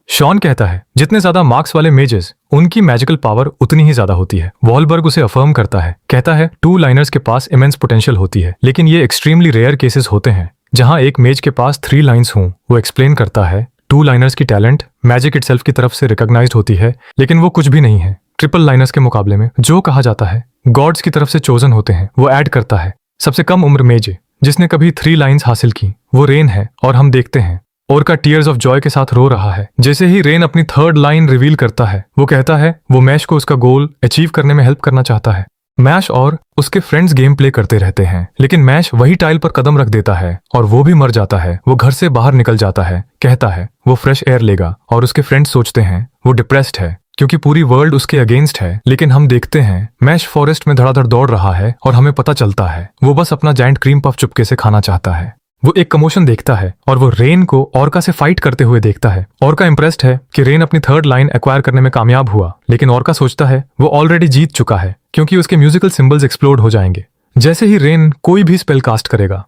शॉन कहता है जितने ज्यादा मार्क्स वाले मेजेस, उनकी मैजिकल पावर उतनी ही ज्यादा होती है। वॉलबर्ग उसे अफर्म करता है, कहता है 2 लाइनर्स के पास इमेंस पोटेंशियल होती है, लेकिन ये एक्सट्रीमली रेयर केसेस होते हैं जहां एक मेज के पास 3 लाइन्स हों। वो एक्सप्लेन करता है 2 लाइनर्स की टैलेंट मैजिक इटसेल्फ की तरफ से रिकॉग्नाइज्ड होती है, लेकिन वो कुछ भी नहीं है ट्रिपल लाइनर्स के मुकाबले में, जो कहा जाता है गॉड्स की तरफ से चोजन होते हैं। वो ऐड करता है सबसे कम उम्र मेज जिसने कभी 3 लाइन्स हासिल की वो रेन है, और हम देखते हैं ओरका टीयर्स ऑफ जॉय के साथ रो रहा है। जैसे ही रेन अपनी 3rd लाइन रिवील करता है, वो कहता है वो मैश को उसका गोल अचीव करने में हेल्प करना चाहता है। मैश और उसके फ्रेंड्स गेम प्ले करते रहते हैं, लेकिन मैश वही टाइल पर कदम रख देता है और वो भी मर जाता है। वो घर से बाहर निकल जाता है, कहता है वो फ्रेश एयर लेगा, और उसके फ्रेंड्स सोचते हैं वो डिप्रेस्ड है क्योंकि पूरी वर्ल्ड उसके अगेंस्ट है। लेकिन हम देखते हैं मैश फॉरेस्ट में धड़ाधड़ दौड़ रहा है, और हमें पता चलता है वो बस अपना जायंट क्रीम पफ चुपके से खाना चाहता है। वो एक कमोशन देखता है और वो रेन को ओरका से फाइट करते हुए देखता है। ओरका इंप्रेस्ड है कि रेन अपनी 3rd लाइन एक्वायर करने में कामयाब हुआ, लेकिन ओरका सोचता है वो ऑलरेडी जीत चुका है क्योंकि उसके म्यूजिकल सिंबल्स एक्सप्लोड हो जाएंगे जैसे ही रेन कोई भी स्पेल कास्ट करेगा।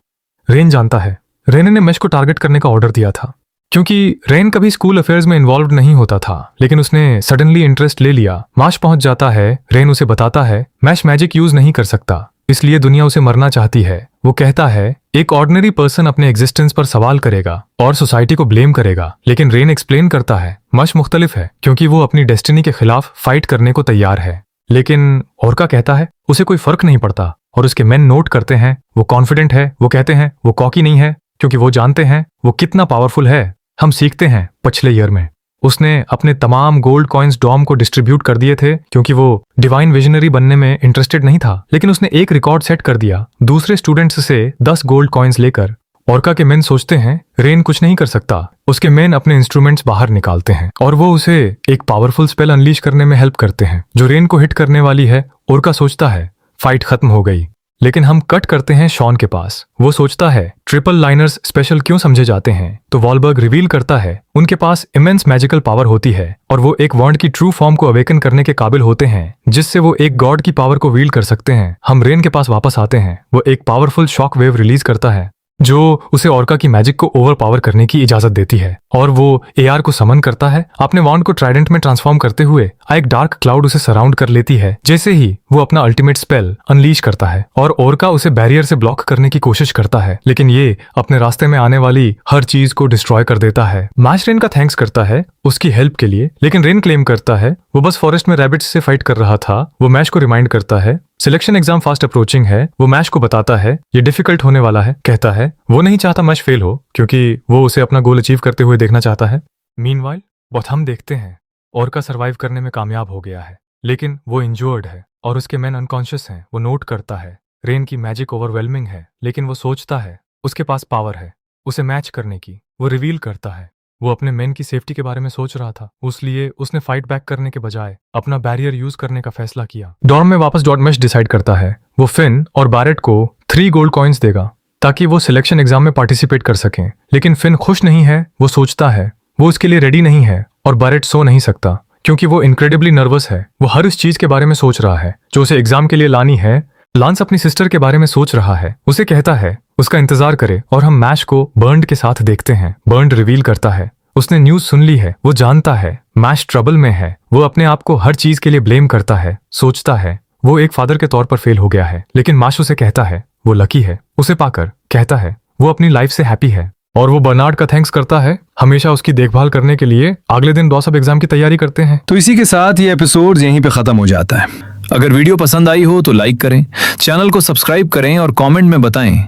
रेन जानता है रेन ने मैश को टारगेट करने का ऑर्डर दिया था क्योंकि रेन कभी स्कूल अफेयर्स में इन्वॉल्व नहीं होता था, लेकिन उसने सडनली इंटरेस्ट ले लिया। माश पहुंच जाता है। रेन उसे बताता है मैश मैजिक यूज नहीं कर सकता, इसलिए दुनिया उसे मरना चाहती है। वो कहता है एक ऑर्डिनरी पर्सन अपने एग्जिस्टेंस पर सवाल करेगा और सोसाइटी को ब्लेम करेगा, लेकिन रेन एक्सप्लेन करता है मश मुख्तलिफ है क्योंकि वो अपनी डेस्टिनी के खिलाफ फाइट करने को तैयार है। लेकिन ओरका कहता है उसे कोई फर्क नहीं पड़ता, और उसके मेन नोट करते हैं वो कॉन्फिडेंट है। वो कहते हैं वो कॉकी नहीं है क्योंकि वो जानते हैं वो कितना पावरफुल है। हम सीखते हैं पिछले ईयर में उसने अपने तमाम गोल्ड कॉइन्स डॉम को डिस्ट्रीब्यूट कर दिए थे क्योंकि वो डिवाइन विजनरी बनने में इंटरेस्टेड नहीं था, लेकिन उसने एक रिकॉर्ड सेट कर दिया दूसरे स्टूडेंट्स से 10 गोल्ड कॉइन्स लेकर। ओरका के मेन सोचते हैं रेन कुछ नहीं कर सकता। उसके मेन अपने इंस्ट्रूमेंट्स बाहर निकालते हैं और वो उसे एक पावरफुल स्पेल अनलीश करने में हेल्प करते हैं जो रेन को हिट करने वाली है। ओरका सोचता है फाइट खत्म हो गई, लेकिन हम कट करते हैं शॉन के पास। वो सोचता है ट्रिपल लाइनर्स स्पेशल क्यों समझे जाते हैं, तो वॉलबर्ग रिवील करता है उनके पास इमेंस मैजिकल पावर होती है और वो एक वॉन्ड की ट्रू फॉर्म को अवेकन करने के काबिल होते हैं, जिससे वो एक गॉड की पावर को वील कर सकते हैं। हम रेन के पास वापस आते हैं। वो एक पावरफुल शॉक वेव रिलीज करता है जो उसे ओरका की मैजिक को ओवर पावर करने की इजाजत देती है, और वो एआर को समन करता है। अपने वॉन्ड को ट्राइडेंट में ट्रांसफॉर्म करते हुए एक डार्क क्लाउड उसे सराउंड कर लेती है। जैसे ही वो अपना अल्टीमेट स्पेल अनलीश करता है और ओरका उसे बैरियर से ब्लॉक करने की कोशिश करता है, लेकिन ये अपने रास्ते में आने वाली हर चीज को डिस्ट्रॉय कर देता है। मैश रेन का थैंक्स करता है उसकी हेल्प के लिए, लेकिन रेन क्लेम करता है वो बस फॉरेस्ट में रैबिट्स से फाइट कर रहा था। वो मैश को रिमाइंड करता है सिलेक्शन एग्जाम फास्ट अप्रोचिंग है। वो मैश को बताता है ये डिफिकल्ट होने वाला है। कहता है वो नहीं चाहता मैश फेल हो क्योंकि वो उसे अपना गोल अचीव करते हुए देखना चाहता है। मीनवाइल बहुत हम देखते हैं ओरका सरवाइव करने में कामयाब हो गया है, लेकिन वो इंजर्ड है और उसके मैन अनकॉन्शियस हैं। वो नोट करता है रेन की मैजिक ओवरवेलमिंग है, लेकिन वो सोचता है उसके पास पावर है उसे मैच करने की। वो रिवील करता है वो अपने मेन की सेफ्टी के बारे में सोच रहा था, इसलिए उसने फाइट बैक करने के बजाय अपना बैरियर यूज करने का फैसला किया। डॉर्म में वापस डॉटमेश डिसाइड करता है वो फिन और बैरेट को 3 गोल्ड कॉइन्स देगा ताकि वो सिलेक्शन एग्जाम में पार्टिसिपेट कर सकें। लेकिन फिन खुश नहीं है। वो सोचता है वो उसके लिए रेडी नहीं है और बैरेट सो नहीं सकता क्योंकि वो इनक्रेडिबली नर्वस है। वो हर उस चीज के बारे में सोच रहा है जो उसे एग्जाम के लिए लानी है। लांस अपनी सिस्टर के बारे में सोच रहा है। उसे कहता है उसका इंतजार करे और हम मैश को बर्न्ड के साथ देखते हैं। बर्न्ड रिवील करता है उसने न्यूज सुन ली है। वो जानता है मैश ट्रबल में है। वो अपने आप को हर चीज के लिए ब्लेम करता है। सोचता है वो एक फादर के तौर पर फेल हो गया है। लेकिन मैश उसे कहता है वो लकी है। उसे पाकर कहता है वो अपनी लाइफ से हैप्पी है और वो बर्नार्ड का थैंक्स करता है हमेशा उसकी देखभाल करने के लिए। अगले दिन दौसब एग्जाम की तैयारी करते हैं। तो इसी के साथ ये एपिसोड यहीं पे खत्म हो जाता है। अगर वीडियो पसंद आई हो तो लाइक करें, चैनल को सब्सक्राइब करें और कमेंट में बताएं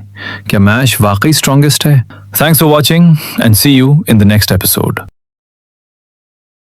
क्या मैश वाकई स्ट्रॉन्गेस्ट है। Thanks for watching and see you in the next episode.